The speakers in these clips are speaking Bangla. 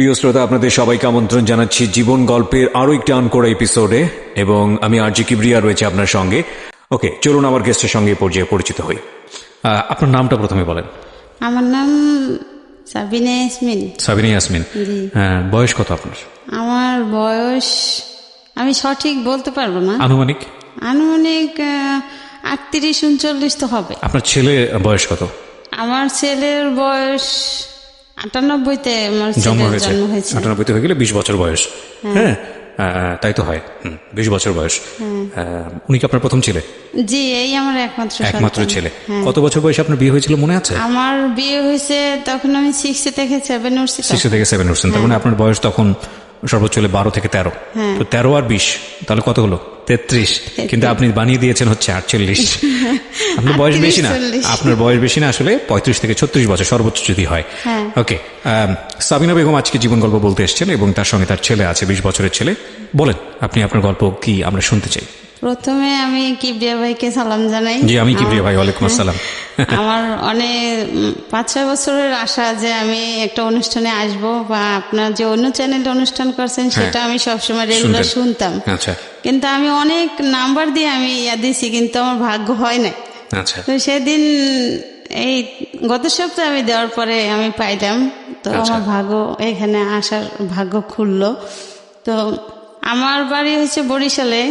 প্রিয় শ্রোতা, আপনাদের সবাইকে আমন্ত্রণ জানাচ্ছি জীবন গল্পের আরো একটি আনকোড়া এপিসোডে, এবং আমি আরজি কিবরিয়া রয়েছে আপনার সঙ্গে। ওকে, চলুন আমার গেস্টের সঙ্গে পরিচিত হই। আপনার নামটা প্রথমে বলেন। আমার নাম সাবিনা ইয়াসমিন। সাবিনা ইয়াসমিন, বয়স কত আপনার? আমার বয়স আমি সঠিক বলতে পারবো না, আনুমানিক 38-39 তো হবে। আপনার ছেলে বয়স কত? আমার ছেলের বয়স 98-তে আমার জন্ম হয়েছে। 98 হয়ে গেলে 20 বছর বয়স। হ্যাঁ, তাই তো হয়। 20 বছর বয়স। উনি কি আপনার প্রথম ছেলে? জি, এই আমার একমাত্র ছেলে। কত বছর বয়সে আপনার বিয়ে হয়েছিল মনে আছে? আমার বিয়ে হয়েছে তখন আমি 6 থেকে 7 উঠছি। 6 থেকে 7 উঠছেন, তার মানে আপনার বয়স তখন সর্বোচ্চ 12 থেকে 13। তো 13 আর 20 তাহলে কত হলো? 33। কিন্তু আপনি বানিয়ে দিয়েছেন হচ্ছে 48। আপনার বয়স বেশি না, আপনার বয়স বেশি না, আসলে 35 থেকে 36 বছর সর্বোচ্চ যদি হয়। ওকে, সাবিনা বেগম আজকে জীবন গল্প বলতে এসেছেন এবং তার সঙ্গে তার ছেলে আছে, 20 বছরের ছেলে। বলেন আপনি আপনার গল্প কি, আমরা শুনতে চাই। প্রথমে আমি কিবরিয়া ভাইকে সালাম জানাই। জি, আমি কিবরিয়া ভাই, ওয়ালাইকুম আসসালাম। আমার অনেক 5-6 বছরের আশা যে আমি একটা অনুষ্ঠানে আসব, বা আপনার যে অন্য চ্যানেলে অনুষ্ঠান করছেন সেটা আমি সবসময় রেগুলার শুনতাম। আচ্ছা। কিন্তু আমি অনেক নাম্বার দিয়ে আমি দিছি, কিন্তু আমার ভাগ্য হয় না। আচ্ছা। তো সেদিন এই গত সপ্তাহে আমি দেওয়ার পরে আমি পাইলাম, তো আমার ভাগ্য, এখানে আসার ভাগ্য খুললো। তো আমার বাড়ি হচ্ছে বরিশালে,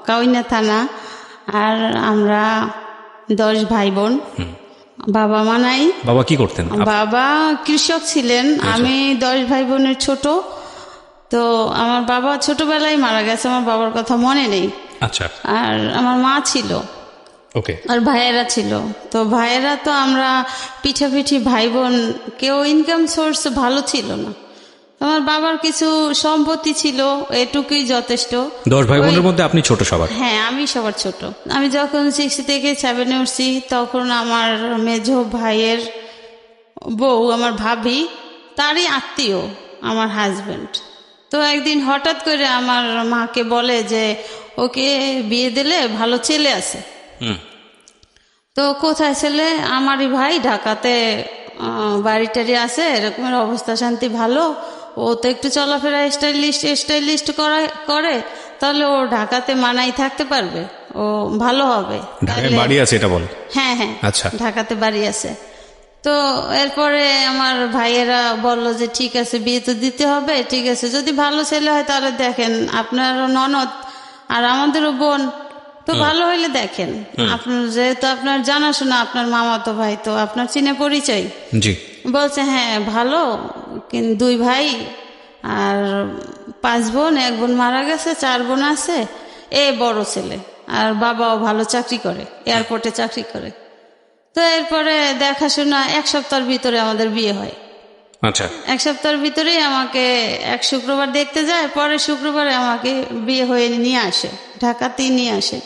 কাউইনা থানা। আর আমরা 10 ভাই বোন। বাবা মা নাই। বাবা কি করতেন? বাবা কৃষক ছিলেন। আমি 10 ভাই বোনের ছোট। তো আমার বাবা ছোটবেলায় মারা গেছে, আমার বাবার কথা মনে নেই। আচ্ছা। আর আমার মা ছিল। ওকে। আর ভাইয়েরা ছিল। তো ভাইয়েরা তো আমরা পিঠাপিঠি ভাই বোন, কেউ ইনকাম সোর্স ভালো ছিল না। আমার বাবার কিছু সম্পত্তি ছিল, এটুকুই যথেষ্ট। 10 ভাই বোনের মধ্যে আপনি ছোট সবার? হ্যাঁ, আমি সবার ছোট। আমি যখন 6 থেকে 7 উঠছি, তখন আমার মেজো ভাইয়ের বউ, আমার ভাবি, তারই আত্মীয় আমার হাজবেন্ড। তো একদিন হঠাৎ করে আমার মাকে বলে যে ওকে বিয়ে দিলে ভালো ছেলে আছে। তো কোথায় ছেলে? আমারই ভাই ঢাকাতে বাড়ি টাড়ি আছে, এরকমের অবস্থা শান্তি ভালো, ও তো একটু চলাফেরা স্টাইলিস্ট করে, তাহলে ও ঢাকাতে মানাই থাকতে পারবে, ও ভালো হবে। ঢাকায় বাড়ি আছে এটা বল? হ্যাঁ। আচ্ছা, ঢাকাতে বাড়ি আছে। তো এরপরে আমার ভাইয়েরা বলল যে ঠিক আছে, বিয়ে তো দিতে হবে, ঠিক আছে, যদি ভালো ছেলে হয় তাহলে দেখেন, আপনারও ননদ আর আমাদেরও বোন, তো ভালো হইলে দেখেন। আপনার যেহেতু আপনার জানাশোনা, আপনার মামাতো ভাই, তো আপনার চিনে পরিচয়। জি। বলছে হ্যাঁ ভালো, কিন্তু 2 ভাই আর 5 বোন, 1 বোন মারা গেছে, 4 বোন আছে, এ বড় ছেলে, আর বাবাও ভালো চাকরি করে, এয়ারপোর্টে চাকরি করে। তো এরপরে দেখাশোনা 1 সপ্তাহের ভিতরে আমাদের বিয়ে হয়। আচ্ছা। 1 সপ্তাহের ভিতরেই আমাকে এক শুক্রবার দেখতে যায়, পরের শুক্রবারে আমাকে বিয়ে হয়ে নিয়ে আসে, ঢাকাতেই নিয়ে আসে।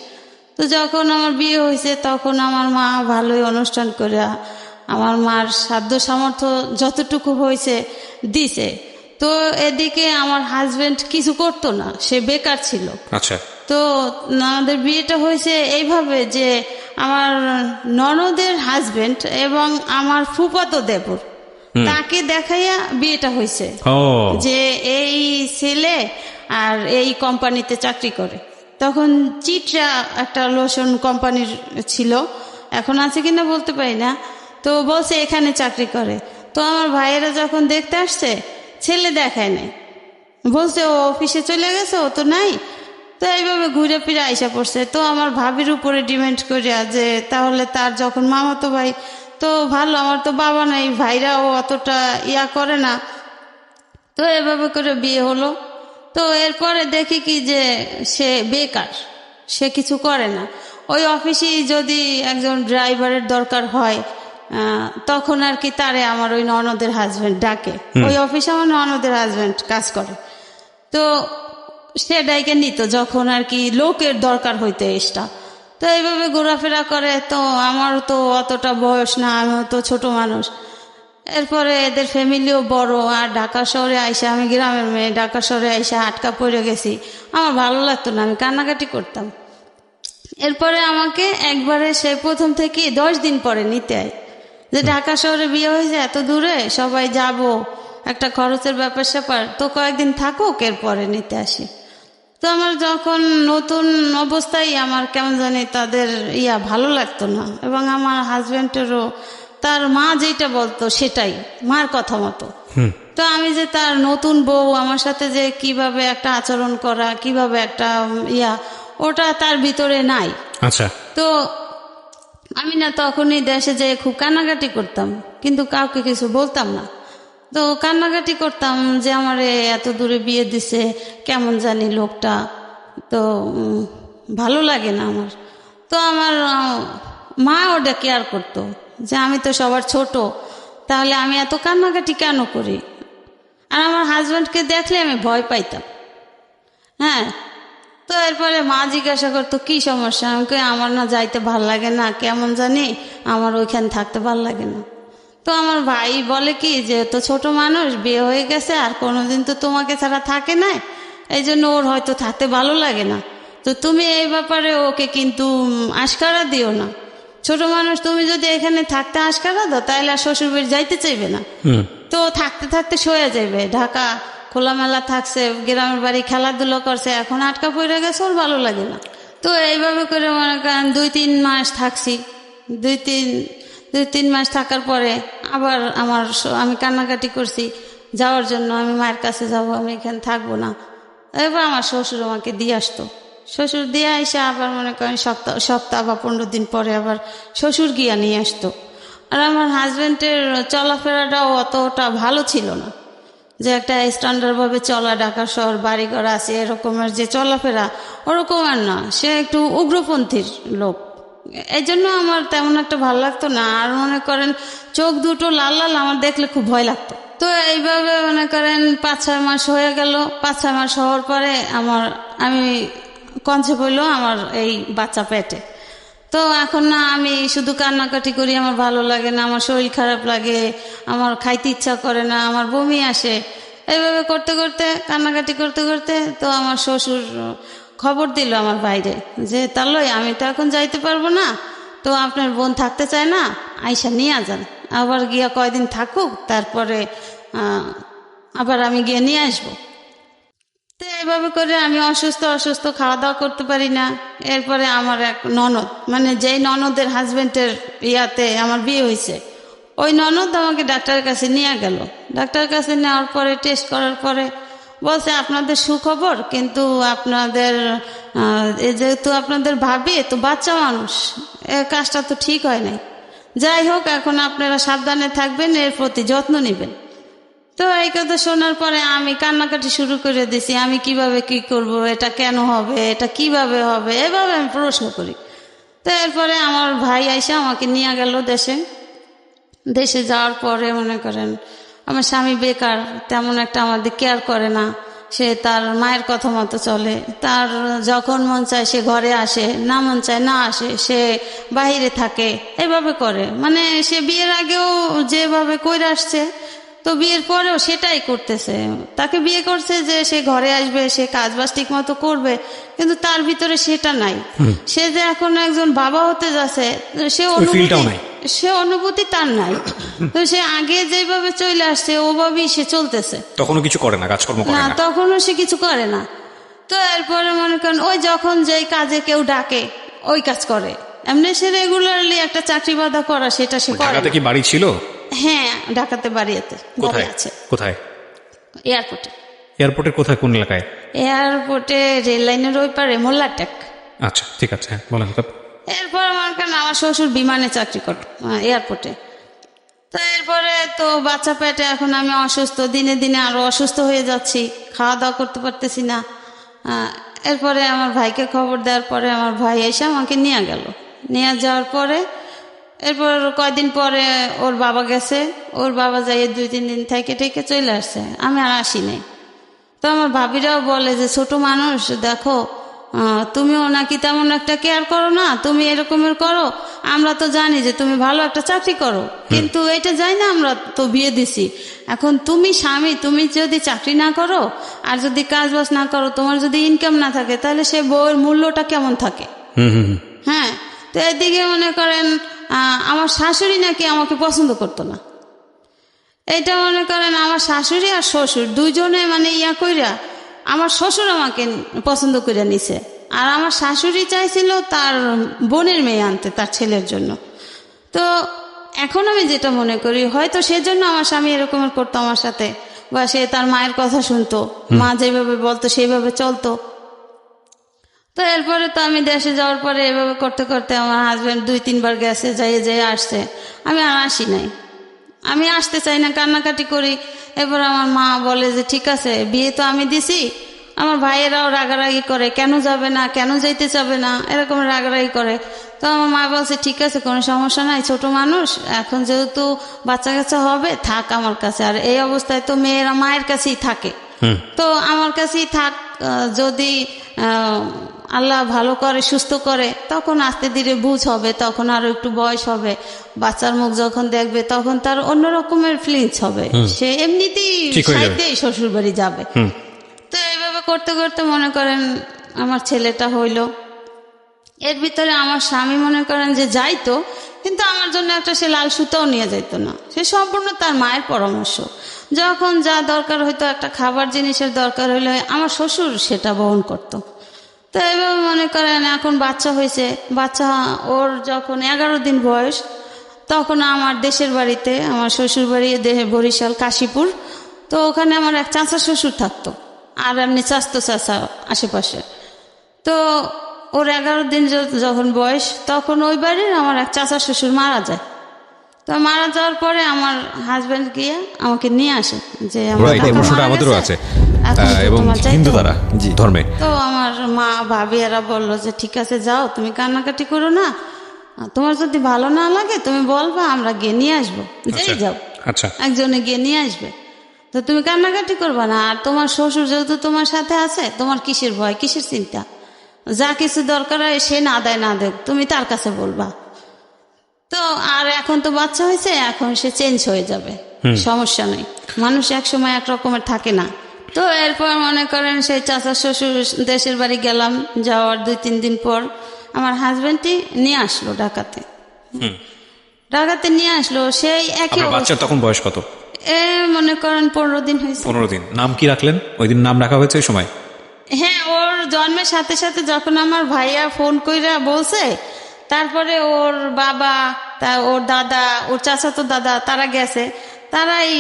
তো যখন আমার বিয়ে হয়েছে, তখন আমার মা ভালোই অনুষ্ঠান করে আমার মার সাধ্য সামর্থ্য যতটুকু হয়েছে দিছে। তো এদিকে আমার হাজবেন্ড কিছু করতো না, সে বেকার ছিল। আচ্ছা। তো আমাদের বিয়েটা হয়েছে এইভাবে যে আমার ননদের হাজবেন্ড এবং আমার ফুফাতো দেবর, তাকে দেখাইয়া বিয়েটা হয়েছে যে এই ছেলে আর এই কোম্পানিতে চাকরি করে। তখন চিটরা একটা লোশন কোম্পানির ছিল, এখন আছে কিনা বলতে পারি না। তো বলছে এখানে চাকরি করে। তো আমার ভাইয়েরা যখন দেখতে আসছে, ছেলে দেখায় নাই, বলছে ও অফিসে চলে গেছে, ও তো নাই। তো এইভাবে ঘুরে ফিরে আইসা পড়ছে। তো আমার ভাবির উপরে ডিমেন্ড করিয়া যে তাহলে তার যখন মামাতো ভাই তো ভালো, আমার তো বাবা নাই, ভাইরাও অতটা করে না। তো এভাবে করে বিয়ে হলো। তো এরপরে দেখি কি যে সে বেকার, সে কিছু করে না। ওই অফিসেই যদি একজন ড্রাইভারের দরকার হয়, তখন আর কি তারে আমার ওই ননদের হাজবেন্ড ডাকে। ওই অফিসে আমার ননদের হাজবেন্ড কাজ করে। তো সে ডাইকে নিত যখন আর কি লোকের দরকার হইতো এক্সট্রা। তো এইভাবে ঘোরাফেরা করে। তো আমার তো অতটা বয়স না, আমিও তো ছোট মানুষ। এরপরে এদের ফ্যামিলিও বড়, আর ঢাকা শহরে আইসা, আমি গ্রামের মেয়ে, ঢাকা শহরে আইসা আটকা পড়ে গেছি। আমার ভালো লাগতো না, আমি কান্নাকাটি করতাম। এরপরে আমাকে একবারে সে প্রথম থেকে 10 দিন পরে নিতে হয়, যে ঢাকা শহরে বিয়ে হয়েছে, এত দূরে সবাই যাব, একটা খরচের ব্যাপার স্যাপার, তো কয়েকদিন থাকুক, এরপরে নিতে আসি। তো আমার যখন নতুন অবস্থায় আমার কেমন জানি তাদের ভালো লাগতো না, এবং আমার হাজবেন্ডেরও তার মা যেটা বলতো সেটাই, মার কথা মতো। তো আমি যে তার নতুন বউ, আমার সাথে যে কিভাবে একটা আচরণ করা, কিভাবে একটা ওটা তার ভিতরে নাই। আচ্ছা। তো আমি না তখনই দেশে যেয়ে খুব কান্নাকাটি করতাম, কিন্তু কাউকে কিছু বলতাম না। তো কান্নাকাটি করতাম যে আমার এত দূরে বিয়ে দিছে, কেমন জানি লোকটা, তো ভালো লাগে না আমার। তো আমার মা ওটা কেয়ার করতো যে আমি তো সবার ছোট, তাহলে আমি এত কান্নাকাটি কেন করি। আর আমার হাজব্যান্ডকে দেখলে আমি ভয় পাইতাম। হ্যাঁ, তো এরপরে মা জিজ্ঞাসা করতো কি সমস্যা, আমি কই আমার না যাইতে ভাল লাগে না, কেমন জানি আমার ওইখানে থাকতে ভাল লাগে না। তো আমার ভাই বলে কি যে তো ছোট মানুষ, বিয়ে হয়ে গেছে, আর কোনোদিন তো তোমাকে ছাড়া থাকে না, এই জন্য ওর হয়তো থাকতে ভালো লাগে না। তো তুমি এই ব্যাপারে ওকে কিন্তু আশকারা দিও না। ছোট মানুষ, তুমি যদি এখানে থাকতে আশকারা দাও তাহলে আর শ্বশুর বাড়ি যাইতে চাইবে না। তো থাকতে থাকতে সয়ে যাবে, ঢাকা খোলামেলা থাকছে, গ্রামের বাড়ি খেলাধুলো করছে, এখন আটকা পড়ে গেছে, ওর ভালো লাগে না। তো এইভাবে করে মনে করেন 2-3 মাস থাকছি। 2-3 মাস থাকার পরে আবার আমি কান্নাকাটি করছি যাওয়ার জন্য, আমি মায়ের কাছে যাব, আমি এখানে থাকবো না। এবার আমার শ্বশুর আমাকে দিয়ে আসতো। শ্বশুর দিয়ে এসে আবার মনে করেন সপ্তাহ বা 15 দিন পরে আবার শ্বশুর গিয়া নিয়ে আসতো। আর আমার হাজবেন্ডের চলাফেরাটাও অতটা ভালো ছিল না, যে একটা স্ট্যান্ডার্ডভাবে চলা, ঢাকা শহর, বাড়িঘর আছে, এরকমের যে চলাফেরা ওরকম আর না, সে একটু উগ্রপন্থীর লোক। এই জন্য আমার তেমন একটা ভালো লাগতো না। আর মনে করেন চোখ দুটো লাল লাল, আমার দেখলে খুব ভয় লাগতো। তো এইভাবে মনে করেন 5-6 মাস হয়ে গেল। 5-6 মাস হওয়ার পরে আমি কনসেপ্ট হইলো আমার এই বাচ্চা পেটে। তো এখন না আমি শুধু কান্নাকাটি করি, আমার ভালো লাগে না, আমার শরীর খারাপ লাগে, আমার খাইতে ইচ্ছা করে না, আমার বমি আসে। এইভাবে করতে করতে, কান্নাকাটি করতে করতে, তো আমার শ্বশুর খবর দিল আমার বাইরে যে তাহলে আমি তো এখন যাইতে পারবো না, তো আপনার বোন থাকতে চায় না, আইসা নিয়ে যান, আবার গিয়া কয়দিন থাকুক, তারপরে আবার আমি গিয়ে নিয়ে আসবো। তো এইভাবে করে আমি অসুস্থ খাওয়া দাওয়া করতে পারি না। এরপরে আমার এক ননদ, মানে যেই ননদের হাজবেন্ডের আমার বিয়ে হয়েছে, ওই ননদ আমাকে ডাক্তারের কাছে নিয়ে গেল। ডাক্তারের কাছে নেওয়ার পরে টেস্ট করার পরে বলছে আপনাদের সুখবর, কিন্তু আপনাদের যেহেতু আপনাদের ভাবি তো বাচ্চা মানুষ, কাজটা তো ঠিক হয় নাই। যাই হোক, এখন আপনারা সাবধানে থাকবেন, এর প্রতি যত্ন নেবেন। তো এই কথা শোনার পরে আমি কান্নাকাটি শুরু করে দিছি, আমি কিভাবে কি করব, এটা কেন হবে, এটা কিভাবে হবে, এভাবে আমি প্রশ্ন করি। তো এরপরে আমার ভাই আইসা আমাকে নিয়ে গেল দেশে যাওয়ার পরে মনে করেন আমার স্বামী বেকার, তেমন একটা আমাদের কেয়ার করে না, সে তার মায়ের কথা মতো চলে, তার যখন মন চায় সে ঘরে আসে, না মন চায় না আসে, সে বাইরে থাকে, এভাবে করে। মানে সে বিয়ের আগেও যেভাবে কইরা আসছে, তো বিয়ের পরেও সেটাই করতেছে। তাকে বিয়ে করছে যে সে ঘরে আসবে, সে কাজবাজ ঠিক মতো করবে, কিন্তু তার ভিতরে সেটা নাই। সে যে এখন একজন বাবা হতে যাচ্ছে, সে অনুভূতি তার নাই। তো সে আগে যেভাবে চলে আসছে ওভাবেই সে চলতেছে, তখনও কিছু করে না, কাজকর্ম করে না, তখনও সে কিছু করে না। তো এরপরে মনে করেন ওই যখন যেই কাজে কেউ ডাকে ওই কাজ করে, এমনি সে রেগুলারলি একটা চাকরি বাধা করা সেটা সে করে। ঢাকাতে কি বাড়ি ছিল? হ্যাঁ, ঢাকাতে বাড়িতে আছে। কোথায়? এয়ারপোর্টের কোথায়, কোন এলাকায়? এয়ারপোর্টে রেল লাইনের ওই পারে, মোল্লাটেক। আচ্ছা, ঠিক আছে, বলেন। এরপর আমার শ্বশুর বিমানে চাকরি করে এয়ারপোর্টে। তো এরপরে তো বাচ্চা পেটে, এখন আমি অসুস্থ, দিনে দিনে আরো অসুস্থ হয়ে যাচ্ছি, খাওয়া দাওয়া করতে পারতেছি না। এরপরে আমার ভাইকে খবর দেওয়ার পরে আমার ভাই এসে আমাকে নিয়ে গেল। নিয়ে যাওয়ার পরে এরপর কয়দিন পরে ওর বাবা গেছে, ওর বাবা যাই 2-3 দিন থেকে চলে আসছে, আমি আর আসি নাই। তো আমার ভাবিরাও বলে যে ছোট মানুষ, দেখো তুমিও নাকি তেমন একটা কেয়ার করো না, তুমি এরকমের করো, আমরা তো জানি যে তুমি ভালো একটা চাকরি করো, কিন্তু এটা যাই না, আমরা তো বিয়ে দিছি, এখন তুমি স্বামী, তুমি যদি চাকরি না করো আর যদি কাজ বাজ না করো, তোমার যদি ইনকাম না থাকে, তাহলে সে বউয়ের মূল্যটা কেমন থাকে। হ্যাঁ, তো এদিকে মনে করেন আমার শাশুড়ি নাকি আমাকে পছন্দ করতো না। এইটা মনে করেন আমার শাশুড়ি আর শ্বশুর দুইজনে মানে ইয়া কইরা, আমার শ্বশুর আমাকে পছন্দ করে নিছে, আর আমার শাশুড়ি চাইছিল তার বোনের মেয়ে আনতে তার ছেলের জন্য। তো এখন আমি যেটা মনে করি, হয়তো সেজন্য আমার স্বামী এরকম করতো আমার সাথে, বা সে তার মায়ের কথা শুনতো, মা যেভাবে বলতো সেইভাবে চলতো। তো এরপরে তো আমি দেশে যাওয়ার পরে এভাবে করতে করতে আমার হাজব্যান্ড 2-3 বার গেছে, যাইয়ে আসছে, আমি আর আসি নাই, আমি আসতে চাই না, কান্নাকাটি করি। এরপর আমার মা বলে যে ঠিক আছে, বিয়ে তো আমি দিছি। আমার ভাইয়েরাও রাগারাগি করে, কেন যাবে না, কেন যাইতে চাবে না, এরকম রাগারাগি করে। তো আমার মা বলছে ঠিক আছে, কোনো সমস্যা নাই, ছোট মানুষ, এখন যেহেতু বাচ্চা কাচ্চা হবে, থাক আমার কাছে। আর এই অবস্থায় তো মেয়েরা মায়ের কাছেই থাকে, তো আমার কাছেই থাক। যদি আল্লাহ ভালো করে, সুস্থ করে, তখন আস্তে ধীরে বুঝ হবে, তখন আরো একটু বয়স হবে, বাচ্চার মুখ যখন দেখবে তখন তার অন্য রকমের ফিলিংস হবে, সে এমনিতেই সাইডেই শ্বশুর বাড়ি যাবে। তো এইভাবে করতে করতে মনে করেন আমার ছেলেটা হইল। এর ভিতরে আমার স্বামী মনে করেন যে যাইতো, কিন্তু আমার জন্য একটা সে লাল সুতাও নিয়ে যাইতো না, সে সম্পূর্ণ তার মায়ের পরামর্শ। যখন যা দরকার হইতো, একটা খাবার জিনিসের দরকার হইলে আমার শ্বশুর সেটা বহন করত। তো এভাবে মনে করেন এখন বাচ্চা হয়েছে, বাচ্চা ওর যখন 11 দিন বয়স, তখন আমার দেশের বাড়িতে, আমার শ্বশুর বাড়ি বরিশাল কাশীপুর, তো ওখানে আমার এক চাচা শ্বশুর থাকতো, আর এমনি চাচতো চাচা আশেপাশে। তো ওর 11 দিন যখন বয়স, তখন ওই বাড়ির আমার এক চাচা শ্বশুর মারা যায়। তো মারা যাওয়ার পরে আমার হাজবেন্ড গিয়ে আমাকে নিয়ে আসে যে আমাদেরও আছে এবং হিন্দু তারা ধর্মে। তো আমার মা ভাবি এরা বললো যে ঠিক আছে যাও, তুমি কান্নাকাটি করো না, তোমার যদি ভালো না লাগে তুমি বলবা, আমরা গিয়ে নিয়ে আসবো, যেই যাও একজনে গিয়ে নিয়ে আসবে, তো তুমি কান্নাকাটি করবা না। আর তোমার শ্বশুর যেহেতু তোমার সাথে আছে, তোমার কিসের ভয়, কিসের চিন্তা, যা কিছু দরকার হয় সে না দেয় না দেখ, তুমি তার কাছে বলবা। তো আর এখন তো বাচ্চা হয়েছে, এখন সে চেঞ্জ হয়ে যাবে, সমস্যা নেই, মানুষ এক সময় এক রকমের থাকে না। তো এরপর মনে করেন সেই চাচা শ্বশুর দেশের বাড়ি গেলাম, যাওয়ার 2-3 দিন পর আমার হাজবেন্ডই নিয়ে আসলো ঢাকাতে। ঢাকাতে নিয়ে আসলো, সেই একই বাচ্চা। তখন বয়স কত? মনে করেন 15 দিন হয়েছে। 15 দিন। নাম কি রাখলেন? ওই দিন নাম রাখা হয়েছে ওই সময়? হ্যাঁ, ওর জন্মের সাথে সাথে যখন আমার ভাইয়া ফোন কইরা বলছে, তারপরে ওর বাবা, ওর দাদা, ওর চাচাতো দাদা, তারা গেছে, তারাই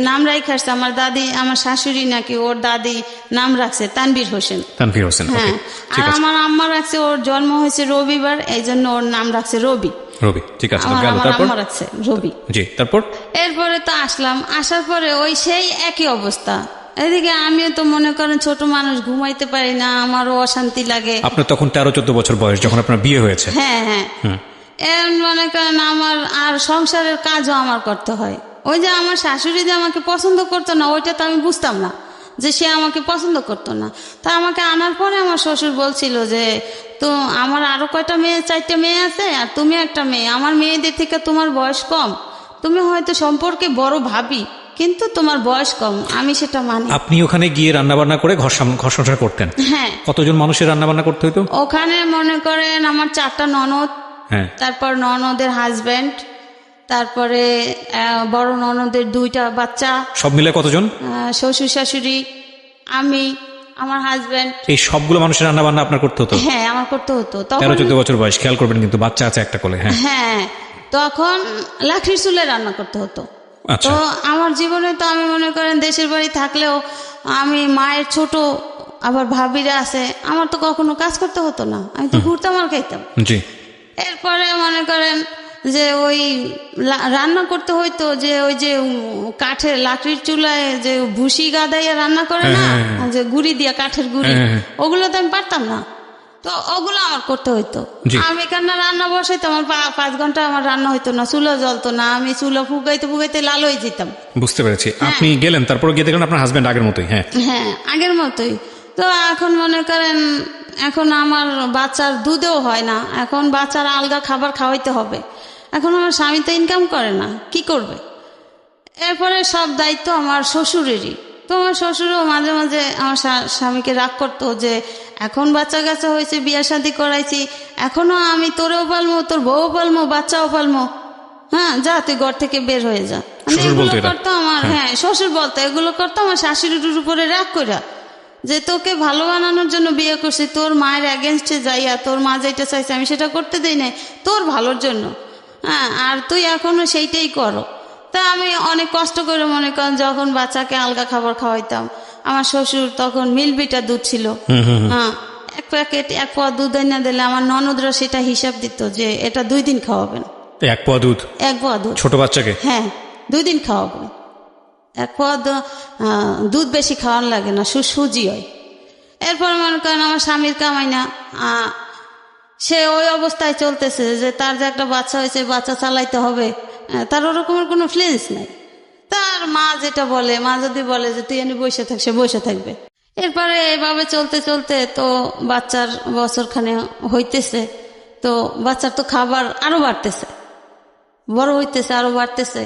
নাম রাখছে। আমার দাদি, আমার শাশুড়ি নাকি ওর দাদি নাম রাখছে তানভীর হোসেন। তানভীর হোসেন, হ্যাঁ। আর আমার আম্মা রাখছে, ওর জন্ম হয়েছে রবিবার, এই জন্য ওর নাম রাখছে রবি। রবি, ঠিক আছে। আমার আম্মা রাখছে রবি। জি, তারপর এরপরে তো আসলাম, আসার পরে ওই সেই একই অবস্থা। এদিকে আমিও তো মনে করেন ছোট মানুষ, ঘুমাইতে পারি না, আমারও অশান্তি লাগে। আপনার তখন 13-14 বছর বয়স যখন আপনার বিয়ে হয়েছে? হ্যাঁ হ্যাঁ। মনে করেন আমার আর সংসারের কাজও আমার করতে হয়। ওই যে আমার শাশুড়ি যে আমাকে পছন্দ করতো না, ওইটা তো আমি বুঝতাম না যে সে আমাকে পছন্দ করতো না। তা আমাকে আনার পরে আমার শ্বশুর বলছিল যে তো আমার আরো কয়টা মেয়ে, 4টে মেয়ে আছে, আর তুমি একটা মেয়ে, আমার মেয়েদের থেকে তোমার বয়স কম, তুমি হয়তো সম্পর্কে বড় ভাবি, কিন্তু তোমার বয়স কম, আমি সেটা মানি। আপনি ওখানে গিয়ে রান্না বান্না করে ঘর সংসার করতেন? হ্যাঁ। কতজন মানুষের রান্না বান্না করতে হইতো ওখানে? মনে করেন আমার 4টা ননদ, তারপর ননদের হাজবেন্ড, তারপরে বড় ননদের 2টা বাচ্চা, সব মিলে কতজন? শ্বশুর শাশুড়ি, আমি, আমার হাজবেন্ড, এই সবগুলো মানুষের রান্না বান্না আপনার করতে হতো? হ্যাঁ, আমার করতে হতো। 13-14 বছর বয়স, খেয়াল করবেন কিন্তু, বাচ্চা আছে একটা কোলে। হ্যাঁ, তখন লাকড়ির চুলে রান্না করতে হতো। তো আমার জীবনে তো আমি মনে করেন দেশের বাড়ি থাকলেও আমি মায়ের ছোট, আবার ভাবিরা আছে, আমার তো কখনো কাজ করতে হতো না, আমি তো ঘুরতাম আর খাইতাম। জি। এরপরে মনে করেন যে ওই রান্না করতে হইতো, যে ওই যে কাঠের লাকড়ির চুলায় যে ভুসি গাদাইয়া রান্না করে না, যে গুড়ি দিয়া, কাঠের গুড়ি, ওগুলো তো আমি পারতাম না, তো ওগুলো আমার করতে হইতো। আমি এখানে রান্না বসাইতাম, আমার 5 ঘন্টা আমার রান্না হইতো না, চুলা জ্বলতো না, আমি চুলা ফুগাইতে ফুগাইতে লাল হয়ে যেতাম। বুঝতে পেরেছি। আপনি গেলেন, তারপর গিয়ে দেখলেন আপনার হাজবেন্ড আগের মতোই? হ্যাঁ, আগের মতোই। তো এখন মনে করেন এখন আমার বাচ্চার দুধেও হয় না, এখন বাচ্চার আলগা খাবার খাওয়াইতে হবে। এখন আমার স্বামী তো ইনকাম করে না, কি করবে? এরপরে সব দায়িত্ব আমার শ্বশুরেরই। তো আমার শ্বশুরও মাঝে মাঝে আমার স্বামীকে রাগ করতো যে এখন বাচ্চা কাচ্চা হয়েছে, বিয়ে শাদী করাইছি, এখনো আমি তোরেও পালমো, তোর বউও পালমো, বাচ্চাও পালমো, হ্যাঁ, যা তুই ঘর থেকে বের হয়ে যা। মানে শ্বশুর এগুলো বলতো এটা? করতো আমার, হ্যাঁ শ্বশুর বলতো, এগুলো করতো আমার শাশুড়ির উপরে রাগ কইরা, যে তোকে ভালো বানানোর জন্য বিয়ে করছি, তোর মায়ের এগেনস্টে যাইয়া তোর মা যেটা চাইছে আমি সেটা করতে দেই নাই তোর ভালোর জন্য, হ্যাঁ, আর তুই এখনো সেইটাই করো। তা আমি অনেক কষ্ট করে, মনে করেন যখন বাচ্চাকে আলগা খাবার খাওয়াইতাম, আমার শ্বশুর তখন মিল্কভিটা দুধ ছিল, হ্যাঁ, এক প্যাকেট 1 পোয়া দুধ এনে দিলে আমার ননদরা সেটা হিসাব দিত যে এটা 2 দিন খাওয়াবেন। 1 পোয়া দুধ? 1 পোয়া দুধ ছোট বাচ্চাকে? হ্যাঁ 2 দিন খাওয়াবেন। 1 পোয়া দুধ বেশি খাওয়ানো লাগে না, সুজি হয়। এরপর মনে করেন আমার স্বামীর কামাই না, সে ওই অবস্থায় চলতেছে যে তার যে একটা বাচ্চা হয়েছে, বাচ্চা চালাইতে হবে, তার ওরকমের কোনো ফ্লেন্স নাই। তার মা যেটা বলে, মা যদি বলে যে তুই এনে বসে থাক, সে বসে থাকবে। এরপরে এভাবে চলতে চলতে তো বাচ্চার বছরখানে হইতেছে, তো বাচ্চার তো খাবার আরো বাড়তেছে, বড় হইতেছে, আরো বাড়তেছে,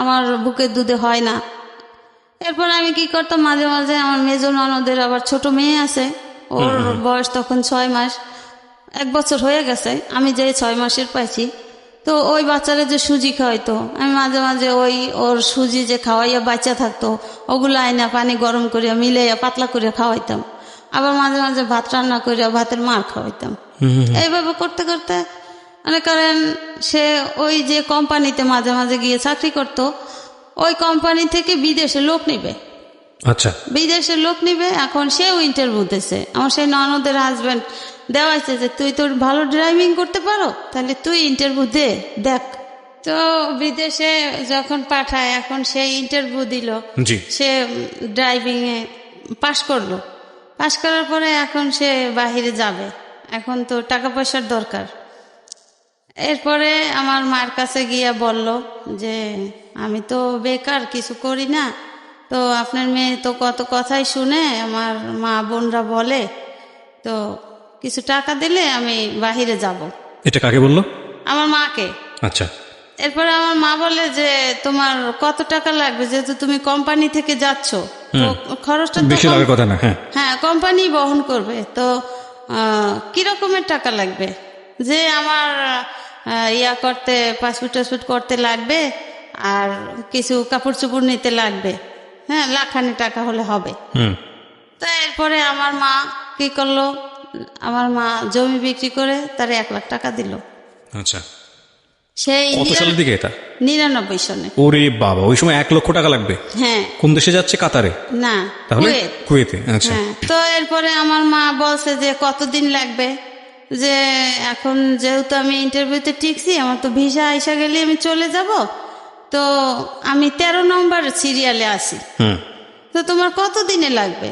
আমার বুকের দুধে হয় না। এরপর আমি কি করতাম, মাঝে মাঝে আমার মেজো ননদের আবার ছোট মেয়ে আছে, ওর বয়স তখন 6 মাস, 1 বছর হয়ে গেছে, আমি যে 6 মাসের পাইছি, তো ওই বাচ্চারা যে সুজি খাওয়াইতো, আমি মাঝে মাঝে ওর সুজি যে খাওয়াইয়া বাচ্চা থাকতো ওগুলো আইনা পানি গরম করিয়া মিলাইয়া পাতলা করিয়া খাওয়াইতাম, আবার মাঝে মাঝে ভাত রান্না করিয়া ভাতের মার খাওয়াইতাম। এইভাবে করতে করতে মনে করেন সে ওই যে কোম্পানিতে মাঝে মাঝে গিয়ে চাকরি করতো, ওই কোম্পানি থেকে বিদেশে লোক নিবে। আচ্ছা, বিদেশের লোক নিবে, এখন সেও ইন্টারভিউ দিছে। আমার সেই ননদের হাজবেন্ড দেওয়াইছে যে তুই তোর ভালো ড্রাইভিং করতে পারো, তাহলে তুই ইন্টারভিউ দেখ। তো বিদেশে যখন পাঠায়, এখন সে ইন্টারভিউ দিল, সে ড্রাইভিং এ পাশ করলো, পাশ করার পরে এখন সে বাহিরে যাবে, এখন তো টাকা পয়সার দরকার। এরপরে আমার মার কাছে গিয়া বলল যে আমি তো বেকার, কিছু করি না, তো আপনার মেয়ে তো কত কথাই শুনে, আমার মা বোনরা বলে, তো কিছু টাকা দিলে আমি বাহিরে যাব। এটা কাকে বললো? আমার মাকে। আচ্ছা। এরপরে আমার মা বলে যে তোমার কত টাকা লাগবে, যেহেতু তুমি কোম্পানি থেকে যাচ্ছ, তো খরচটা বেশি লাগার কথা না। হ্যাঁ কোম্পানি বহন করবে, তো কিরকমের টাকা লাগবে? যে আমার ইয়া করতে, পাসপোর্ট টাসপোর্ট করতে লাগবে, আর কিছু কাপড় চোপড় নিতে লাগবে, হ্যাঁ, লাখানি টাকা হলে হবে। তো এরপরে আমার মা কি করলো, আমার মা জমি বিক্রি করে তার 1 লাখ টাকা দিল। আচ্ছা, সেই কত সালের দিকে এটা? 99 সনে। ওরে বাবা, ওই সময় 1 লক্ষ টাকা লাগবে? হ্যাঁ। কোন দেশে যাচ্ছে? কাতারে? না, তাহলে কুয়েতে। আচ্ছা। তো এরপরে আমার মা বলছে যে কতদিন লাগবে, যে এখন যেহেতু আমি ইন্টারভিউতে টিকছি, আমার তো ভিসা আইসা গেলে আমি চলে যাব, তো আমি 13 নম্বর সিরিয়ালে আছি, তো তোমার কত দিনে লাগবে?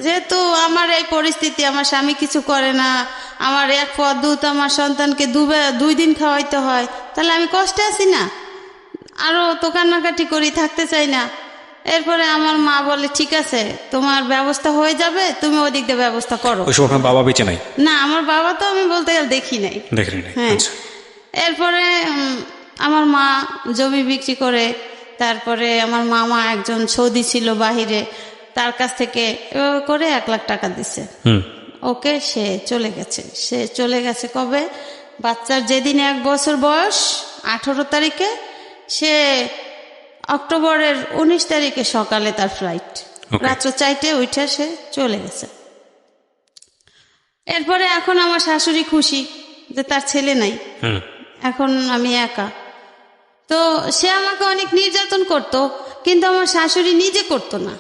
যেহেতু আমার এই পরিস্থিতি, আমার স্বামী কিছু করে না, আমার 1 পোয়া দুধ আমার সন্তানকে 2 দিন খাওয়াইতে হয়, তাহলে আমি কষ্টে আছি না, আরো তো কান্নাকাটি করি, থাকতে চাই না। এরপরে আমার মা বলে ঠিক আছে, তোমার ব্যবস্থা হয়ে যাবে, তুমি ওদিক দিয়ে ব্যবস্থা করো। ওই সময় বাবা বেঁচে নাই? না, আমার বাবা তো আমি বলতে গেলে দেখি নাই। হ্যাঁ। এরপরে আমার মা জমি বিক্রি করে, তারপরে আমার মামা একজন সৌদি ছিল বাহিরে, তার কাছ থেকে এভাবে করে 1 লাখ টাকা দিছে ওকে। সে চলে গেছে কবে? বাচ্চার যেদিন 1 বছর বয়স, 18 তারিখে, সে অক্টোবরের 19 তারিখে সকালে তার ফ্লাইট, রাত্র 4টে উঠে সে চলে গেছে। এরপরে এখন আমার শাশুড়ি খুশি যে তার ছেলে নাই, এখন আমি একা। তো সে আমাকে অনেক নির্যাতন করত, কিন্তু আমার শাশুড়ি নিজে করতো না,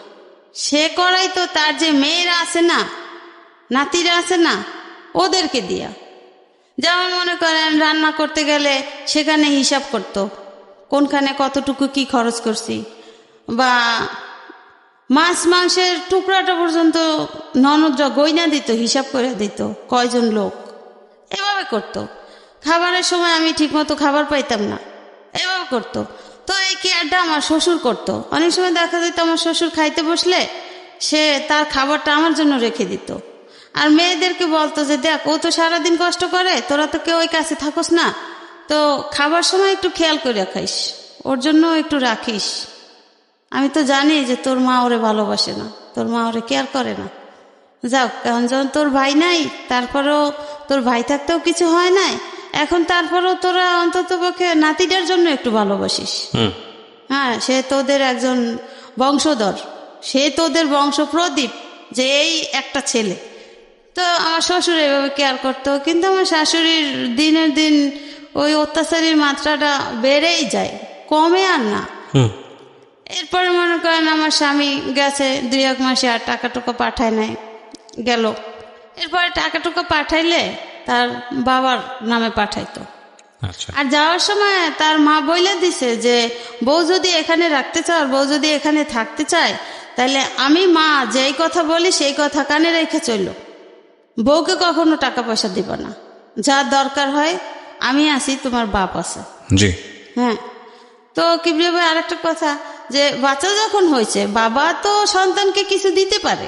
সে করাইতো তার যে মেয়েরা আছে না, নাতিরা আছে না, ওদেরকে দিয়া। যেমন মনে করেন রান্না করতে গেলে সেখানে হিসাব করত, কোনখানে কতটুকু কি খরচ করছি, বা মাছ মাংসের টুকরাটা পর্যন্ত ননদরা গয়না দিত, হিসাব করে দিত কয়জন লোক, এভাবে করত। খাবারের সময় আমি ঠিকমতো খাবার পাইতাম না, এভাবে করত। তো এই কেয়ারটা আমার শ্বশুর করত। অনেক সময় দেখা যেত আমার শ্বশুর খাইতে বসলে সে তার খাবারটা আমার জন্য রেখে দিত, আর মেয়েদেরকে বলতো যে দেখ, ও তো সারাদিন কষ্ট করে, তোরা তো কেউ ওই কাছে থাকোস না, তো খাবার সময় একটু খেয়াল করে খাইস, ওর জন্য একটু রাখিস। আমি তো জানি যে তোর মা ওরে ভালোবাসে না, তোর মা ওরে কেয়ার করে না। যাও, কারণ যখন তোর ভাই নাই, তারপরেও তোর ভাই থাকতেও কিছু হয় নাই, এখন তারপরেও তোরা অন্তত পক্ষে নাতিটার জন্য একটু ভালোবাসিস। হ্যাঁ, সে তোদের একজন বংশধর, সে তোদের বংশ প্রদীপ, যে এই একটা ছেলে। তো আমার শ্বশুর এভাবে কেয়ার করতো, কিন্তু আমার শাশুড়ির দিনের দিন ওই অত্যাচারীর মাত্রাটা বেড়েই যায়, কমে আর না। এরপরে মনে করেন আমার স্বামী গেছে 2-1 মাসে, আর টাকা টুকা পাঠায় নাই, গেল। এরপরে টাকা টুকা পাঠাইলে তার বাবার নামে পাঠাইতো। আচ্ছা। আর যাওয়ার সময় তার মা বইলে দিছে যে বউ যদি এখানে রাখতে চাও, বউ যদি এখানে থাকতে চায়, তাহলে আমি মা যেই কথা বলি সেই কথা কানে রেখে চললো, বউকে কখনো টাকা পয়সা দিব না, যা দরকার হয় আমি আছি, তোমার বাপ আছে। জি। হ্যাঁ। তো কিবরিয়া ভাই আরেকটা কথা, যে বাচ্চা যখন হয়েছে, বাবা তো সন্তানকে কিছু দিতে পারে।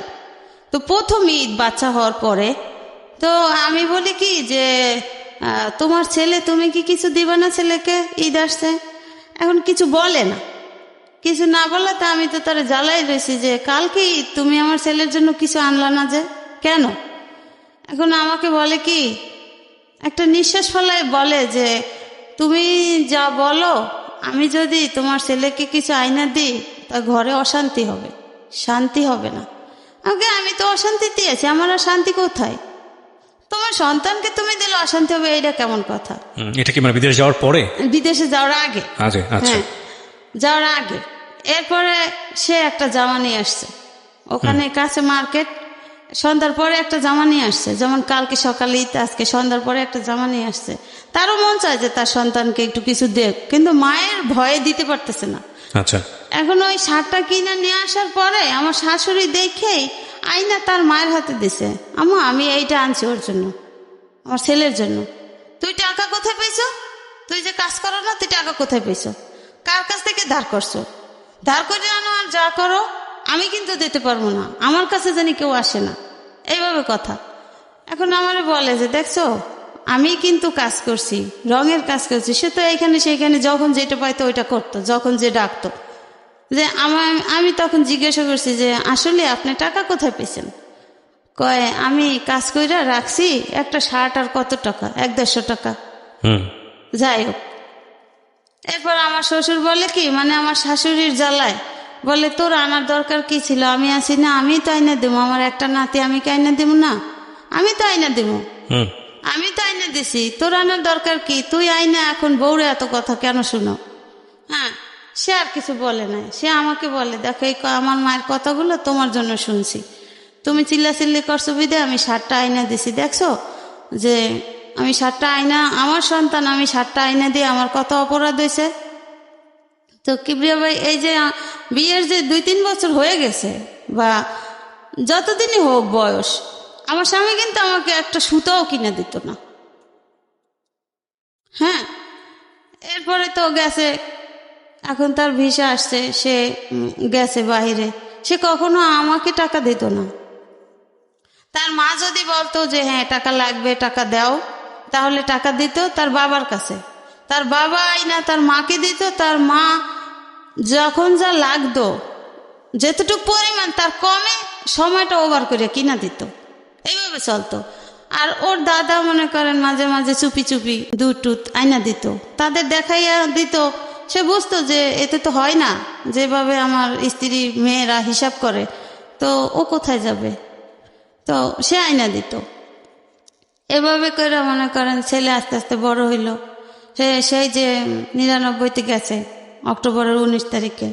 তো প্রথম ঈদ বাচ্চা হওয়ার পরে তো আমি বলি কি যে তোমার ছেলে, তুমি কি কিছু দিবা না ছেলেকে? ঈদ আসছে, এখন কিছু বলে না, কিছু না বলে তো আমি তো তারা জ্বালাই রয়েছি যে কালকে ঈদ, তুমি আমার ছেলের জন্য কিছু আনলা না যে, কেন? এখন আমাকে বলে কি, একটা নিঃশ্বাস ফেলায় বলে যে তুমি যা বলো, আমি যদি তোমার ছেলেকে কিছু আইনা দিই তা ঘরে অশান্তি হবে, শান্তি হবে না। ওকে, আমি তো অশান্তিতে আছি, আমার আর শান্তি কোথায়? তোমার সন্তানকে তুমি দিলে অশান্তি হবে, এইটা কেমন কথা? এটা কি মানে বিদেশ যাওয়ার পরে? বিদেশে যাওয়ার আগে। আচ্ছা। হ্যাঁ, যাওয়ার আগে। এরপরে সে একটা জামা নিয়ে আসছে, ওখানে কাছে মার্কেট, সন্ধ্যার পরে একটা জামা নিয়ে আসছে, যেমন কালকে সকালে ঈদ, আজকে সন্ধ্যার পরে একটা জামা নিয়ে আসছে। তারও মন চায় যে তার সন্তানকে একটু কিছু দেখ, কিন্তু মায়ের ভয়ে দিতে পারতেছে না। আচ্ছা। এখন ওই শার্টটা কিনে নিয়ে আসার পরে আমার শাশুড়ি দেখেই আইনা তার মায়ের হাতে দিছে, আম্মা আমি এইটা আনছি ওর জন্য, আমার ছেলের জন্য। তুই টাকা কোথায় পেয়েছো? তুই যে কাজ করো না, তুই টাকা কোথায় পেয়েছো? কার কাছ থেকে ধার করছো? ধার করে আনো আর যা করো, আমি কিন্তু দিতে পারবো না, আমার কাছে জানি কেউ আসে না, এইভাবে কথা। এখন আমারে বলে যে দেখছো, আমি কিন্তু কাজ করছি, রঙের কাজ করছি। সে তো এইখানে সেইখানে যখন যেটা পাইতো ওইটা করতো, যখন যে ডাকতো। যে আমি তখন জিজ্ঞাসা করছি যে আসলে আপনি টাকা কোথায় পেয়েছেন? কয় আমি কাজ কইরা রাখছি, একটা শার্ট আর কত টাকা, 100-150 টাকা। যাই হোক, এরপর আমার শ্বশুর বলে কি, মানে আমার শাশুড়ির জ্বালায় বলে তোর আনার দরকার কি ছিল, আমি আছি না, আমি তো আইনা দেবো, আমার একটা নাতি, আমি কি আইনা দেবো না? আমি তো আইনা দেবো, আমি তো আইনা দিছি, তোর আনার দরকার কি? তুই আইনা এখন বউরে এত কথা কেন শুনো? হ্যাঁ, সে আর কিছু বলে নাই। সে আমাকে বলে দেখো, এই আমার মায়ের কথাগুলো তোমার জন্য শুনছি, তুমি চিল্লাচিল্লি করছো বিদায় আমি শার্টটা আইনা দিছি, দেখছো যে আমি শার্টটা আইনা, আমার সন্তান, আমি শার্টটা আইনা দিয়ে আমার কত অপরাধ হয়েছে। তো কিবরিয়া ভাই, এই যে বিয়ের যে 2-3 বছর হয়ে গেছে, বা যতদিনই হোক বয়স, আমার স্বামী কিন্তু আমাকে একটা সুতাও কিনে দিত না। হ্যাঁ, এরপরে তো গেছে, এখন তার ভিসা আসছে, সে গেছে বাইরে, সে কখনো আমাকে টাকা দিত না। তার মা যদি বলতো যে হ্যাঁ টাকা লাগবে, টাকা দাও, তাহলে টাকা দিত তার বাবার কাছে, তার বাবা আইনা তার মাকে দিত, তার মা যখন যা লাগতো যেতটুকু পরিমাণ তার কমে সময়টা ওভার করে কিনা দিত, এইভাবে চলতো। আর ওর দাদা মনে করেন মাঝে মাঝে চুপি চুপি দুধ টুধ আইনা দিত, তাদের দেখাইয়া দিত। সে বুঝতো যে এতে তো হয় না, যেভাবে আমার স্ত্রী মেয়েরা হিসাব করে, তো ও কোথায় যাবে, তো সে আইনা দিত। এভাবে করে মনে করেন ছেলে আস্তে আস্তে বড় হইল। সেই যে 99-তে গেছে, অক্টোবরের 19 তারিখে,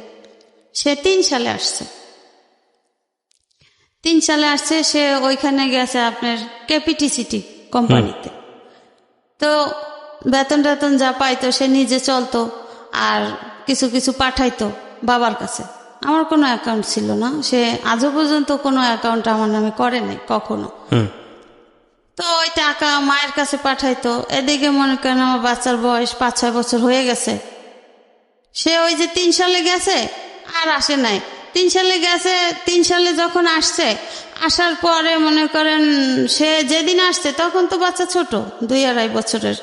সে 3 সালে আসছে। 3 সালে আসছে, সে ওইখানে গেছে আপনার ক্যাপিটিসিটি কোম্পানিতে। তো বেতন টেতন যা পাইতো সে নিজে চলতো, আর কিছু কিছু পাঠাইতো বাবার কাছে। আমার কোনো অ্যাকাউন্ট ছিল না, সে আজও পর্যন্ত কোনো অ্যাকাউন্ট আমার নামে করে নাই কখনো। তো ওই টাকা মায়ের কাছে পাঠাইতো। এদিকে মনে করেন আমার বাচ্চার বয়স 5-6 বছর হয়ে গেছে, সে ওই যে 3 সালে গেছে আর আসে নাই। 3 সালে গেছে, 3 সালে যখন আসছে, আসার পরে মনে করেন সে যেদিন আসছে তখন তো বাচ্চা ছোট, 2-2.5 বছরের।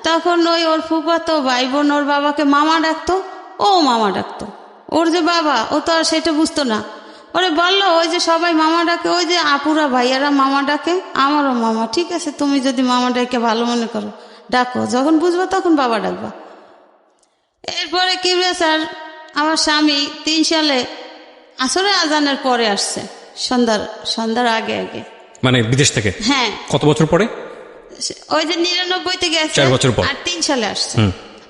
তখন ওই ওর ফুফাতো ভাই বোন ওর বাবাকে মামা ডাকতো, ও মামা ডাকতো। ওর যে বাবা, ও তো আর সেটা বুঝতো না। ওরে বললো ওই যে সবাই মামা ডাকে, ওই যে আপুরা ভাইয়ারা মামা ডাকে, আমারও মামা। ঠিক আছে, তুমি যদি মামা ডাকে ভালো মনে করো ডাকো, যখন বুঝবা তখন বাবা ডাকবা। এরপরে কিবরিয়া স্যার আমার স্বামী 3 সালে আসরের আজানের পরে আসছে, সন্ধ্যার আগে আগে। মানে বিদেশ থেকে? হ্যাঁ। কত বছর পরে? ওই যে 99-তে গেছে, 4 বছর পর, আর 3 সালে আসছে।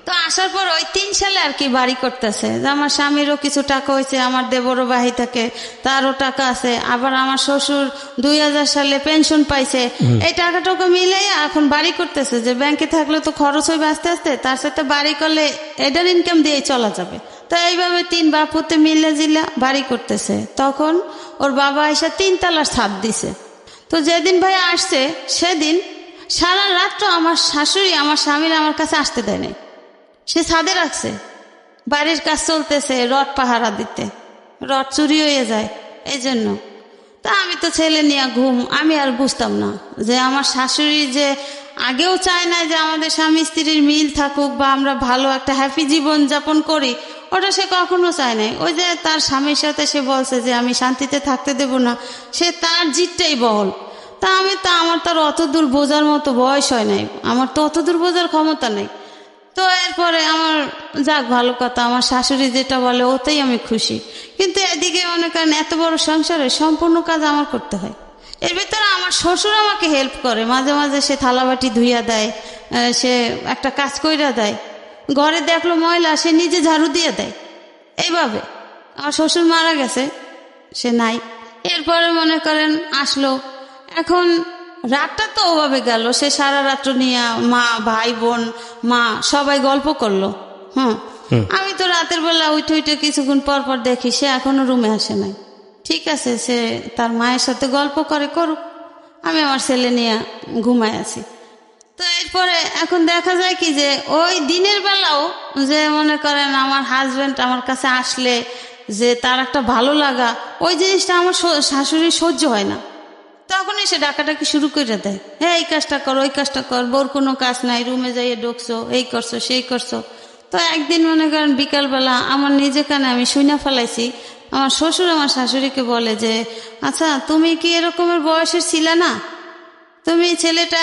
তো আসার পর ওই 3 সালে আর কি বাড়ি করতেছে। আমার স্বামীরও কিছু টাকা হয়েছে, আমার দেবরও বাহি থাকে, তারও টাকা আছে, আবার আমার শ্বশুর 2000 সালে পেনশন পাইছে। এই টাকাটাকে মিলে এখন বাড়ি করতেছে, যে ব্যাংকে থাকলে তো খরচ হইবে আস্তে আস্তে, তার সাথে বাড়ি করলে এটার ইনকাম দিয়ে চলা যাবে। তো এইভাবে 3 বাপুতে মিলে জিলা বাড়ি করতেছে। তখন ওর বাবা এসে 3 তলার ছাদ দিছে। তো যেদিন ভাই আসছে সেদিন সারা রাত্র আমার শাশুড়ি আমার স্বামীর আমার কাছে আসতে দেয় নাই, সে ছাদে রাখছে। বাড়ির কাজ চলতেছে, রড পাহারা দিতে, রড চুরি হয়ে যায় এই জন্য। তা আমি তো ছেলে নিয়ে ঘুম, আমি আর বুঝতাম না যে আমার শাশুড়ি যে আগেও চায় না যে আমাদের স্বামী স্ত্রীর মিল থাকুক বা আমরা ভালো একটা হ্যাপি জীবন যাপন করি, ওটা সে কখনো চায় নাই। ওই যে তার স্বামীর সাথে সে বলছে যে আমি শান্তিতে থাকতে দেব না, সে তার জিতটাই বহল। তা আমার তার অত দূর বোঝার মতো বয়স হয় নাই, আমার তো অত দূর বোঝার ক্ষমতা নেই। তো এরপরে আমার যাক ভালো কথা, আমার শাশুড়ি যেটা বলে ওতেই আমি খুশি। কিন্তু এদিকে মনে করেন এত বড় সংসারে সম্পূর্ণ কাজ আমার করতে হয়। এর ভিতরে আমার শ্বশুর আমাকে হেল্প করে, মাঝে মাঝে সে থালাবাটি ধুইয়া দেয়, সে একটা কাজ কইরা দেয়। ঘরে দেখলো ময়লা, সে নিজে ঝাড়ু দিয়ে দেয়। এইভাবে আমার শ্বশুর মারা গেছে, সে নাই। এরপরে মনে করেন আসলো, এখন রাতটা তো ওভাবে গেল, সে সারা রাত্র নিয়ে মা ভাই বোন মা সবাই গল্প করলো। আমি তো রাতের বেলা উঠে কিছুক্ষণ পর পর দেখি সে এখনো রুমে আসে নাই। ঠিক আছে, সে তার মায়ের সাথে গল্প করে করুক, আমি আমার ছেলে নিয়ে ঘুমায় আছি। তো এরপরে এখন দেখা যায় কি যে ওই দিনের বেলাও যে মনে করেন আমার হাজবেন্ড আমার কাছে আসলে যে তার একটা ভালো লাগা, ওই জিনিসটা আমার শাশুড়ির সহ্য হয় না। তখন এসে ডাকাডাকি শুরু করে দেয়, হ্যাঁ এই কাজটা কর ওই কাজটা কর, বোর কোনো কাজ নাই, রুমে যাইয়ে ঢুকছো, এই করছো সেই করছো। তো একদিন মনে করেন বিকালবেলা আমার নিজে কানে আমি শুইনা ফেলাইছি, আমার শ্বশুর আমার শাশুড়িকে বলে যে আচ্ছা তুমি কি এরকমের বয়সের ছিলে না, তুমি ছেলেটা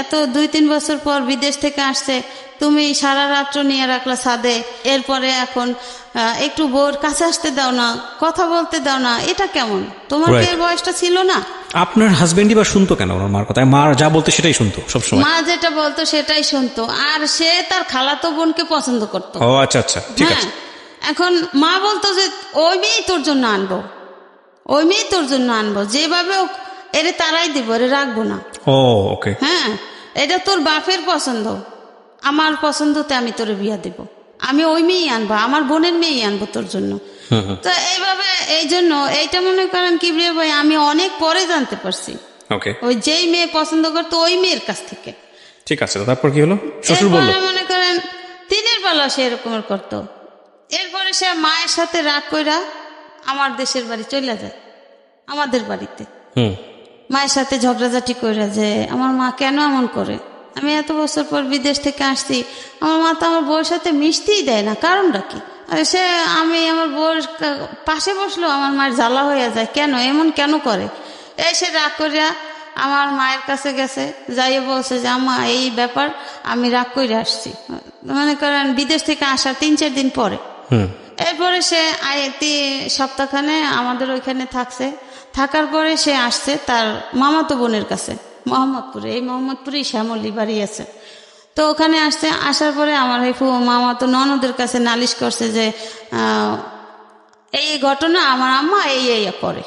এত 2-3 বছর পর বিদেশ থেকে আসছে, তুমি সারা রাত্র নিয়ে রাখলা ছাদে, এরপরে এখন একটু বউর কাছে আসতে দাও না, কথা বলতে দাও না, এটা কেমন? তোমার কি এর বয়সটা ছিল না? আপনার হাজবেন্ডই বা শুনতো কেন ওনার মার কথা? মা যা বলতো সেটাই শুনতো সবসময়? মা যেটা বলতো সেটাই শুনতো, আর সে তার খালাতো বোনকে পছন্দ করতো। ও আচ্ছা আচ্ছা, ঠিক আছে। এখন মা বলতো যে ওই মেয়েই তোর জন্য আনবো, ওই মেয়েই তোর জন্য আনবো, যেভাবে এরে তারাই দিব, এরে রাখবো না। ও ওকে। হ্যাঁ, এটা তোর বাপের পছন্দ, আমার পছন্দতে আমি তোরে বিয়া দেব, আমি ওই মেয়েই আনবো, আমার বোনের মেয়েই আনবো তোর জন্য। তো এইভাবে এই জন্য এইটা মনে করেন কিবরিয়া ভাই আমি অনেক পরে জানতে পারছি, ওই যেই মেয়ে পছন্দ করতো ওই মেয়ের কাছ থেকে। ঠিক আছে, তারপর কি হলো? শ্বশুর বলল মনে করেন দিনের বেলা সে এরকমের করতো। এরপরে সে মায়ের সাথে রাগ কইরা আমার দেশের বাড়ি চলে যায়, আমাদের বাড়িতে মায়ের সাথে ঝগড়াঝাটি কইরা যে আমার মা কেন এমন করে, আমি এত বছর পর বিদেশ থেকে আসছি, আমার মা তো আমার বউয়ের সাথে মিশতেই দেয় না, কারণটা কি? সে আমি আমার বউয়ের পাশে বসলো আমার মায়ের জ্বালা হয়ে যায়, কেন এমন কেন করে? সে রাগ করিয়া আমার মায়ের কাছে গেছে, যাইয়ে বলছে যে আম্মা এই ব্যাপার, আমি রাগ করে আসছি, মনে করেন বিদেশ থেকে আসার 3-4 দিন পরে। এরপরে সে সপ্তাহখানে আমাদের ওইখানে থাকছে, থাকার পরে সে আসছে তার মামাতো বোনের কাছে মোহাম্মদপুরে, এই মোহাম্মদপুরেই শ্যামলী বাড়ি আছে। তো ওখানে আসছে, আসার পরে আমার এই মামাতো ননদের কাছে নালিশ করছে যে এই ঘটনা আমার আম্মা এই করে।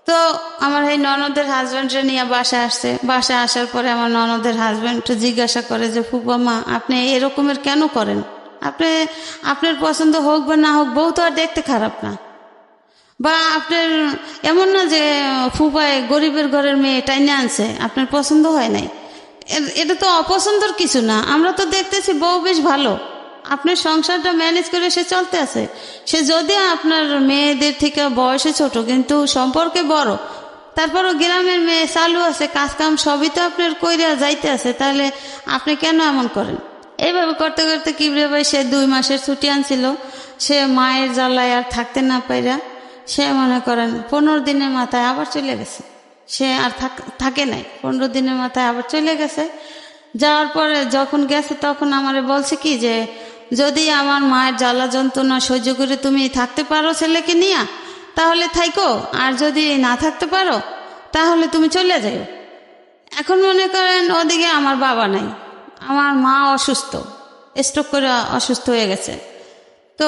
তো আমার এই ননদের হাজব্যান্ডরে নিয়ে বাসায় আসছে, বাসায় আসার পরে আমার ননদের হাজব্যান্ড জিজ্ঞাসা করে যে ফুপা মা আপনি এরকমের কেন করেন, আপনার পছন্দ হোক বা না হোক বউ তো আর দেখতে খারাপ না, বা আপনার এমন না যে ফুপায় গরিবের ঘরের মেয়ে টাইনে আনছে আপনার পছন্দ হয় নাই, এটা তো অপছন্দর কিছু না, আমরা তো দেখতেছি বউ বেশ ভালো, আপনার সংসারটা ম্যানেজ করে সে চলতে আছে, সে যদিও আপনার মেয়েদের থেকে বয়সে ছোট কিন্তু সম্পর্কে বড়, তারপরও গ্রামের মেয়ে চালু আছে, কাজ কাম সবই তো আপনার কইরা যাইতে আছে, তাহলে আপনি কেন এমন করেন? এইভাবে করতে করতে কিবরিয়া ভাই সে 2 মাসের ছুটি আনছিল, সে মায়ের জ্বালায় আর থাকতে না পাইরা সে মনে করেন 15 দিনের মাথায় আবার চলে গেছে, সে আর থাকে নাই, 15 দিনের মাথায় আবার চলে গেছে। যাওয়ার পরে যখন গেছে তখন আমারে বলছে কি যে যদি আমার মায়ের জ্বালা যন্ত্রণা সহ্য করে তুমি থাকতে পারো ছেলেকে নিয়ে, তাহলে থাইকো, আর যদি না থাকতে পারো তাহলে তুমি চলে যাও। এখন মনে করেন ওদিকে আমার বাবা নাই, আমার মা অসুস্থ, স্ট্রোক করে অসুস্থ হয়ে গেছে। তো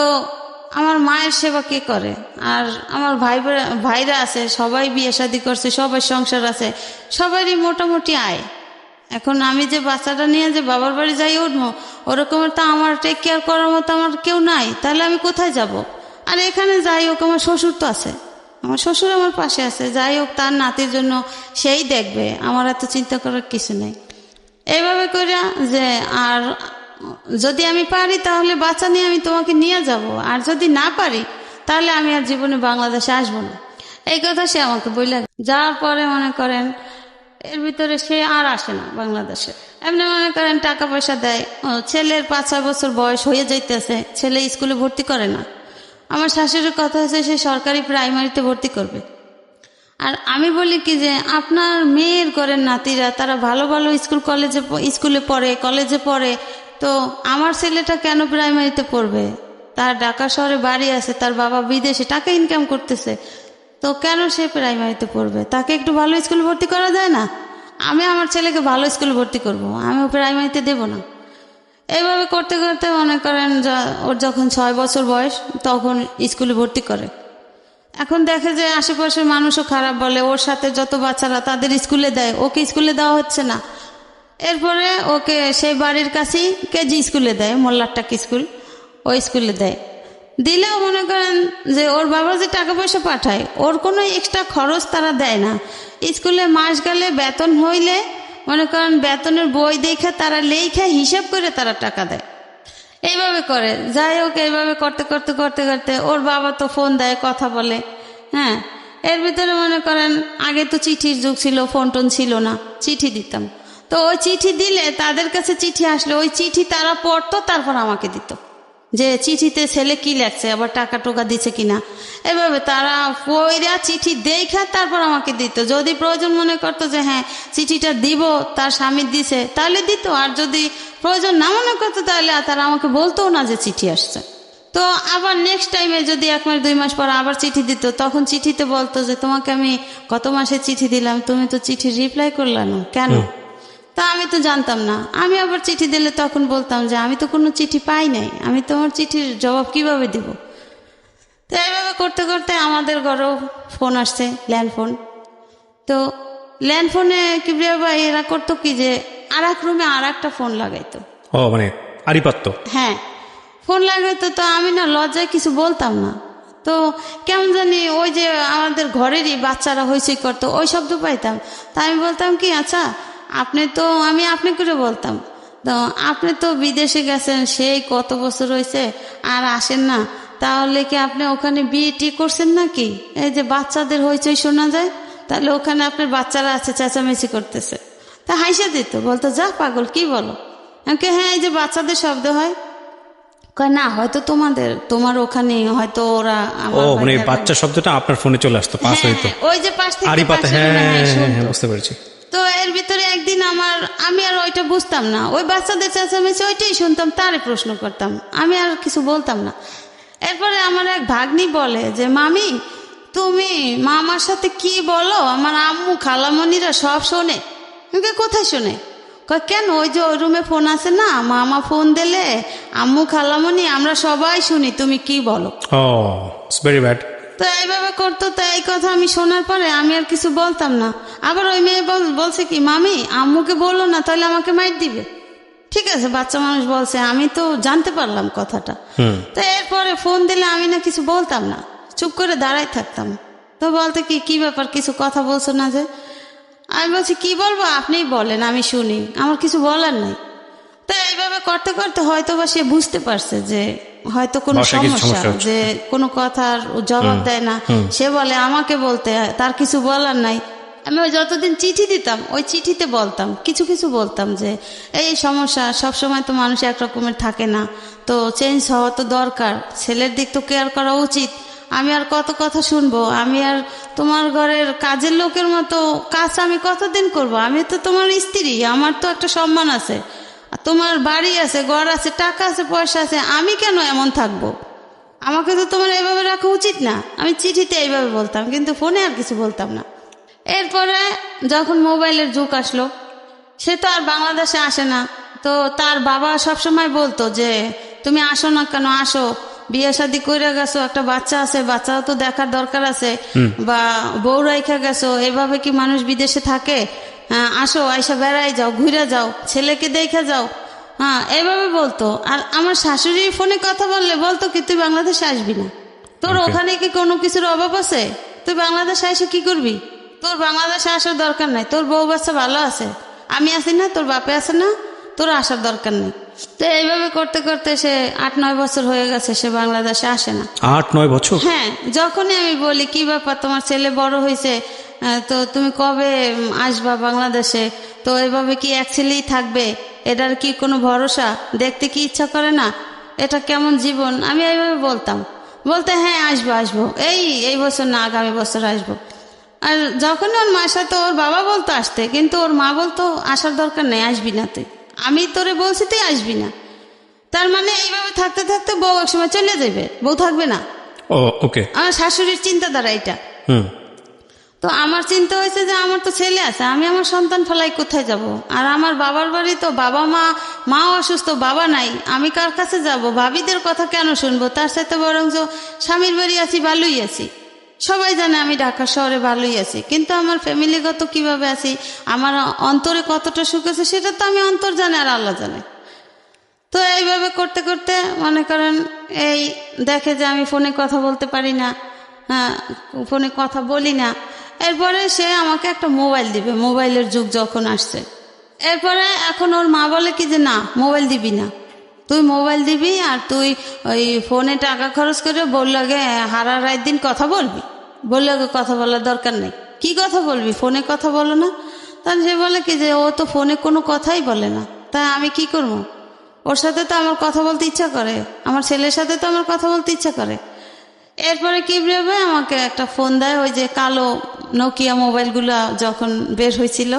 আমার মায়ের সেবা কে করে? আর আমার ভাইরা আছে, সবাই বিয়ে শাদী করছে, সবাই সংসার আছে, সবারই মোটামুটি আয়। এখন আমি যে বাচ্চাটা নিয়ে যে বাবার বাড়ি যাই উঠবো, ওরকমের তো আমার টেক কেয়ার করার মতো আমার কেউ নাই, তাহলে আমি কোথায় যাব? আর এখানে যাই হোক আমার শ্বশুর তো আছে, আমার শ্বশুর আমার পাশে আছে, যাই হোক তার নাতির জন্য সেই দেখবে, আমার এত চিন্তা করার কিছু নেই। এইভাবে করে যে আর যদি আমি পারি তাহলে বাচ্চা নিয়ে আমি তোমাকে নিয়ে যাব, আর যদি না পারি তাহলে আমি আর জীবনে বাংলাদেশে আসবো না। এই কথা সে আমাকে বললে, যাওয়ার পরে মনে করেন এর ভিতরে সে আর আসে না বাংলাদেশে। এমনি মনে করেন টাকা পয়সা দেয়, ছেলের 5-6 বছর বয়স হয়ে যাইতেছে, ছেলে স্কুলে ভর্তি করে না। আমার শাশুড়ির কথা হচ্ছে সে সরকারি প্রাইমারিতে ভর্তি করবে। আর আমি বলি কি যে আপনার মেয়ের ঘরের নাতিরা তারা ভালো ভালো স্কুলে পড়ে, কলেজে পড়ে, তো আমার ছেলেটা কেন প্রাইমারিতে পড়বে? তার ঢাকা শহরে বাড়ি আছে, তার বাবা বিদেশে টাকা ইনকাম করতেছে, তো কেন সে প্রাইমারিতে পড়বে? তাকে একটু ভালো স্কুলে ভর্তি করা যায় না? আমি আমার ছেলেকে ভালো স্কুলে ভর্তি করব, আমি প্রাইমারিতে দেব না। এইভাবে করতে করতে মনে করেন ওর যখন 6 বছর বয়স তখন স্কুলে ভর্তি করে। এখন দেখে যে আশেপাশের মানুষও খারাপ বলে, ওর সাথে যত বাচ্চারা তাদের স্কুলে দেয়, ওকে স্কুলে দেওয়া হচ্ছে না। এরপরে ওকে সেই বাড়ির কাছেই কেজি স্কুলে দেয়, মোল্লারটাক স্কুল, ওই স্কুলে দেয়। দিলেও মনে করেন যে ওর বাবা যে টাকা পয়সা পাঠায়, ওর কোনো এক্সট্রা খরচ তারা দেয় না। স্কুলে মাস গেলে বেতন হইলে মনে করেন বেতনের বই দেখে তারা লেখা হিসাব করে তারা টাকা দেয়। এইভাবে করে, যাই হোক এইভাবে করতে করতে করতে করতে ওর বাবা তো ফোন দেয়, কথা বলে। হ্যাঁ, এর ভিতরে মনে করেন আগে তো চিঠির যুগ ছিল, ফোন টোন ছিল না, চিঠি দিতাম। তো ওই চিঠি দিলে তাদের কাছে চিঠি আসলে ওই চিঠি তারা পড়তো, তারপর আমাকে দিত যে চিঠিতে ছেলে কি লেখছে, আবার টাকা টোকা দিচ্ছে কিনা। এভাবে তারা পয়রা চিঠি দেখা তারপর আমাকে দিত। যদি প্রয়োজন মনে করতো যে হ্যাঁ চিঠিটা দিব, তার স্বামী দিছে, তাহলে দিত। আর যদি প্রয়োজন না মনে করতো তাহলে তারা আমাকে বলতো না যে চিঠি আসছে। তো আবার নেক্সট টাইমে যদি 1 মাস 2 মাস পর আবার চিঠি দিত, তখন চিঠিতে বলতো যে তোমাকে আমি গত মাসে চিঠি দিলাম, তুমি তো চিঠি রিপ্লাই করলা না কেন? তা আমি তো জানতাম না। আমি আবার চিঠি দিলে তখন বলতাম যে আমি তো কোনো চিঠি পাই নাই, আমি তোমার চিঠির জবাব কিভাবে দিব? তো এইভাবে করতে করতে আমাদের ঘরেও ফোন আসছে, ল্যান্ডফোন। তো ল্যান্ডফোনে কিবরিয়া ভাই এরা করতো কি যে আর এক রুমে আর একটা ফোন লাগাইতো। ও মানে আড়িপাত্র? হ্যাঁ, ফোন লাগাইতো। তো আমি না লজ্জায় কিছু বলতাম না। তো কেমন জানি ওই যে আমাদের ঘরেরই বাচ্চারা হইচই করতো, ওই শব্দ পাইতাম। তা আমি বলতাম কি, আচ্ছা আপনি তো, আমি আপনি করে বলতাম, তো আপনি তো বিদেশে গেছেন সেই কত বছর হয়েছে আর আসেন না, তাহলে কি আপনি ওখানে বিয়ে টি করছেন নাকি? এই যে বাচ্চাদের হইচই শোনা যায়, তাহলে ওখানে আপনার বাচ্চারা আছে চেঁচামেচি করতেছে। তা হাসে দিত, বলতো যা পাগল কি বলো? আমাকে হ্যাঁ এই যে বাচ্চাদের শব্দ হয়। কয় না, হয়তো তোমার ওখানে হয়তো ওরা মানে বাচ্চা শব্দটা আপনার ফোনে চলে আসতো, পাস হইতো ওই যে পাশ থেকে। হ্যাঁ, বুঝতে পেরেছি। তো এর ভিতরে একদিন আমি আর ওইটা বুঝতাম না, ওই বাচ্চাদের চেঁচামেচি ওইটাই শুনতাম, তারে প্রশ্ন করতাম, আমি আর কিছু বলতাম না। এরপরে আমার এক ভাগ্নি বলে যে মামি তুমি মামার সাথে কি বলো, আমার আম্মু খালামণিরা সব শোনে। কোথায় শোনে? কয় কেন, ওই যে ওই রুমে ফোন আছে না, মামা ফোন দিলে আম্মু খালামণি আমরা সবাই শুনি তুমি কি বলো। It's very bad. তো এইভাবে করতো। তো এই কথা আমি শোনার পরে আমি আর কিছু বলতাম না। আবার ওই মেয়ে বলছে কি, মামি আম্মুকে বললো না, তাহলে আমাকে মাইর দিবে। ঠিক আছে, বাচ্চা মানুষ বলছে, আমি তো জানতে পারলাম কথাটা। তো এরপরে ফোন দিলে আমি না কিছু বলতাম না, চুপ করে দাঁড়াই থাকতাম। তো বলতে কি ব্যাপার, কিছু কথা বলছো না যে? আমি বলছি কি বলবো, আপনিই বলেন, আমি শুনি, আমার কিছু বলার নাই। তো এইভাবে করতে করতে হয়তো বা সে বুঝতে পারছে যে হয়তো কোনো সমস্যা, যে কোনো কথার জবাব দেয় না। সে বলে আমাকে বলতে, তার কিছু বলার নাই। আমি ওই যতদিন চিঠি দিতাম ওই চিঠিতে বলতাম, কিছু কিছু বলতাম যে এই সমস্যা, সবসময় তো মানুষ একরকমের থাকে না, তো চেঞ্জ হওয়া তো দরকার, ছেলের দিক তো কেয়ার করা উচিত। আমি আর কত কথা শুনবো, আমি আর তোমার ঘরের কাজের লোকের মতো কাজ আমি কতদিন করব? আমি তো তোমার স্ত্রী, আমার তো একটা সম্মান আছে, আর তোমার বাড়ি আছে, ঘর আছে, টাকা আছে, পয়সা আছে, আমি কেন এমন থাকবো? আমাকে তো তোমার এইভাবে রাখা উচিত না। আমি চিঠিতে এইভাবে বলতাম, কিন্তু ফোনে আর কিছু বলতাম না। এরপরে যখন মোবাইলের যুগ আসলো, সে তো আর বাংলাদেশে আসে না। তো তার বাবা সবসময় বলতো যে তুমি আসো না কেন, আসো, বিয়ে শাদী করে গেছো, একটা বাচ্চা আছে, বাচ্চাও তো দেখার দরকার আছে, বা বউ রাইখা গেছো, এভাবে কি মানুষ বিদেশে থাকে? আসো, আইসা বেড়াই যাও, ঘুরে যাও, ছেলেকে দেখে যাও। এইভাবে বলতো। আর আমার শাশুড়ি ফোনে কথা বললে বলতো কি, তুই বাংলাদেশে আসবি না, তোর ওখানে কি কোনো কিছুর অভাব আছে? তুই বাংলাদেশে এসে কি করবি? তোর বাংলাদেশে আসার দরকার নাই, তোর বউ বাচ্চা ভালো আছে, আমি আছি না, তোর বাপে আছে না, তোর আসার দরকার নেই। তো এইভাবে করতে করতে সে 8-9 বছর হয়ে গেছে, সে বাংলাদেশে আসে না। 8-9 বছর? হ্যাঁ, যখনই আমি বলি কি ব্যাপার, তোমার ছেলে বড় হয়েছে, তো তুমি কবে আসবা বাংলাদেশে? তো এইভাবে কি এক ছেলেই থাকবে? এটার কি কোনো ভরসা? দেখতে কি ইচ্ছা করে না? এটা কেমন জীবন? আমি এইভাবে বলতাম। বলতে হ্যাঁ আসবো আসবো, এই বছর না, আগামী বছর আসবো। আর যখনই ওর মার সাথে ওর বাবা বলতো আসতে, কিন্তু ওর মা বলতো আসার দরকার নেই, আসবি না তুই, আমি তোরে বলছি তুই আসবি না। তার মানে এইভাবে থাকতে থাকতে বউ এক সময় চলে যাবে, বউ থাকবে না। ওকে। আমার শাশুড়ির চিন্তাধারা এটা। তো আমার চিন্তা হয়েছে যে আমার তো ছেলে আছে, আমি আমার সন্তান ফেলাই কোথায় যাব? আর আমার বাবার বাড়ি তো বাবা মাও অসুস্থ, বাবা নাই, আমি কার কাছে যাব? ভাবিদের কথা কেন শুনবো? তার সাথে বরং স্বামীর বাড়ি আছি, ভালোই আছি, সবাই জানে আমি ঢাকা শহরে ভালোই আছি, কিন্তু আমার ফ্যামিলিগত কিভাবে আছি, আমার অন্তরে কতটা সুখ আছে, সেটা তো আমি অন্তর জানে আর আল্লাহ জানে। তো এইভাবে করতে করতে মনে করেন এই দেখে যে আমি ফোনে কথা বলতে পারি না, ফোনে কথা বলি না। এরপরে সে আমাকে একটা মোবাইল দিবে, মোবাইলের যুগ যখন আসছে। এরপরে এখন ওর মা বলে কি যে না, মোবাইল দিবি না, তুই মোবাইল দিবি আর তুই ওই ফোনে টাকা খরচ করে বললাগে হারা রাত দিন কথা বলবি, বললাগে কথা বলার দরকার নেই। কি কথা বলবি, ফোনে কথা বলো না? তাহলে সে বলে কি যে ও তো ফোনে কোনো কথাই বলে না, তাই আমি কি করবো? ওর সাথে তো আমার কথা বলতে ইচ্ছা করে, আমার ছেলের সাথে তো আমার কথা বলতে ইচ্ছা করে। এরপরে কি ভেবে আমাকে একটা ফোন দেয়, ওই যে কালো নোকিয়া মোবাইলগুলো যখন বের হয়েছিল,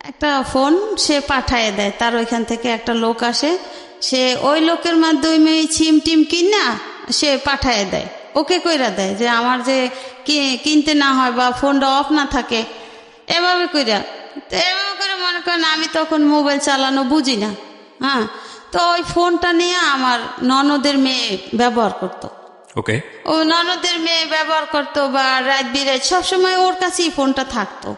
একটা ফোন সে পাঠায় দেয়, তার ওইখান থেকে একটা লোক আসে, সে ওই লোকের মাধ্যমে সিম টিম কিনা সে পাঠায় দেয়, ওকে কইরা দেয় যে আমার যে কিনতে না হয় বা ফোনটা অফ না থাকে, এভাবে কইরা। তো এভাবে করে মনে করেন আমি তখন মোবাইল চালানো বুঝি না। তো ওই ফোনটা নিয়ে আমার ননদের মেয়ে ব্যবহার করতো। ওকে। ও ননদের মেয়ে ব্যবহার করতো, বা রাত বিরাত সবসময় ওর কাছেই ফোনটা থাকতো।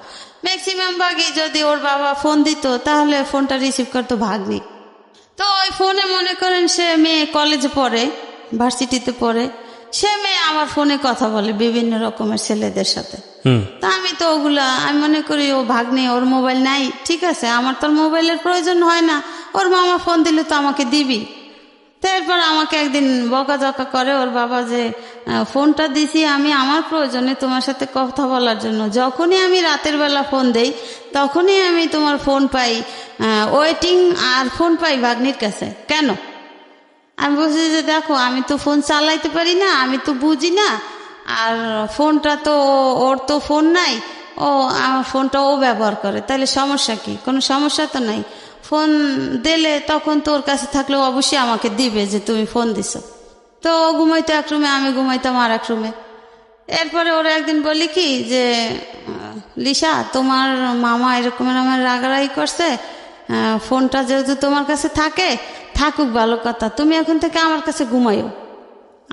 ম্যাক্সিমাম ভাগে যদি ওর বাবা ফোন দিত তাহলে ফোনটা রিসিভ করতো ভাগ্নি। তো ওই ফোনে মনে করেন সে মেয়ে কলেজে পড়ে, ভার্সিটিতে পড়ে, সে মেয়ে আমার ফোনে কথা বলে বিভিন্ন রকমের ছেলেদের সাথে। তা আমি তো ওগুলা আমি মনে করি ও ভাগ্নে, ওর মোবাইল নাই, ঠিক আছে, আমার তোর মোবাইলের প্রয়োজন হয় না, ওর মামা ফোন দিলে তো আমাকে দিবি। তারপর আমাকে একদিন বকাঝকা করে ওর বাবা যে ফোনটা দিছি আমি আমার প্রয়োজনে তোমার সাথে কথা বলার জন্য, যখনই আমি রাতের বেলা ফোন দেই তখনই আমি তোমার ফোন পাই ওয়েটিং, আর ফোন পাই ভাগ্নির কাছে, কেন? আমি বলছি যে দেখো আমি তো ফোন চালাইতে পারি না, আমি তো বুঝি না, আর ফোনটা তো ওর তো ফোন নাই, ও আমার ফোনটা ও ব্যবহার করে, তাহলে সমস্যা কি? কোনো সমস্যা তো নাই, ফোন দিলে তখন তোর কাছে থাকলেও অবশ্যই আমাকে দিবে যে তুমি ফোন দিছো। তো ও ঘুমাইতো এক রুমে, আমি ঘুমাইতাম আর এক রুমে। এরপরে ওরা একদিন বলি কি যে লিসা তোমার মামা এরকম আমার রাগারাগি করছে, ফোনটা যেহেতু তোমার কাছে থাকে, থাকুক ভালো কথা, তুমি এখন থেকে আমার কাছে ঘুমাইও,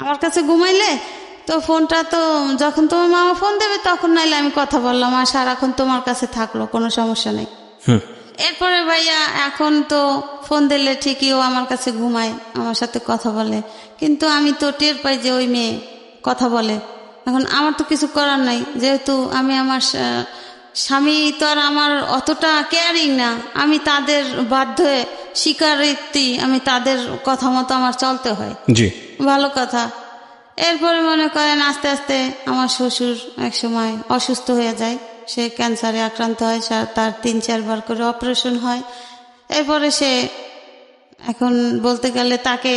আমার কাছে ঘুমাইলে তো ফোনটা তো যখন তোমার মামা ফোন দেবে তখন নাইলে আমি কথা বললাম, আর সারাক্ষণ তোমার কাছে থাকলো, কোনো সমস্যা নেই। এরপরে ভাইয়া এখন তো ফোন দিলে ঠিকই ও আমার কাছে ঘুমায়, আমার সাথে কথা বলে, কিন্তু আমি তো টের পাই যে ওই মেয়ে কথা বলে। এখন আমার তো কিছু করার নাই, যেহেতু আমি আমার স্বামী তো আর আমার অতটা কেয়ারিং না, আমি তাদের বাধ্য স্বীকারোক্তি, আমি তাদের কথা মতো আমার চলতে হয়। জি, ভালো কথা। এরপরে মনে করেন আস্তে আস্তে আমার শ্বশুর এক সময় অসুস্থ হয়ে যায়, সে ক্যান্সারে আক্রান্ত হয়, তার 3-4 বার করে অপারেশন হয়। এরপরে সে এখন বলতে গেলে তাকে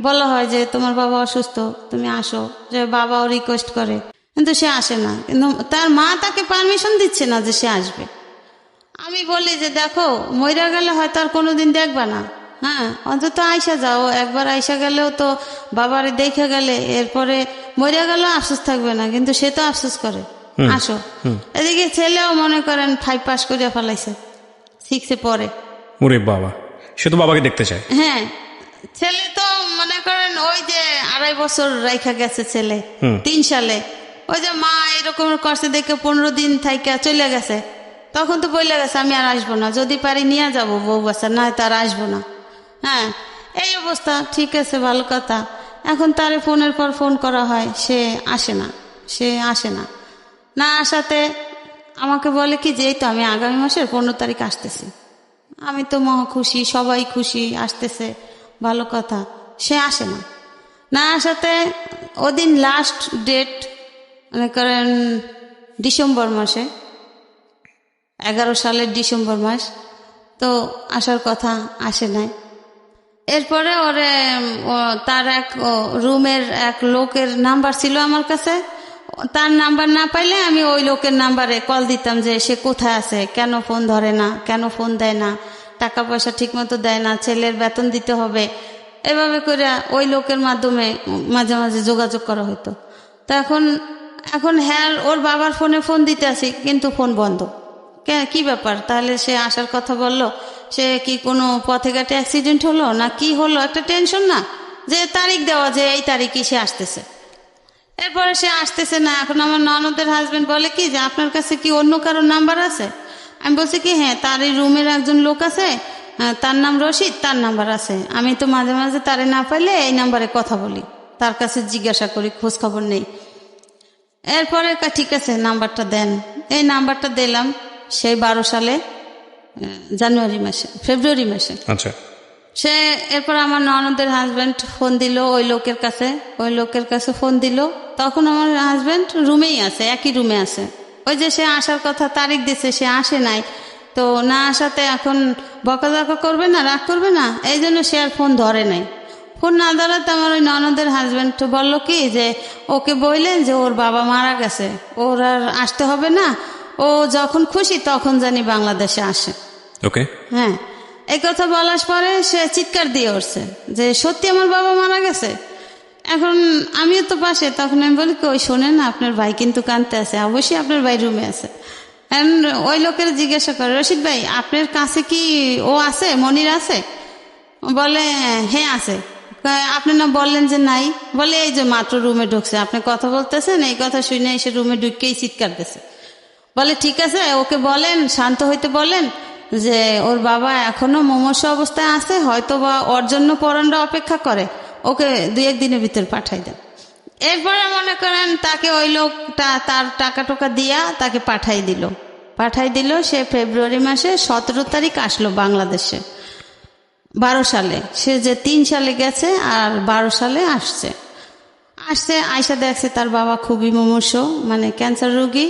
বলা হয় যে তোমার বাবা অসুস্থ, তুমি আসো, যে বাবাও রিকোয়েস্ট করে, কিন্তু সে আসে না, কিন্তু তার মা তাকে পারমিশন দিচ্ছে না যে সে আসবে। আমি বলি যে দেখো মইরা গেলে হয়তো আর কোনোদিন দেখবা না, হ্যাঁ অন্তত আইসা যাও, একবার আইসা গেলেও তো বাবারে দেখে গেলে এরপরে মইরা গেলেও আফসোস থাকবে না, কিন্তু সে তো আফসোস করে। আসো। এদিকে ছেলেও মনে করেন 5 পাস করিয়া ফেলাইছে, 6-এ পড়ে। ওরে বাবা, সে তো বাবাকে দেখতে চায়। হ্যাঁ, ছেলে তো মনে করেন ওই যে 2.5 বছর রাইখা গেছে ছেলে 3 সালে, ওই যে মা এরকম করছে দেখে 15 দিন থাইকা চলে গেছে, তখন তো বইলে গেছে আমি আর আসবো না, যদি পারি নিয়ে যাবো বউ বাচ্চা, না তার আসবো না। হ্যাঁ, এই অবস্থা। ঠিক আছে, ভালো কথা। এখন তারে ফোনের পর ফোন করা হয়, সে আসে না, না আসাতে আমাকে বলে কি যে এই তো আমি আগামী মাসের 15 তারিখ আসতেছি। আমি তো মহা খুশি, সবাই খুশি, আসতেছে, ভালো কথা। সে আসে না আসাতে ওদিন লাস্ট ডেট মনে করেন ডিসেম্বর মাসে, 11 সালের ডিসেম্বর মাস, তো আসার কথা, আসে নাই। এরপরে ওরে তার এক রুমের এক লোকের নাম্বার ছিল আমার কাছে, তার নাম্বার না পাইলে আমি ওই লোকের নাম্বারে কল দিতাম যে সে কোথায় আছে, কেন ফোন ধরে না, কেন ফোন দেয় না, টাকা পয়সা ঠিক মতো দেয় না, ছেলের বেতন দিতে হবে, এভাবে করে ওই লোকের মাধ্যমে মাঝে মাঝে যোগাযোগ করা হতো। তো এখন হ্যাঁ ওর বাবার ফোনে ফোন দিতে আসি, কিন্তু ফোন বন্ধ। কি ব্যাপার, তাহলে সে আসার কথা বললো, সে কি কোনো পথে ঘাটে অ্যাক্সিডেন্ট হলো না কি হলো, একটা টেনশন না, যে তারিখ দেওয়া যে এই তারিখে সে আসতেছে। এরপরে সে আসতেছে না। এখন আমার ননদের হাজবেন্ড বলে কি যে আপনার কাছে কি অন্য কারো নাম্বার আছে? আমি বলছি কি হ্যাঁ, তার এই রুমের একজন লোক আছে, তার নাম রশিদ, তার নাম্বার আছে, আমি তো মাঝে মাঝে তারে না পাইলে এই নাম্বারে কথা বলি, তার কাছে জিজ্ঞাসা করি, খোঁজ খবর নেই। এরপরে ঠিক আছে নাম্বারটা দেন। এই নাম্বারটা দিলাম সেই 12 সালে ফেব্রুয়ারি মাসে। আচ্ছা। সে এরপর আমার ননদের হাজবেন্ড ফোন দিল ওই লোকের কাছে ফোন দিল। তখন আমার হাজবেন্ড রুমেই আছে, একই রুমে আছে। ওই যে সে আসার কথা তারিখ দিছে, সে আসে নাই, তো না আসাতে এখন বকাঝকা করবে না, রাগ করবে না, এই জন্য সে আর ফোন ধরে নাই। ফোন না ধরাতে আমার ওই ননদের হাজবেন্ড বলল কি যে ওকে বললেন যে ওর বাবা মারা গেছে, ওর আর আসতে হবে না, ও যখন খুশি তখন জানি বাংলাদেশে আসে। ওকে। হ্যাঁ, এই কথা বলার পরে সে চিৎকার দিয়ে উঠছে যে সত্যি আমার বাবা মারা গেছে। এখন আমিও তো পাশে, তখন আমি বলি ওই শোনেন না, আপনার ভাই কিন্তু কাঁদতে আছে, অবশ্যই আপনার ভাই রুমে আছে। ওই লোকের জিজ্ঞাসা করে রশিদ ভাই আপনার কাছে কি ও আছে, মনির আছে? বলে হ্যাঁ আছে। আপনি না বললেন যে নাই? বলে এই যে মাত্র রুমে ঢুকছে, আপনি কথা বলতেছেন, এই কথা শুনে এসে রুমে ঢুকেই চিৎকার দিচ্ছে। বলে ঠিক আছে, ওকে বলেন, শান্ত হইতে বলেন যে ওর বাবা এখনো মুমূর্ষু অবস্থায় আছে, হয়তো বা ওর জন্য পরাণরা অপেক্ষা করে, ওকে 2-1 দিনের ভিতর পাঠাই দেন। এরপরে মনে করেন তাকে ওই লোকটা তার টাকা টোকা দিয়া তাকে পাঠাই দিল। সে ফেব্রুয়ারি মাসে 17 তারিখ আসলো বাংলাদেশে 12 সালে। সে যে 3 সালে গেছে আর 12 সালে আসছে আয়সা দেখছে তার বাবা খুবই মুমূর্ষু, মানে ক্যান্সার রোগী।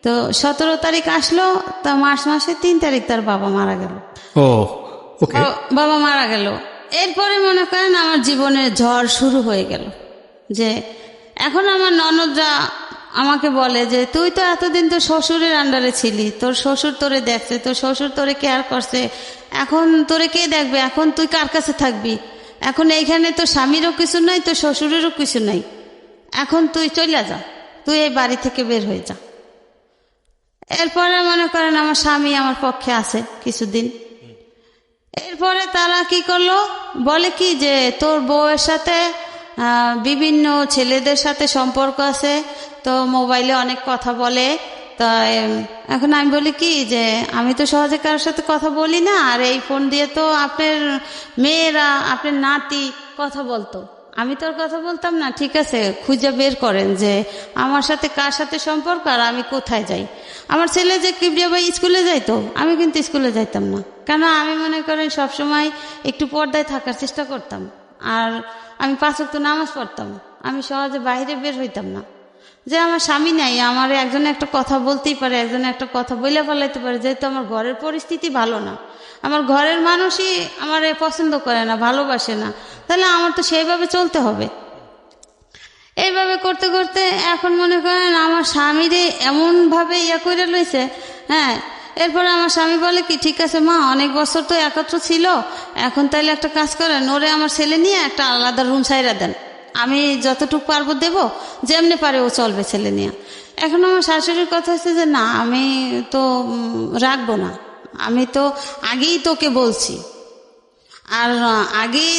তো 17 তারিখ আসলো, তা মার্চ মাসে 3 তারিখ তার বাবা মারা গেল। বাবা মারা গেল। এরপরে মনে করেন আমার জীবনের ঝড় শুরু হয়ে গেল। যে এখন আমার ননদরা আমাকে বলে যে তুই তো এতদিন তো শ্বশুরের আন্ডারে ছিলি, তোর শ্বশুর তোরে দেখছে, তোর শ্বশুর তোরে কেয়ার করছে, এখন তোরে কে দেখবে, এখন তুই কার কাছে থাকবি? এখন এইখানে তো স্বামীরও কিছু নাই, তো শ্বশুরেরও কিছু নাই, এখন তুই চলে যা, তুই এই বাড়ি থেকে বের হয়ে যা। এরপরে মনে করেন আমার স্বামী আমার পক্ষে আছে কিছুদিন। এরপরে তারা কি করলো, বলে কি যে তোর বউয়ের সাথে বিভিন্ন ছেলেদের সাথে সম্পর্ক আছে, তো মোবাইলে অনেক কথা বলে। তা এখন আমি বলি কি যে আমি তো সহজে কারোর সাথে কথা বলি না, আর এই ফোন দিয়ে তো আপনার মেয়েরা, আপনার নাতি কথা বলতো, আমি তো আর কথা বলতাম না। ঠিক আছে, খুঁজে বের করেন যে আমার সাথে কার সাথে সম্পর্ক আর আমি কোথায় যাই। আমার ছেলে যে কিবরিয়া ভাই স্কুলে যাইতো, আমি কিন্তু স্কুলে যাইতাম না, কেন আমি মনে করেন সবসময় একটু পর্দায় থাকার চেষ্টা করতাম, আর আমি 5 ওয়াক্ত নামাজ পড়তাম, আমি সহজে বাইরে বের হইতাম না। যে আমার স্বামী নাই, আমার একজনে একটা কথা বলতেই পারে, একজনে একটা কথা বলে ফেলাইতে পারে, যেহেতু আমার ঘরের পরিস্থিতি ভালো না, আমার ঘরের মানুষই আমার পছন্দ করে না, ভালোবাসে না, তাহলে আমার তো সেইভাবে চলতে হবে। এইভাবে করতে করতে এখন মনে করেন আমার স্বামীরে এমনভাবে করে লইছে, হ্যাঁ, এরপরে আমার স্বামী বলে কি, ঠিক আছে মা, অনেক বছর তো একত্র ছিল, এখন তাইলে একটা কাজ করেন, ওরে আমার ছেলে নিয়ে একটা আলাদা রুম ছাইরা দেন, আমি যতটুকু পারবো দেবো, যেমনি পারে ও চলবে ছেলে নিয়ে। এখন আমার শাশুড়ির কথা হচ্ছে যে না, আমি তো রাখবো না, আমি তো আগেই তোকে বলছি। আর আগেই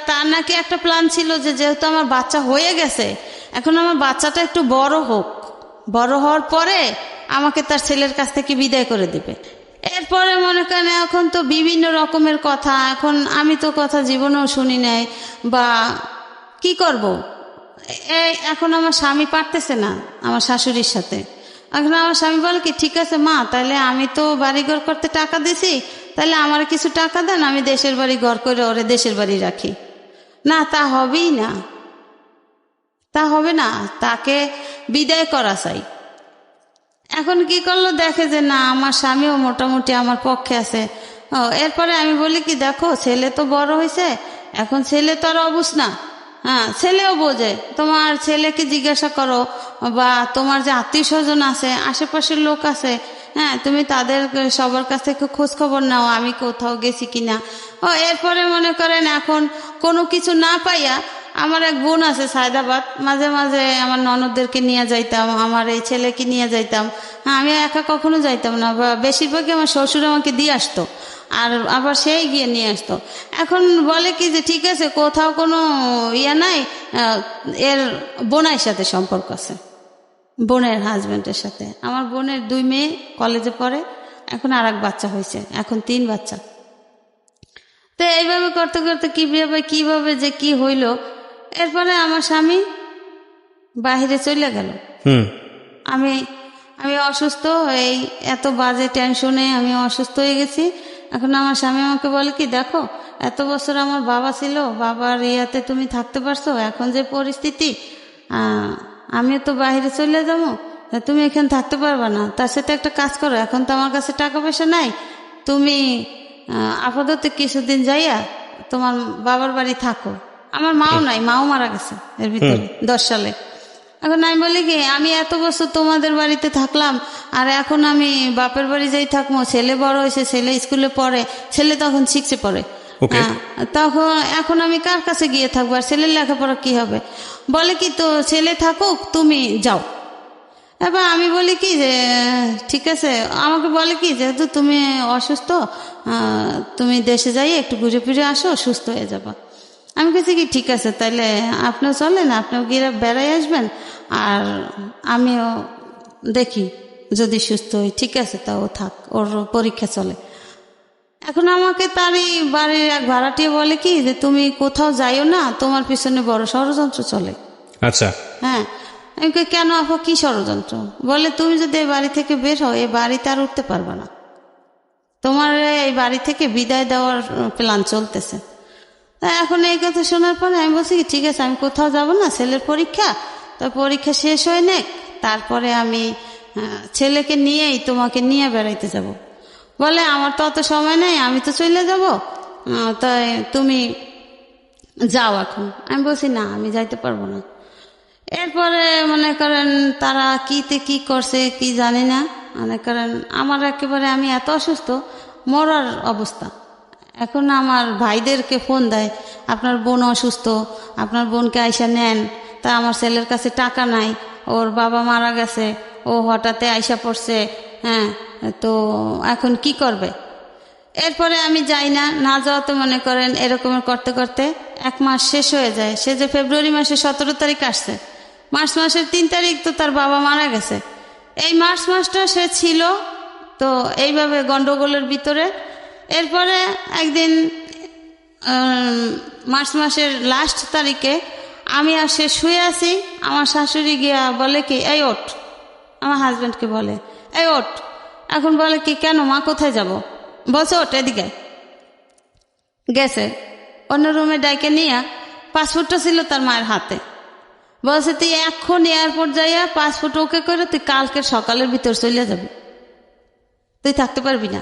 তার নাকি একটা প্ল্যান ছিল যে যেহেতু আমার বাচ্চা হয়ে গেছে, এখন আমার বাচ্চাটা একটু বড় হোক, বড় হওয়ার পরে আমাকে তার ছেলের কাছ থেকে বিদায় করে দিবে। এরপরে মনে করেন এখন তো বিভিন্ন রকমের কথা, এখন আমি তো কথা জীবনেও শুনি নাই, বা কি করব। এখন আমার স্বামী পারতেছে না আমার শাশুড়ির সাথে। এখন আমার স্বামী বলে কি, ঠিক আছে মা, তাহলে আমি তো বাড়িঘর করতে টাকা দিছি, তাহলে আমার কিছু টাকা দেন, আমি দেশের বাড়ি ঘর করে ওরে দেশের বাড়ি রাখি। না, তা হবেই না, তা হবে না, তাকে বিদায় করা চাই। এখন কি করলো, দেখে যে না, আমার স্বামীও মোটামুটি আমার পক্ষে আছে। এরপরে আমি বলি কি, দেখো ছেলে তো বড় হয়েছে, এখন ছেলে তো আর অবুঝ না, হ্যাঁ ছেলেও বোঝে, তোমার ছেলেকে জিজ্ঞাসা করো, বা তোমার যে আত্মীয় স্বজন আছে, আশেপাশের লোক আছে, হ্যাঁ তুমি তাদের সবার কাছ থেকে খোঁজ খবর নাও আমি কোথাও গেছি কিনা। এরপরে মনে করেন এখন কোনো কিছু না পাইয়া, আমার এক বোন আছে সায়দাবাদ, মাঝে মাঝে আমার ননদদেরকে নিয়ে যাইতাম, আমার এই ছেলেকে নিয়ে যাইতাম। হ্যাঁ, আমি একা কখনো যাইতাম না, বা বেশিরভাগই আমার শ্বশুর আমাকে দিয়ে আসতো, আর আবার সেই গিয়ে নিয়ে আসতো। এখন বলে কি যে ঠিক আছে, কোথাও কোনো ইয়া নাই, এর বোনের সাথে সম্পর্ক আছে, বোনের হাজবেন্ডের সাথে। আমার বোনের 2 মেয়ে কলেজে পড়ে, এখন আর এক বাচ্চা হয়েছে, এখন 3 বাচ্চা। তো এইভাবে করতে করতে কিভাবে যে কি হইল, এরপরে আমার স্বামী বাহিরে চলে গেল। আমি অসুস্থ, এই এত বাজে টেনশনে আমি অসুস্থ হয়ে গেছি। এখন আমার স্বামী আমাকে বলে কি, দেখো এত বছর আমার বাবা ছিল, বাবার ইয়াতে তুমি থাকতে পারছো, এখন যে পরিস্থিতি, আমিও তো বাইরে চলে যাবো, তুমি এখানে থাকতে পারবে না, তার সাথে একটা কাজ করো, এখন তো আমার কাছে টাকা পয়সা নাই, তুমি আপাতত কিছুদিন যাইয়া তোমার বাবার বাড়ি থাকো। আমার মাও নাই, মাও মারা গেছে এর ভিতরে 10 সালে। এখন আমি বলি কি, আমি এত বছর তোমাদের বাড়িতে থাকলাম, আর এখন আমি বাপের বাড়ি যাই থাকবো, ছেলে বড় হয়েছে, ছেলে স্কুলে পড়ে, ছেলে তখন 6-এ পড়ে, তখন এখন আমি কার কাছে গিয়ে থাকবো, আর ছেলের লেখাপড়া কি হবে। বলে কি, তো ছেলে থাকুক, তুমি যাও। এবার আমি বলি কি যে ঠিক আছে, আমাকে বলে কি, যেহেতু তুমি অসুস্থ, তুমি দেশে যাই একটু ঘুরে ফিরে আসো, সুস্থ হয়ে যাবা। আমি কাছে কি ঠিক আছে, তাইলে আপনিও চলেন, আপনিও গিয়ে বেড়াই আসবেন, আর আমিও দেখি যদি সুস্থ হই, ঠিক আছে তাও থাক, ওর পরীক্ষা চলে। এখন আমাকে তারই বাড়ির এক ভাড়াটিয়ে বলে কি যে তুমি কোথাও যাইও না, তোমার পিছনে বড় ষড়যন্ত্র চলে। আচ্ছা, হ্যাঁ। আমি কই, কেন আপা, কি ষড়যন্ত্র? বলে তুমি যদি এই বাড়ি থেকে বের হও, এই বাড়িতে আর উঠতে পারবে না, তোমার এই বাড়ি থেকে বিদায় দেওয়ার প্ল্যান চলতেছে। এখন এই কথা শোনার পরে আমি বলছি কি, ঠিক আছে আমি কোথাও যাব না, ছেলের পরীক্ষা, তো পরীক্ষা শেষ হয় না, তারপরে আমি ছেলেকে নিয়েই তোমাকে নিয়ে বেড়াইতে যাব। বলে আমার তো অত সময় নেই, আমি তো চলে যাব, তাই তুমি যাও এখন। আমি বলছি না, আমি যাইতে পারবো না। এরপরে মনে করেন তারা কিতে কি করছে কি জানি না, মনে করেন আমার একেবারে আমি এত অসুস্থ, মরার অবস্থা। এখন আমার ভাইদেরকে ফোন দেয়, আপনার বোন অসুস্থ, আপনার বোনকে আইসা নেন। তা আমার ছেলের কাছে টাকা নাই, ওর বাবা মারা গেছে, ও হঠাৎ আইসা পড়ছে, হ্যাঁ, তো এখন কি করবে। এরপরে আমি যাই না, না যাওয়াতে মনে করেন এরকমের করতে করতে 1 মাস শেষ হয়ে যায়। সে যে ফেব্রুয়ারি মাসের 17 তারিখ আসছে, মার্চ মাসের 3 তারিখ তো তার বাবা মারা গেছে। এই মার্চ মাসটা সে ছিল তো এইভাবে গন্ডগোলের ভিতরে। এরপরে একদিন মার্চ মাসের লাস্ট তারিখে আমি আর সে শুয়ে আছি, আমার শাশুড়ি গিয়া বলে কি, এই ওঠ, আমার হাজব্যান্ডকে বলে এই ওঠ। এখন বলে কি, কেন মা, কোথায় যাব? বলছে ওঠ, এদিকে। গেছে অন্য রুমে ডাইকে নিয়ে, পাসপোর্টটা ছিল তার মায়ের হাতে। বলছে তুই এখন এয়ারপোর্ট যাইয়া পাসপোর্ট ওকে করে তুই কালকে সকালের ভিতর চলে যাবি, তুই থাকতে পারবি না।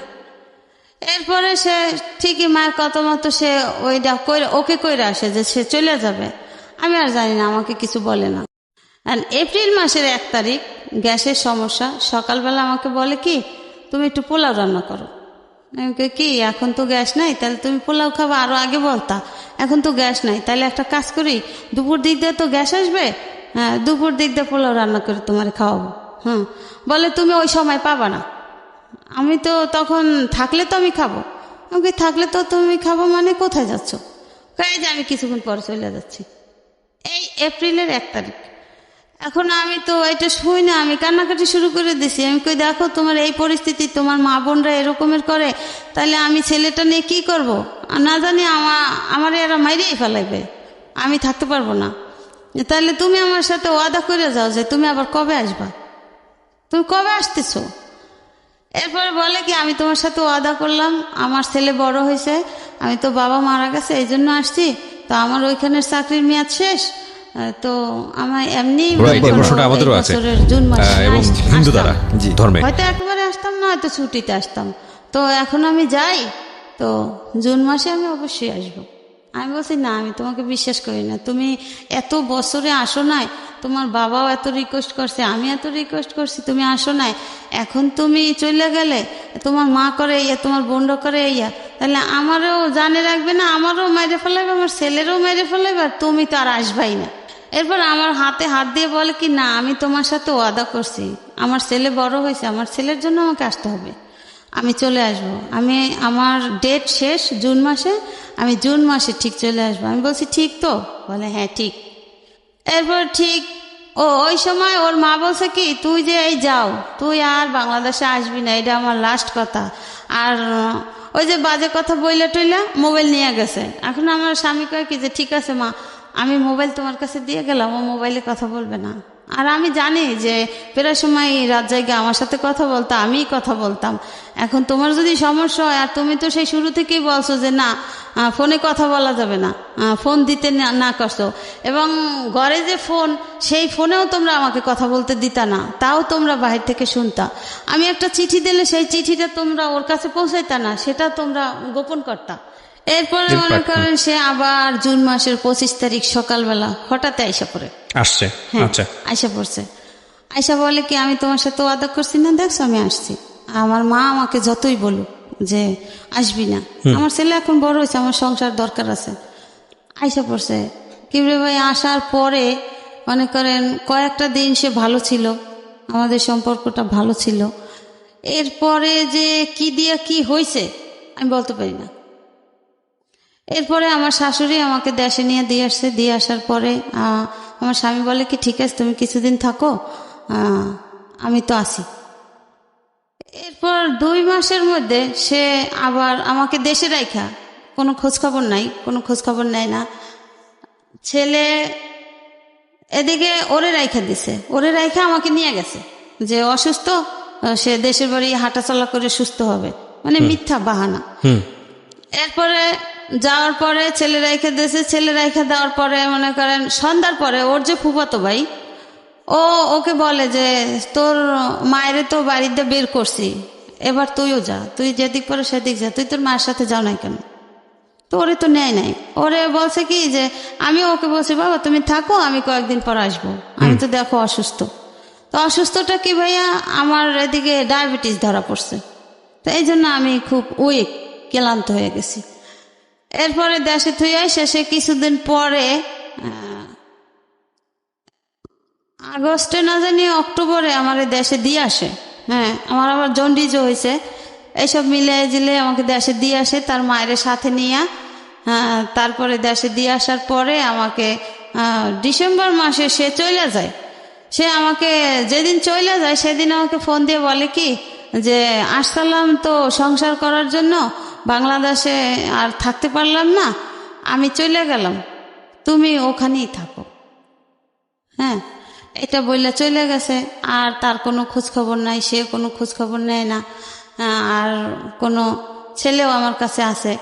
এরপরে সে ঠিকই মায়ের কথা মতো সে ওইটা ওকে কইরা আসে যে সে চলে যাবে। আমি আর জানি না, আমাকে কিছু বলে না। এপ্রিল মাসের 1 তারিখ গ্যাসের সমস্যা, সকালবেলা আমাকে বলে কি, তুমি একটু পোলাও রান্না করো। আমি কই কি এখন তো গ্যাস নাই, তাহলে তুমি পোলাও খাবা, আরো আগে বলতা এখন তো গ্যাস নাই, তাহলে একটা কাজ করি দুপুর দিক দিয়ে তো গ্যাস আসবে, হ্যাঁ দুপুর দিক দিয়ে পোলাও রান্না করে তোমার খাওয়াবো। হ্যাঁ বলে তুমি ওই সময় পাবা না। আমি তো তখন থাকলে তো আমি খাবো। আমি থাকলে তো তুমি খাবো মানে কোথায় যাচ্ছ? কয়ে যে আমি কিছুক্ষণ পরে চলে যাচ্ছি। এই এপ্রিলের 1 তারিখ। এখন আমি তো এটা শুই না, আমি কান্নাকাটি শুরু করে দিছি। আমি কই দেখো তোমার এই পরিস্থিতি, তোমার মা বোনরা এরকমের করে, তাহলে আমি ছেলেটা নিয়ে কি করব? না জানি আমার এরা মাইরেই ফেলাইবে, আমি থাকতে পারবো না। তাহলে তুমি আমার সাথে ওয়াদা করে যাও যে তুমি আবার কবে আসবা, তুমি কবে আসতেছো? এরপরে বলে কি আমি তোমার সাথে ওয়াদা করলাম, আমার ছেলে বড় হয়েছে, আমি তো বাবা মারা গেছে এই জন্য আসছি, তো আমার ওইখানের চাকরির মেয়াদ শেষ, তো আমার এমনি আমাদেরও আছে জুন মাসে এবং হিন্দু দ্বারা ধর্মে হয়তো একবারে আসতাম না, হয়তো ছুটিতে আসতাম। তো এখন আমি যাই, তো জুন মাসে আমি অবশ্যই আসবো। আমি বলছি না, আমি তোমাকে বিশ্বাস করি না, তুমি এত বছরে আসো নাই, তোমার বাবাও এত রিকোয়েস্ট করছে, আমি এত রিকোয়েস্ট করছি, তুমি আসো নাই, এখন তুমি চলে গেলে, তোমার মা করে ইয়া, তোমার বোনরা করে ইয়া, তাহলে আমারও জানে রাখবে না, আমারও মেরে ফেলাইবে, আমার ছেলেরও মেরে ফেলাইবে, আর তুমি তো আর আসবাই না। এরপর আমার হাতে হাত দিয়ে বলে কি না, আমি তোমার সাথে ওয়াদা করছি, আমার ছেলে বড় হয়েছে, আমার ছেলের জন্য আমাকে আসতে হবে, আমি চলে আসব, আমি আমার ডেট শেষ জুন মাসে, আমি জুন মাসে ঠিক চলে আসবো। আমি বলছি ঠিক তো? বলে হ্যাঁ ঠিক। এরপর ঠিক ওই সময় ওর মা বলছে কি তুই যে এই যাও, তুই আর বাংলাদেশে আসবি না, এটা আমার লাস্ট কথা। আর ওই যে বাজে কথা বইলা টইলা মোবাইল নিয়ে গেছে। এখন আমার স্বামী কয় কি যে ঠিক আছে মা, আমি মোবাইল তোমার কাছে দিয়ে গেলাম, ও মোবাইলে কথা বলবে না। আর আমি জানি যে প্রায় সময় রাত জায়গা আমার সাথে কথা বলতো, আমিই কথা বলতাম। এখন তোমার যদি সমস্যা হয়, আর তুমি তো সেই শুরু থেকেই বলছো যে না ফোনে কথা বলা যাবে না, ফোন দিতে না করছো, এবং ঘরে যে ফোন, সেই ফোনেও তোমরা আমাকে কথা বলতে দিতা না, তাও তোমরা বাহির থেকে শুনতা। আমি একটা চিঠি দিলে সেই চিঠিটা তোমরা ওর কাছে পৌঁছাইতা না, সেটা তোমরা গোপন করতা। এরপরে মনে করেন সে আবার জুন মাসের 25 তারিখ সকালবেলা হঠাৎ আইসা পড়ে আসছে। আচ্ছা, আইসা পড়ছে। আইসা বলে কি আমি তোমার সাথে ওয়াদা করছি না, দেখছো আমি আসছি। আমার মা আমাকে যতই বলুক যে আসবি না, আমার ছেলে এখন বড় হয়েছে, আমার সংসার দরকার আছে। আইসা পড়ছে কিবরে ভাই। আসার পরে মনে করেন কয়েকটা দিন সে ভালো ছিল, আমাদের সম্পর্কটা ভালো ছিল। এরপরে যে কি দিয়া কি হয়েছে আমি বলতে পারি না। এরপরে আমার শাশুড়ি আমাকে দেশে নিয়ে দিয়ে আসছে। দিয়ে আসার পরে আমার স্বামী বলে কি ঠিক আছে তুমি কিছুদিন থাকো, আমি তো আসি। এরপর 2 মাসের মধ্যে সে আবার আমাকে দেশে রাইখা, কোনো খোঁজখবর নাই, কোনো খোঁজখবর নেয় না। ছেলে এদিকে ওরে রাইখা দিছে, ওরে রাইখা আমাকে নিয়ে গেছে যে অসুস্থ, সে দেশের বাড়ি হাঁটাচলা করে সুস্থ হবে, মানে মিথ্যা বাহানা। এরপরে যাওয়ার পরে ছেলে রাইখা দিয়েছে। ছেলে রাইখা দেওয়ার পরে মনে করেন সন্ধ্যার পরে ওর যে ফুফাতো ভাই, ওকে বলে যে তোর মায়ের তো বাড়িতে বের করছি, এবার তুইও যা, তুই যেদিক পরে সেদিক যা, তুই তোর মায়ের সাথে যাও নাই কেন? তো ওরে তো নেয় নাই। ওরে বলছে কি যে আমি ওকে বলছি বাবা তুমি থাকো, আমি কয়েকদিন পর আসবো, আমি তো দেখো অসুস্থ। তো অসুস্থটা কি ভাইয়া, আমার এদিকে ডায়াবেটিস ধরা পড়ছে, তো এই জন্য আমি খুব উইক, ক্লান্ত হয়ে গেছি। এরপরে দেশে থুই আসে সে কিছুদিন পরে, আগস্টে না জানি অক্টোবরে আমার দেশে দিয়ে আসে। হ্যাঁ, আমার আবার জন্ডিজও হয়েছে। এইসব মিলে জিলে আমাকে দেশে দিয়ে আসে তার মায়ের সাথে নিয়ে। তারপরে দেশে দিয়ে আসার পরে আমাকে ডিসেম্বর মাসে সে চলে যায়। সে আমাকে যেদিন চলে যায় সেদিন আমাকে ফোন দিয়ে বলে কি যে আসসালাম তো সংসার করার জন্য, বাংলাদেশে আর থাকতে পারলাম না, আমি চলে গেলাম, তুমি ওখানেই থাকো। হ্যাঁ, এটা বললে চলে গেছে। আর তার কোনো খোঁজখবর নাই, সে কোনো খোঁজখবর নেয় না, আর কোনো ছেলেও আমার কাছে আছে।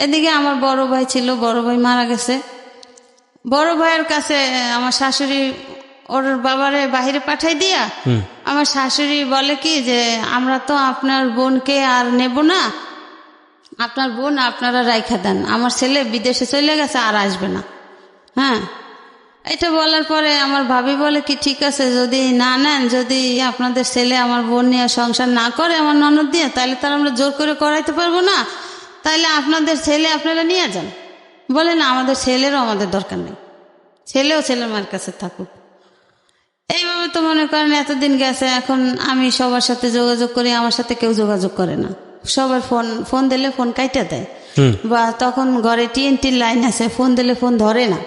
এদিকে আমার বড় ভাই ছিল, বড় ভাই মারা গেছে। বড় ভাইয়ের কাছে আমার শাশুড়ি ওর বাবারে বাহিরে পাঠাই দিয়া আমার শাশুড়ি বলে কি যে আমরা তো আপনার বোনকে আর নেব না, আপনার বোন আপনারা রাইখা দেন, আমার ছেলে বিদেশে চলে গেছে আর আসবে না। হ্যাঁ, এটা বলার পরে আমার ভাবি বলে কি ঠিক আছে, যদি না নেন, যদি আপনাদের ছেলে আমার বোন নিয়ে সংসার না করে আমার ননদ দিয়ে, তাহলে তার আমরা জোর করে করাইতে পারবো না, তাহলে আপনাদের ছেলে আপনারা নিয়ে যান। বলে না, আমাদের ছেলেরও আমাদের দরকার নেই, ছেলেও ছেলের মার কাছে থাকুক। এইভাবে তো মনে করেন এতদিন গেছে, এখন আমি সবার সাথে যোগাযোগ করি, আমার সাথে কেউ যোগাযোগ করে না। সবার ফোন দিলে ফোন কাইটা দেয়, বা তখন ঘরে টিএনটির লাইন আছে, ফোন দিলে ফোন ধরে না।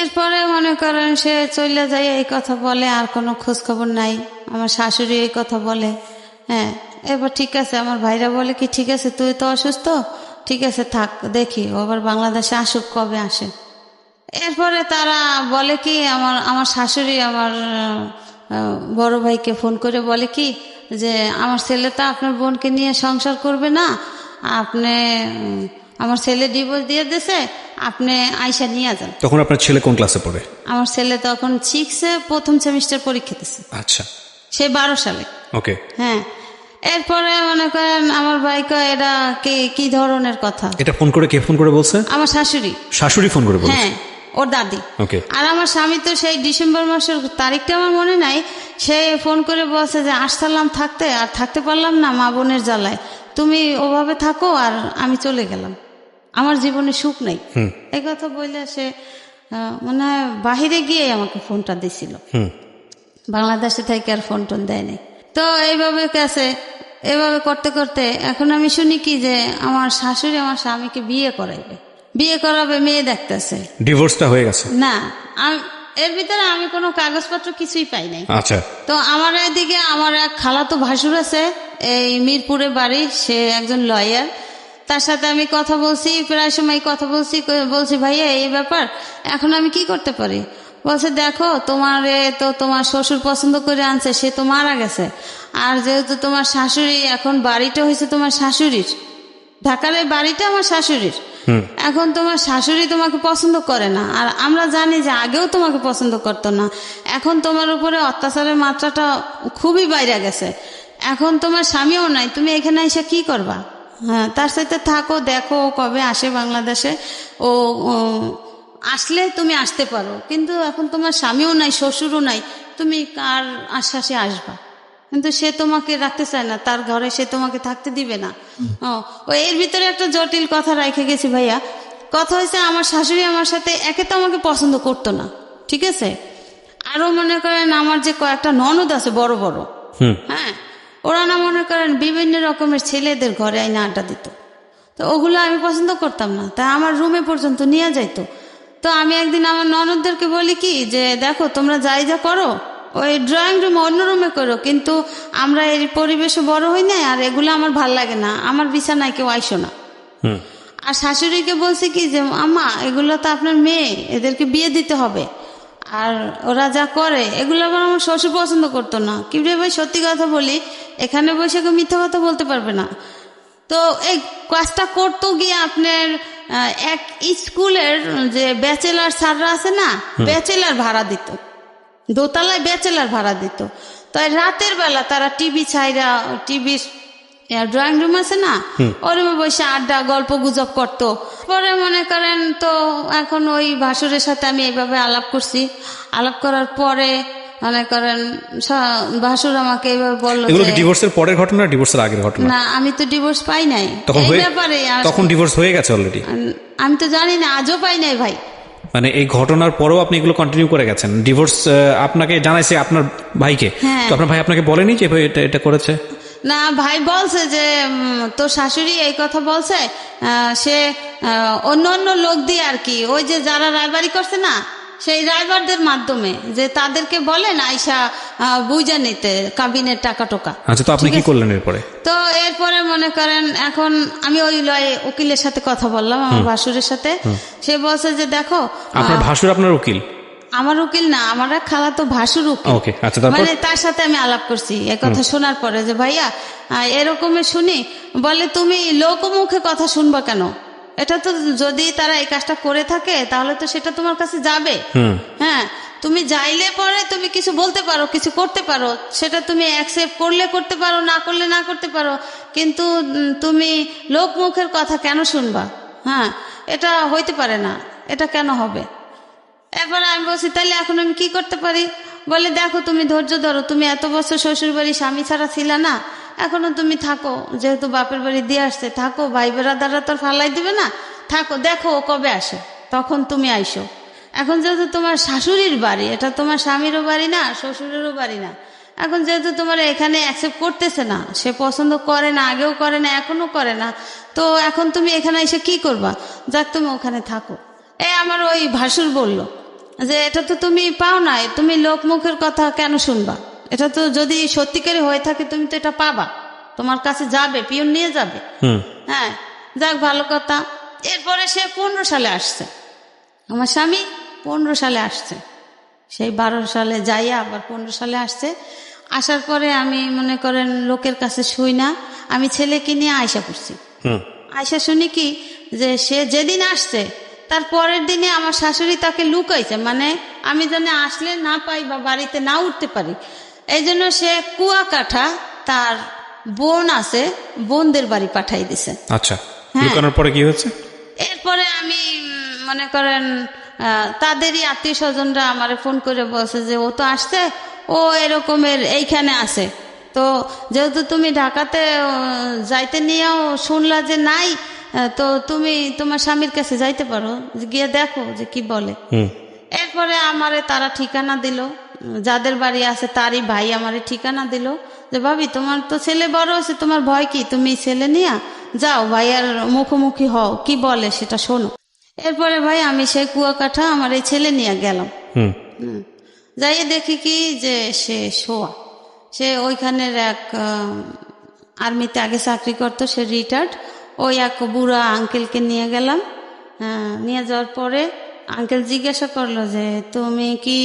এরপরে মনে করেন সে চলে যায়, এই কথা বলে, আর কোনো খোঁজ খবর নাই। আমার শাশুড়ি এই কথা বলে। হ্যাঁ, এবার ঠিক আছে, আমার ভাইরা বলে কি ঠিক আছে, তুই তো অসুস্থ, ঠিক আছে থাক, দেখি ও আবার বাংলাদেশে আসুক, কবে আসে। এরপরে তারা বলে কি, আমার শাশুড়ি আমার বড় ভাইকে ফোন করে বলে কি যে আমার ছেলে তো আপনার বোনকে নিয়ে সংসার করবে না, আপনি, আমার ছেলে ডিভোর্স দিয়ে দিয়েছে, আপনি আয়সা নিয়ে যান। তখন আপনার ছেলে কোন ক্লাসে পড়ে? আমার ছেলে তখন 6-এ প্রথম সেমিস্টার পরীক্ষা দিচ্ছে। আচ্ছা, সে 12 সালে। ওকে। হ্যাঁ, এরপরে মনে করেন আমার ভাইকে, এটা কি ধরনের কথা? এটা ফোন করে কে ফোন করে বলছে? আমার শাশুড়ি। শাশুড়ি ফোন করে বলছে? হ্যাঁ, ওর দাদি। ওকে। আর আমার স্বামী তো সেই ডিসেম্বর মাসের তারিখটা আমার মনে নাই, সে ফোন করে বলছে যে আসসালাম থাকতে, আর থাকতে পারলাম না মা বোনের জ্বালায়, তুমি ওভাবে থাকো আর আমি চলে গেলাম, আমার জীবনে সুখ নেই। এই কথা বললে সে মনে হয় বাহিরে গিয়ে আমাকে ফোনটা দিছিল, বাংলাদেশে থেকে আর ফোন টোন দেয় নাই। তো এইভাবে গেছে, এভাবে করতে করতে এখন আমি শুনি কি যে আমার শাশুড়ি আমার স্বামীকে বিয়ে করাবে, মেয়ে দেখতেছে। ডিভোর্সটা হয়ে গেছে? না, এর ভিতরে আমি কোনো কাগজপত্র কিছুই পাই নাই। আচ্ছা। তো আমার এদিকে আমার এক খালাতো ভাসুর আছে, এই মিরপুরে বাড়ি, সে একজন লয়ার। তার সাথে আমি কথা বলছি, প্রায় সময় কথা বলছি ভাইয়া এই ব্যাপার, এখন আমি কি করতে পারি? বলছে দেখো, তোমার শ্বশুর পছন্দ করে আনছে, সে তো মারা গেছে, আর যেহেতু তোমার শাশুড়ি, এখন বাড়িটা হয়েছে তোমার শাশুড়ির, ঢাকার এই বাড়িটা আমার শাশুড়ির, এখন তোমার শাশুড়ি তোমাকে পছন্দ করে না, আর আমরা জানি যে আগেও তোমাকে পছন্দ করতো না, এখন তোমার উপরে অত্যাচারের মাত্রাটা খুবই বাইরে গেছে, এখন তোমার স্বামীও নাই, তুমি এখানে এসে কি করবা? হ্যাঁ, তার সাথে থাকো, দেখো ও কবে আসে বাংলাদেশে, ও আসলে তুমি আসতে পারো, কিন্তু এখন তোমার স্বামীও নাই, শ্বশুরও নাই, তুমি কার আশ্বাসে আসবা? কিন্তু সে তোমাকে রাখতে চায় না, তার ঘরে সে তোমাকে থাকতে দিবে না। ও এর ভিতরে একটা জটিল কথা রেখে গেছি ভাইয়া। কথা হয়েছে, আমার শাশুড়ি আমার সাথে একে তো আমাকে পছন্দ করতো না, ঠিক আছে, আরো মনে করেন আমার যে কয়েকটা ননদ আছে বড় বড়, হ্যাঁ, ওরা না মনে করেন বিভিন্ন রকমের ছেলেদের ঘরে আইনা আড্ডা দিত, তো ওগুলো আমি পছন্দ করতাম না, তাই আমার রুমে পর্যন্ত নিয়ে যাইতো। তো আমি একদিন আমার ননদদেরকে বলি কি যে দেখো, তোমরা যাই যা করো ওই ড্রয়িং রুমে, অন্য রুমে করো, কিন্তু আমরা এই পরিবেশে বড় হই নাই, আর এগুলো আমার ভাল লাগে না, আমার বিছানায় কেউ আইসো না। আর শাশুড়িকে বলছে কি যে আম্মা, এগুলো তো আপনার মেয়ে, এদেরকে বিয়ে দিতে হবে, আর ওরা যা করে এগুলো আবার আমার শ্বশুর পছন্দ করতো না। কি রে ভাই, সত্যি কথা বলি, এখানে বসে কেউ মিথ্যা কথা বলতে পারবে না। তো এই কাজটা করতো গিয়ে আপনার এক স্কুলের যে ব্যাচেলার স্যাররা আছে না, ব্যাচেলার ভাড়া দিত, দোতলায় ব্যাচেলার ভাড়া দিত। তো রাতের বেলা তারা টিভি ছাইরা, টিভির ড্রয়িং রুম আছে না, ওর রুমে বসে আড্ডা গল্প গুজব করতো। পরে মনে করেন, তো এখন ওই ভাসুরের সাথে আমি এইভাবে আলাপ করছি, আলাপ করার পরে মনে করেন ভাসুর আমাকে এইভাবে বললো, এগুলো কি ডিভোর্সের পরের ঘটনা, ডিভোর্সের আগের ঘটনা? না, আমি তো ডিভোর্স পাই নাই, এই ব্যাপারে তখন ডিভোর্স হয়ে গেছে অলরেডি? আমি তো জানি না, আজও পাই নাই ভাই। মানে এই ঘটনার পরেও আপনি এগুলো কন্টিনিউ করে গেছেন? ডিভোর্স আপনাকে জানাইছে আপনার ভাইকে? তো আপনার ভাই আপনাকে বলেনি যে এটা করেছে? না, ভাই বলছে যে তোর শাশুড়ি এই কথা বলছে, সে অন্য অন্য লোক দিয়ে আর কি, ওই যে যারা রায়বাড়ি করছে না, সেই রাইবারদের মাধ্যমে যে তাদেরকে বলেন আইসা বুঝা নিতে কাবিনের টাকা টোকা। আচ্ছা, তো আপনি কি করলেন এরপরে? তো এরপরে মনে করেন এখন আমি ওই উকিলের সাথে কথা বললাম, আমার ভাসুরের সাথে। সে বলছে যে দেখো, আপনার ভাসুর আপনার উকিল? আমার উকিল না, আমার এক খালাতো ভাসুর উকিল। ওকে, আচ্ছা। মানে তার সাথে আমি আলাপ করছি এই কথা শোনার পরে যে ভাইয়া এরকমের শুনি, বলে তুমি লোকমুখে কথা শুনবা কেন? এটা তো যদি তারা এই কাজটা করে থাকে তাহলে তো সেটা তোমার কাছে যাবে। হ্যাঁ, তুমি যাইলে পরে তুমি কিছু বলতে পারো, কিছু করতে পারো, সেটা তুমি অ্যাকসেপ্ট করলে করতে পারো, না করলে না করতে পারো, কিন্তু তুমি লোকমুখের কথা কেন শুনবা? হ্যাঁ, এটা হইতে পারে না, এটা কেন হবে? এরপরে আমি বলছি তাহলে এখন আমি কি করতে পারি? বলে দেখো তুমি ধৈর্য ধরো, তুমি এত বছর শ্বশুর বাড়ি স্বামী ছাড়া ছিল না, এখনো তুমি থাকো, যেহেতু বাপের বাড়ি দিয়ে আসছে থাকো, ভাই বেড়াদাররা তোর ফালাই দিবে না, থাকো, দেখো ও কবে আসে, তখন তুমি আইসো। এখন যেহেতু তোমার শাশুড়ির বাড়ি, এটা তোমার স্বামীরও বাড়ি না, শ্বশুরেরও বাড়ি না, এখন যেহেতু তোমার এখানে অ্যাকসেপ্ট করতেছে না, সে পছন্দ করে না, আগেও করে না, এখনো করে না, তো এখন তুমি এখানে এসে কি করবা? যাক তুমি ওখানে থাকো। আমার ওই ভাসুর বলল যে এটা তো তুমি পাও না, তুমি লোকমুখের কথা কেন শুনবা? এটা তো যদি সত্যিকারই হয়ে থাকে তুমি তো এটা পাবা, তোমার কাছে যাবে, পিয়ন নিয়ে যাবে। হ্যাঁ, যাক ভালো কথা। এরপরে সে 15 সালে আসছে, আমার স্বামী 15 সালে আসছে, সেই 12 সালে যাইয়া আবার 15 সালে আসছে। আসার পরে আমি মনে করেন লোকের কাছে শুই না, আমি ছেলেকে নিয়ে আয়সা করছি। আয়সা শুনি কি যে সে যেদিন আসছে তার পরের দিনে আমার শাশুড়ি তাকে লুকাইছে, মানে আমি যেন আসলে না পাই বা বাড়িতে না উঠতে পারি, এই জন্য সে কুয়াকাটা তার বোন আছে, বোনদের বাড়ি পাঠাই দিছে। আচ্ছা, লুকানোর পরে কি হয়েছে? এরপরে আমি মনে করেন তাদেরই আত্মীয় স্বজনরা আমারে ফোন করে বলছে যে ও তো আসছে, ও এরকমের এইখানে আছে, তো যেহেতু তুমি ঢাকাতে যাইতে নিয়েও শুনলা যে নাই, তো তুমি তোমার স্বামীর কাছে যাইতে পারো, গিয়ে দেখো যে কি বলে। এরপরে আমারে তারা ঠিকানা দিল, যাদের বাড়ি আছে তারই ভাই আমারে ঠিকানা দিল যে ভাবি তোমার তো ছেলে বড় আছে, তোমার ভয় কি, তুমি ছেলে নিয়ে যাও, ভাইয়ার মুখোমুখি হও, কি বলে সেটা শোনো। এরপরে ভাই আমি সেই কুয়াকাটা আমার এই ছেলে নিয়ে গেলাম। যাইয়ে দেখি কি যে সে শোয়া, সে ওইখানের এক আর্মিতে আগে চাকরি করতো, সে রিটায়ার্ড, ওই এক বুড়া আঙ্কেলকে নিয়ে গেলাম। নিয়ে যাওয়ার পরে আঙ্কেল জিজ্ঞাসা করলো যে তুমি কি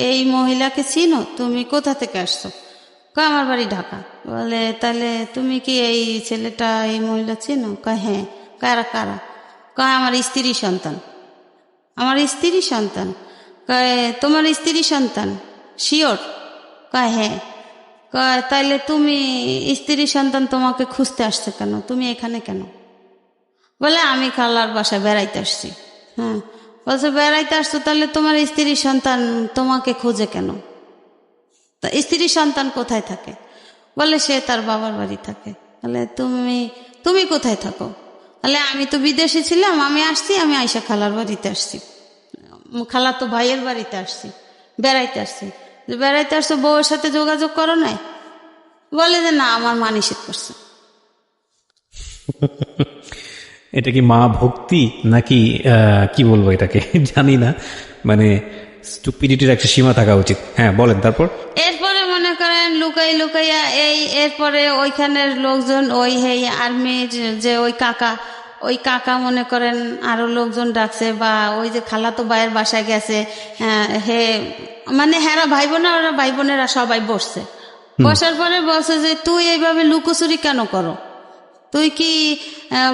এই মহিলাকে চিনো, তুমি কোথা থেকে আসছো? কয় আমার বাড়ি ঢাকা। বলে তাহলে তুমি কি এই ছেলেটা, এই মহিলা চিনো? কয় হ্যাঁ। কারা কারা? কয় আমার স্ত্রী সন্তান। আমার স্ত্রী সন্তান? কয় তোমার স্ত্রী সন্তান শিওর? কয় হ্যাঁ। কয় তাইলে তুমি স্ত্রী সন্তান তোমাকে খুঁজতে আসছে কেন, তুমি এখানে কেন? বলে আমি খালার বাসায় বেড়াইতে আসছি। হ্যাঁ, বলছে বেড়াইতে আসছো, তাহলে তোমার স্ত্রী সন্তান তোমাকে খোঁজে কেন? তা স্ত্রী সন্তান কোথায় থাকে? বলে সে তার বাবার বাড়ি থাকে। তাহলে তুমি কোথায় থাকো? তাহলে আমি তো বিদেশে ছিলাম, আমি আসছি, আমি আয়সা খালার বাড়িতে আসছি, খালা তো ভাইয়ের বাড়িতে আসছি, বেড়াইতে আসছি। বেড়াইতে আসছো, বউয়ের সাথে যোগাযোগ করো নাই? বলে যে না, আমার মা নিষেধ করছে। এটা কি মা ভক্তি নাকি কি বলবো এটাকে জানি না, মানে স্টুপিডিটির একটা সীমা থাকা উচিত। হ্যাঁ বলেন তারপর। এরপরে মনে করেন লুকাইয়া এরপরে ওইখানের লোকজন, ওই আর্মির যে ওই কাকা মনে করেন আরো লোকজন ডাকছে, বা ওই যে খালাতো ভাইয়ের বাসায় গেছে, মানে হেরা ভাই বোনা, ওরা ভাই বোনেরা সবাই বসছে। বসার পরে বলছে যে তুই এইভাবে লুকোচুরি কেন করো, তুই কি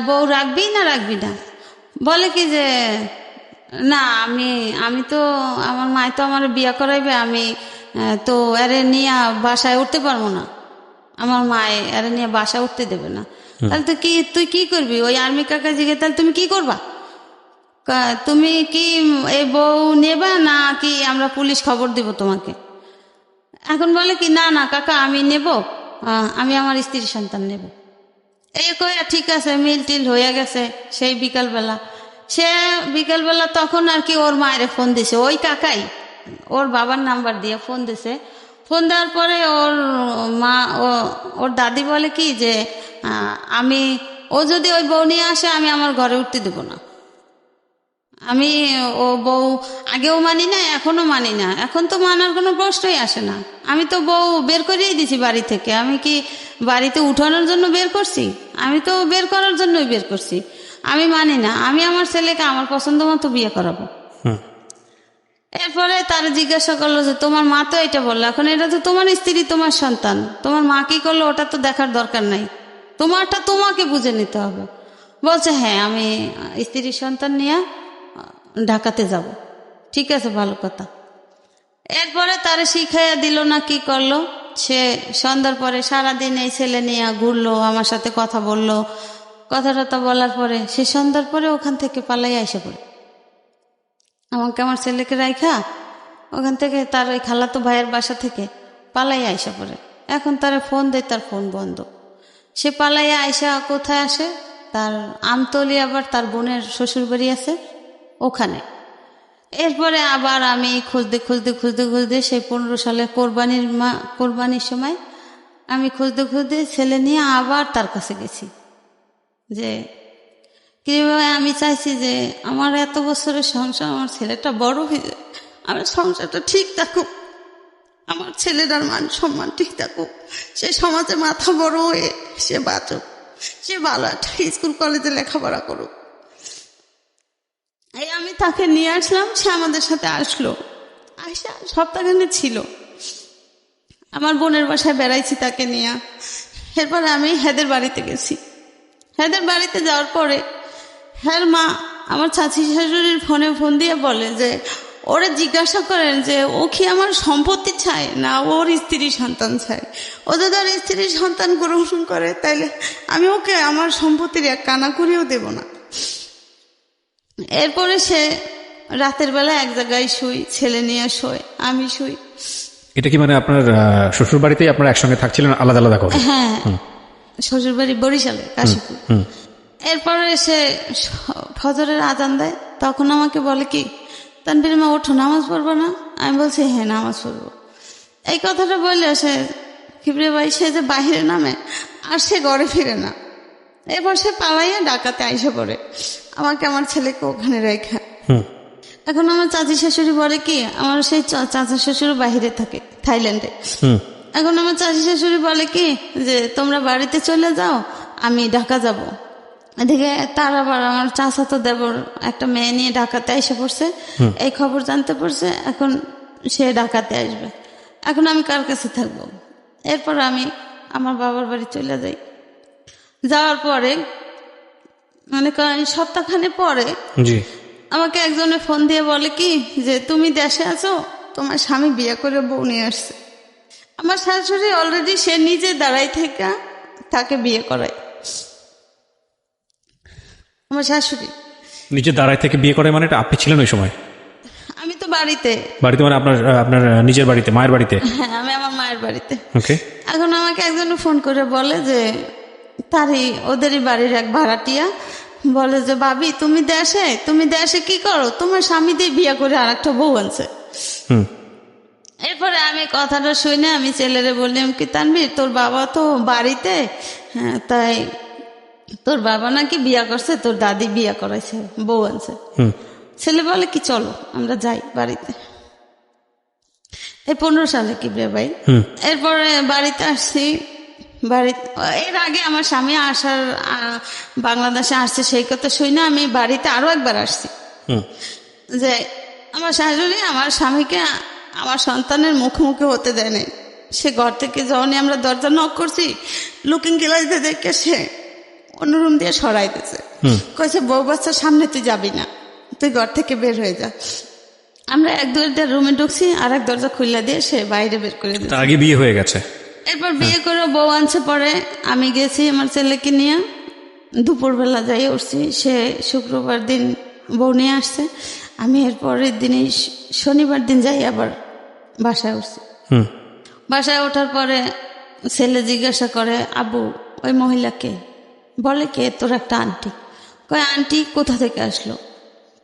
বউ রাখবি না রাখবি না? বলে কি যে না, আমি তো, আমার মায় তো আমার বিয়া করাইবে, আমি তো এরে নিয়ে বাসায় উঠতে পারবো না, আমার মায় এরে নিয়ে বাসায় উঠতে দেবে না। তাহলে তুই কি করবি? ওই আর্মি কাকা জিগে তাহলে তুমি কি করবা? তুমি কি এই বউ নেবা না কি আমরা পুলিশ খবর দিব তোমাকে? এখন বলে কি না না কাকা, আমি নেব, আমি আমার স্ত্রীর সন্তান নেব। এই কয়া ঠিক আছে, মিল টিল হয়ে গেছে। সেই বিকালবেলা তখন আর কি ওর মায়ের ফোন দিছে, ওই কাকাই ওর বাবার নাম্বার দিয়ে ফোন দিছে। ফোন দেওয়ার পরে ওর মা, ওর দাদি বলে কি যে ও যদি ওই বউ নিয়ে আসে, আমি আমার ঘরে উঠতে দেব না। আমি ও বউ আগেও মানি না, এখনো মানি না, এখন তো মানার কোনো প্রশ্নই আসে না। আমি তো বউ বের করিয়ে দিছি বাড়ি থেকে, আমি কি বাড়িতে উঠানোর জন্য বের করছি? আমি তো বের করার জন্যই বের করছি। আমি মানি না, আমি আমার ছেলেকে আমার পছন্দ মতো বিয়ে করাবো। এরপরে তারা জিজ্ঞাসা করলো যে তোমার মা তো এটা বললো, এখন এটা তো তোমার স্ত্রী, তোমার সন্তান, তোমার মা কি করলো ওটা তো দেখার দরকার নাই, তোমারটা তোমাকে বুঝে নিতে হবে। বলছে হ্যাঁ, আমি স্ত্রীর সন্তান নিয়ে ঢাকাতে যাব। ঠিক আছে, ভালো কথা। এরপরে তারা শিখাইয়া দিল না কি করলো, সে সন্ধ্যার পরে সারাদিন এই ছেলে নিয়ে ঘুরলো, আমার সাথে কথা বললো, কথা বলার পরে সে সন্ধ্যার পরে ওখান থেকে পালাই আইসা পড়ে। আমাকে আমার ছেলেকে রাইখা ওখান থেকে তার ওই খালাতো ভাইয়ের বাসা থেকে পালাইয়া আইসা পড়ে। এখন তার ফোন দেয়, তার ফোন বন্ধ। সে পালাইয়া আইসা কোথায় আসে, তার আমতলি, আবার তার বোনের শ্বশুর বাড়ি আছে ওখানে। এরপরে আবার আমি খুঁজতে খুঁজতে খুঁজতে খুঁজতে সেই 15 সালে কোরবানির সময় আমি খুঁজতে খুঁজতে ছেলে নিয়ে আবার তার কাছে গেছি যে কিভাবে আমি চাইছি যে আমার এত বছরের সংসার, আমার ছেলেটা বড় হয়ে যায়, আমার সংসারটা ঠিক থাকুক, আমার ছেলেটার মান সম্মান ঠিক থাকুক, সে সমাজে মাথা বড় হয়ে সে বাঁচুক, সে ভালো একটা স্কুল কলেজে লেখাপড়া করুক। এই আমি তাকে নিয়ে আসলাম, সে আমাদের সাথে আসলো, আইসা সপ্তাহখানে ছিল। আমার বোনের বাসায় বেড়াইছি তাকে নিয়ে। এরপরে আমি হেদের বাড়িতে গেছি। হেদের বাড়িতে যাওয়ার পরে হ্যাঁ মা আমার চাচি শাশুড়ির ফোন দিয়ে বলে যে ওরে জিজ্ঞাসা করেন যে ও কি আমার সম্পত্তি চায় না ওর স্ত্রী সন্তান চায়। ও যদি ওর স্ত্রী সন্তান গ্রহণ করে তাইলে আমি ওকে আমার সম্পত্তির এক কানা করেও দেব না। এরপরে সে রাতের বেলা এক জায়গায় শুই, ছেলে নিয়ে শোয়, আমি শুই। এটা কি মানে আপনার শ্বশুর বাড়িতেই আপনারা একসঙ্গে থাকছিলেন আলাদা আলাদা করে? হ্যাঁ, শ্বশুর বাড়ি বরিশালে, কাশীপুর। এরপরে সে ফজরের আজান দেয়, তখন আমাকে বলে কি তানভীর মা ওঠো, নামাজ পড়বো না? আমি বলছি হ্যাঁ নামাজ পড়বো। এই কথাটা বললে সে কিবরে ভাই সে যে বাহিরে নামে আর সে ঘরে ফিরে না। এরপর সে পালাইয়া ডাকাতে আইসা পড়ে, আমাকে আমার ছেলেকে ওখানে রেখা। এখন আমার চাচি শাশুড়ি বলে কি, আমার সেই চাচা শ্বশুর বাহিরে থাকে থাইল্যান্ডে। এখন আমার চাচি শাশুড়ি বলে কি যে তোমরা বাড়িতে চলে যাও, আমি ঢাকা যাব। এদিকে তার আবার আমার চাচাতো দেবর একটা মেয়ে নিয়ে ঢাকাতে এসে পড়ছে, এই খবর জানতে পারছে, এখন সে ঢাকাতে আসবে। এখন আমি কার কাছে থাকবো? এরপর আমি আমার বাবার বাড়ি চলে যাই। যাওয়ার পরে মানে সপ্তাহখানে পরে আমাকে একজনে ফোন দিয়ে বলে কি যে তুমি দেশে আছো, তোমার স্বামী বিয়ে করে বউ নিয়ে আসছে। আমার শাশুড়ি অলরেডি সে নিজে দাঁড়াই থেকে তাকে বিয়ে করায়। আমার শাশুড়ি নিজে দাঁড়াই থেকে বিয়ে করে, মানে আপনি ছিলেন ওই সময়? আমি তো বাড়িতে মানে আপনার নিজের বাড়িতে, মায়ের বাড়িতে? হ্যাঁ, আমি আমার মায়ের বাড়িতে। ওকে। এখন আমাকে একজন ফোন করে বলে যে তারই ওদেরই বাড়ির এক ভাড়াটিয়া বলে যে ভাবি তুমি দেশে কি করো, তোমার স্বামী দিয়ে বিয়ে করে আর একটা বউ আনছে। এরপরে আমি কথাটা শুনে আমি ছেলেরে বললাম কি তানভীর তোর বাবা তো বাড়িতে, হ্যাঁ তাই তোর বাবা নাকি বিয়া করছে, তোর দাদি বিয়া করাইছে, বউ আনছে। ছেলে বলে কি চলো আমরা যাই বাড়িতে। এই 15 সালে কি রে ভাই। এরপরে বাড়িতে আসছি। এর আগে আমার স্বামী বাংলাদেশে আসছে সেই কথা শুনে আমি বাড়িতে আরো একবার আসছি যে আমার শাশুড়ি আমার স্বামীকে আমার সন্তানের মুখোমুখি হতে দেয় নাই। সে ঘর থেকে যখনই আমরা দরজা নক করছি লুকিং গ্লাস দিয়ে দেখে সে অন্য রুম দিয়ে সরাই দিয়েছে, কয়েছে বউ বাচ্চার সামনে তুই যাবি না, তুই ঘর থেকে বের হয়ে যা। আমরা এক দরজা রুমে ঢুকছি, আর এক দরজা খুলে দিয়ে সে বাইরে বের করে দিয়েছে। আগে বিয়ে হয়ে গেছে। এরপর বিয়ে করে বউ আনছে। পরে আমি গেছি আমার ছেলেকে নিয়ে, দুপুরবেলা যাই উঠছি, সে শুক্রবার দিন বউ নিয়ে আসছে। আমি এর পরের দিনই শনিবার দিন যাই আবার বাসায় উঠছি। বাসায় ওঠার পরে ছেলে জিজ্ঞাসা করে আব্বু ওই মহিলাকে? বলে কে? তোর একটা আন্টি। কয় আন্টি কোথা থেকে আসলো?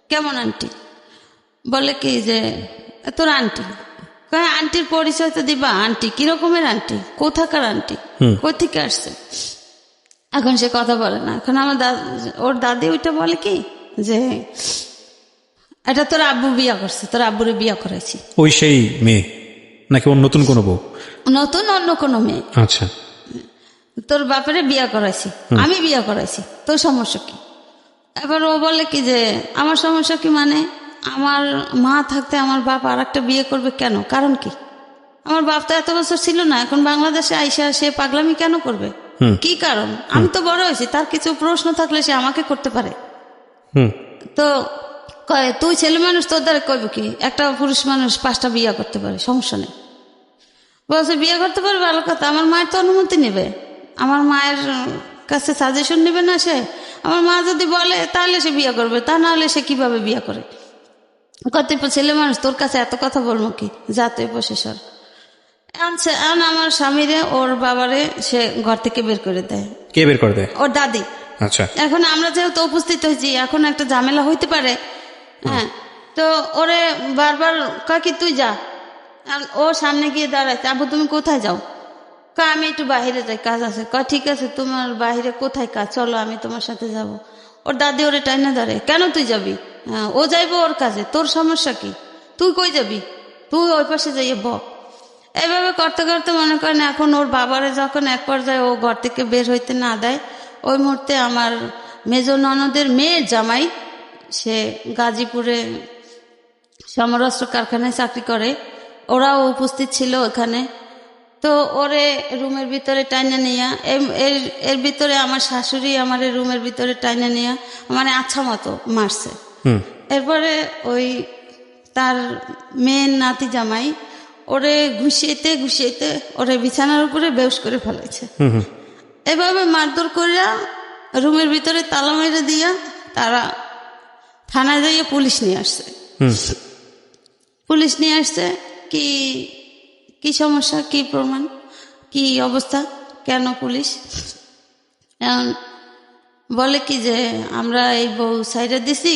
কেমন আন্টি? বলে কি যে তোর আন্টি। কয় আন্টির পরিচয় তো দিবা, আন্টি কিরকমের আন্টি, কোথাকার আন্টি, কোথেকে আসছে? এখন সে কথা বলে না। এখন আমার ওর দাদি ওইটা বলে কি যে এটা তোর আব্বু বিয়া করছে, তোর আব্বুরে বিয়া করাইছি। ওই সেই মেয়ে নাকি ওর নতুন কোনো বউ? নতুন অন্য কোনো মেয়ে। আচ্ছা। তোর বাপেরে বিয়া করাইছি, আমি বিয়া করাইছি, তোর সমস্যা কি? এবার ও বলে কি যে আমার সমস্যা কি মানে আমার মা থাকতে আমার বাপ আর একটা বিয়ে করবে কেন? কারণ কি? আমার বাপ তো এত বছর ছিল না, এখন বাংলাদেশে আইসা সে পাগলামি কেন করবে? কি কারণ? আমি তো বড় হয়েছি, তার কিছু প্রশ্ন থাকলে সে আমাকে করতে পারে। তো কয় তুই ছেলে মানুষ, তোর দ্বারা কইব কি? একটা পুরুষ মানুষ 5টা বিয়ে করতে পারে, সমস্যা নেই। বলছে বিয়ে করতে পারে, ভালো কথা। আমার মায়ের তো অনুমতি নেবে, আমার মায়ের কাছে সাজেশন নেবে না সে? আমার মা যদি বলে তাহলে সে বিয়ে করবে, তা না হলে সে কিভাবে বিয়ে করে? কত ছেলে মানুষ, তোর কাছে এত কথা বলবো কি, যা তুই বসে সর। এখন আমার স্বামীরে ওর বাবারে সে ঘর থেকে বের করে দেয়। কে বের করে দেয়? ওর দাদি। আচ্ছা। এখন আমরা যেহেতু উপস্থিত হয়েছি, এখন একটা ঝামেলা হইতে পারে। হ্যাঁ, তো ওরে বারবার কাকি তুই যা, ও সামনে গিয়ে দাঁড়াইছে, আবু তুমি কোথায় যাও? আমি একটু বাহিরে যাই, কাজ আছে। ঠিক আছে, তোমার বাহিরে কোথায় কাজ, চলো আমি তোমার সাথে যাব। ওর দাদি ওরে টাইনা ধরে, কেন তুই যাবি? ও যাইবো ওর কাজে, তোর সমস্যা কি? তুই কই যাবি? তুই ওই পাশে যাইয়ে ব। এইভাবে করতে করতে মনে করেন এখন ওর বাবারে যখন এক পর্যায়ে ও ঘর থেকে বের হইতে না দেয়, ওই মুহূর্তে আমার মেজ ননদের মেয়ের জামাই, সে গাজীপুরে সমরাস্ত্র কারখানায় চাকরি করে, ওরাও উপস্থিত ছিল ওখানে। তো ওরে রুমের ভিতরে টাইনা নিয়া, এর ভিতরে আমার শাশুড়ি আমার রুমের ভিতরে টাইনা নিয়া মানে আচ্ছা মতো মারছে। এরপরে ওই তার মেয়ের নাতি জামাই ওরে ঘুষিয়েতে ঘুষিয়েতে ওরে বিছানার উপরে বেহুশ করে ফেলাইছে। এভাবে মারধর করিয়া রুমের ভিতরে তালা মেরে দিয়া তারা থানায় যাইয়া পুলিশ নিয়ে আসছে। পুলিশ নিয়ে আসছে, কি কি সমস্যা, কি প্রমাণ, কি অবস্থা, কেন পুলিশ? এখন বলে কি যে আমরা এই বউ সাইডে দিছি,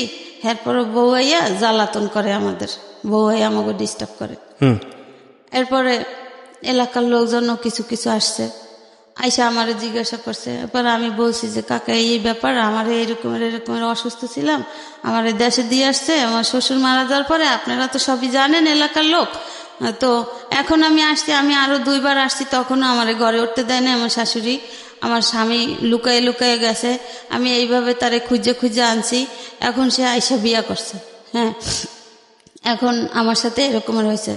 এরপরে বউ আইয়া জ্বালাতন করে, আমাদের বউ আইয়া আমাকে ডিস্টার্ব করে। এরপরে এলাকার লোকজনও কিছু কিছু আসছে, আইসা আমারে জিজ্ঞাসা করছে। এরপর আমি বলছি যে কাকা এই ব্যাপার, আমার এরকমের অসুস্থ ছিলাম, আমার দেশে দিয়ে আসছে, আমার শ্বশুর মারা যাওয়ার পরে, আপনারা তো সবই জানেন এলাকার লোক, তো এখন আমি আসছি, আমি আরো 2 বার আসছি, তখনও আমার ঘরে উঠতে দেয় না আমার শাশুড়ি। আমার স্বামী লুকায়ে লুকায়ে গেছে, আমি এইভাবে তারে খুঁজে খুঁজে আনছি, এখন সে আইসা বিয়া করছে। হ্যাঁ, এখন আমার সাথে এরকমের হয়েছে।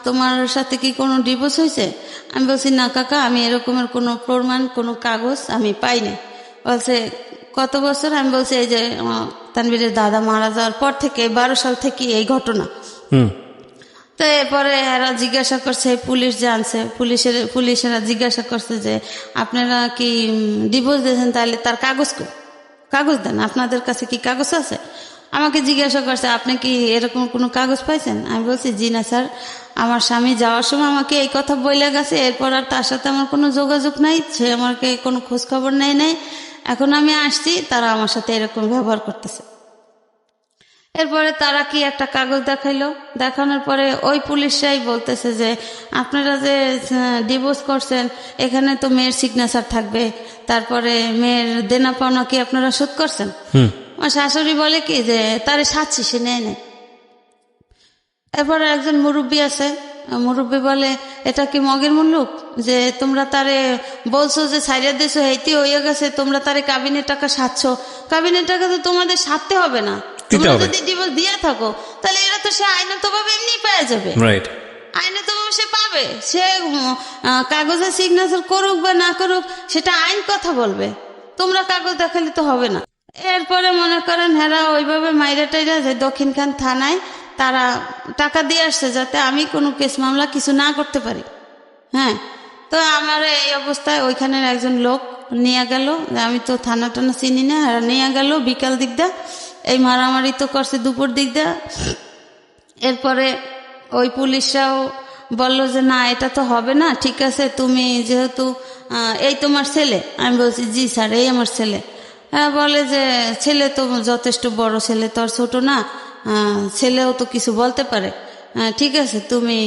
তোমার সাথে কি কোনো ডিভোর্স হয়েছে? আমি বলছি না কাকা, আমি এরকমের কোনো প্রমাণ, কোনো কাগজ আমি পাইনি। বলছে কত বছর? আমি বলছি এই যে তানভীরের দাদা মারা যাওয়ার পর থেকে 12 সাল থেকে এই ঘটনা। তো এরপরে এরা জিজ্ঞাসা করছে, পুলিশ যে আনছে, পুলিশেরা জিজ্ঞাসা করছে যে আপনারা কি ডিভোর্স দিয়েছেন, তাহলে তার কাগজ দেন, আপনাদের কাছে কি কাগজ আছে? আমাকে জিজ্ঞাসা করছে আপনি কি এরকম কোনো কাগজ পাইছেন? আমি বলছি জি না স্যার, আমার স্বামী যাওয়ার সময় আমাকে এই কথা বলে গেছে, এরপর আর তার সাথে আমার কোনো যোগাযোগ নাই, সে আমাকে কোনো খোঁজ খবর নেয় নাই, এখন আমি আসছি, তারা আমার সাথে এরকম ব্যবহার করতেছে। এরপরে তারা কি একটা কাগজ দেখাইলো, দেখানোর পরে ওই পুলিশরাই বলতেছে যে আপনারা যে ডিভোর্স করছেন, এখানে তো মেয়ের সিগনেচার থাকবে, তারপরে মেয়ের দেনা পাওনা কি আপনারা শোধ করছেন? আমার শাশুড়ি বলে কি যে তারে সাচ্ছি, সে নেয় নাই। এরপরে একজন মুরব্বী আছে, মুরব্বী বলে এটা কি মগের মুল্লুক যে তোমরা তারে বলছো যে ছাইড়া দিয়েছো, হেইতে হইয়া গেছে, তোমরা তারে কাবিনের টাকা সাচ্ছ, কাবিনের টাকা তো তোমাদের সারতে হবে না, তোমরা যদি ডিভোর্স দিয়ে থাকো তাহলে এরা তো সে আইনতভাবে এমনি পেয়ে যাবে, আইনতভাবে সে পাবে, সে কাগজে সিগনেচার করুক বা না করুক সেটা আইন কথা বলবে, তোমরা কাগজ দেখালে তো হবে না। এরপরে মনে করেন হেরা ওইভাবে মাইরা টাইরা যে দক্ষিণখান থানায় তারা টাকা দিয়ে আসছে যাতে আমি কোনো কেস মামলা কিছু না করতে পারি। হ্যাঁ, তো আমার এই অবস্থায় ওইখানের একজন লোক নিয়ে গেল, আমি তো থানা টানা চিনি না, হেরা নিয়ে গেল বিকাল দিকটা, এই মারামারি তো করছে দুপুর দিকটা। এরপরে ওই পুলিশরাও বলল যে না এটা তো হবে না, ঠিক আছে তুমি যেহেতু এই তোমার ছেলে, আমি বলছি জি স্যার এই আমার ছেলে। হ্যাঁ, বলে যে ছেলে তো যথেষ্ট বড়, ছেলে তো আর ছোট না, ছেলেও তো কিছু বলতে পারে, ঠিক আছে তুমি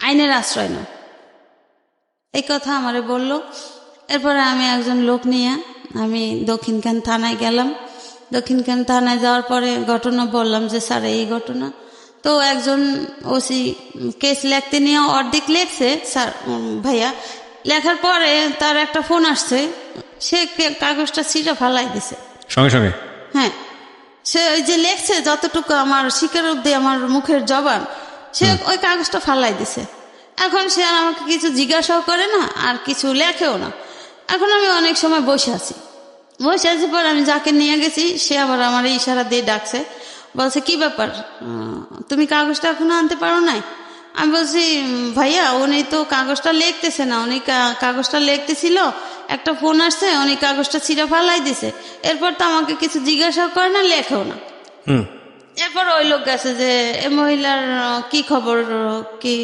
আইনের আশ্রয় নাও, এই কথা আমারে বলল। এরপরে আমি একজন লোক নিয়ে আমি দক্ষিণখান থানায় গেলাম। দক্ষিণখান থানায় যাওয়ার পরে ঘটনা বললাম যে স্যার এই ঘটনা। তো একজন ওসি কেস লিখতে নিয়ে অর্ধেক লেখছে স্যার ভাইয়া, লেখার পরে তার একটা ফোন আসছে, সে কাগজটা ছিঁড়ে ফালাই দিছে সঙ্গে সঙ্গে। হ্যাঁ, সে ওই যে লেখছে যতটুকু আমার শিকার অব্দি আমার মুখের জবান, সে ওই কাগজটা ফালাই দিছে। এখন সে আর আমাকে কিছু জিজ্ঞাসাও করে না আর কিছু লেখেও না। এখন আমি অনেক সময় বসে আছি পর আমি যাকে নিয়ে গেছি সে আবার আমার ইশারা দিয়ে ডাকছে, বলছে কি ব্যাপার তুমি কাগজটা এখনো আনতে পারো নাই? আমি বলছি ভাইয়া উনি তো কাগজটা লিখতেছে না, উনি কাগজটা লিখতেছিল, একটা ফোন আসছে, উনি কাগজটা ছিঁড়ে ফালাই দিছে, এরপর তো আমাকে কিছু জিজ্ঞাসা করে না, লেখেও না। এরপর ওই লোক গেছে যে এ মহিলার কি খবর, কি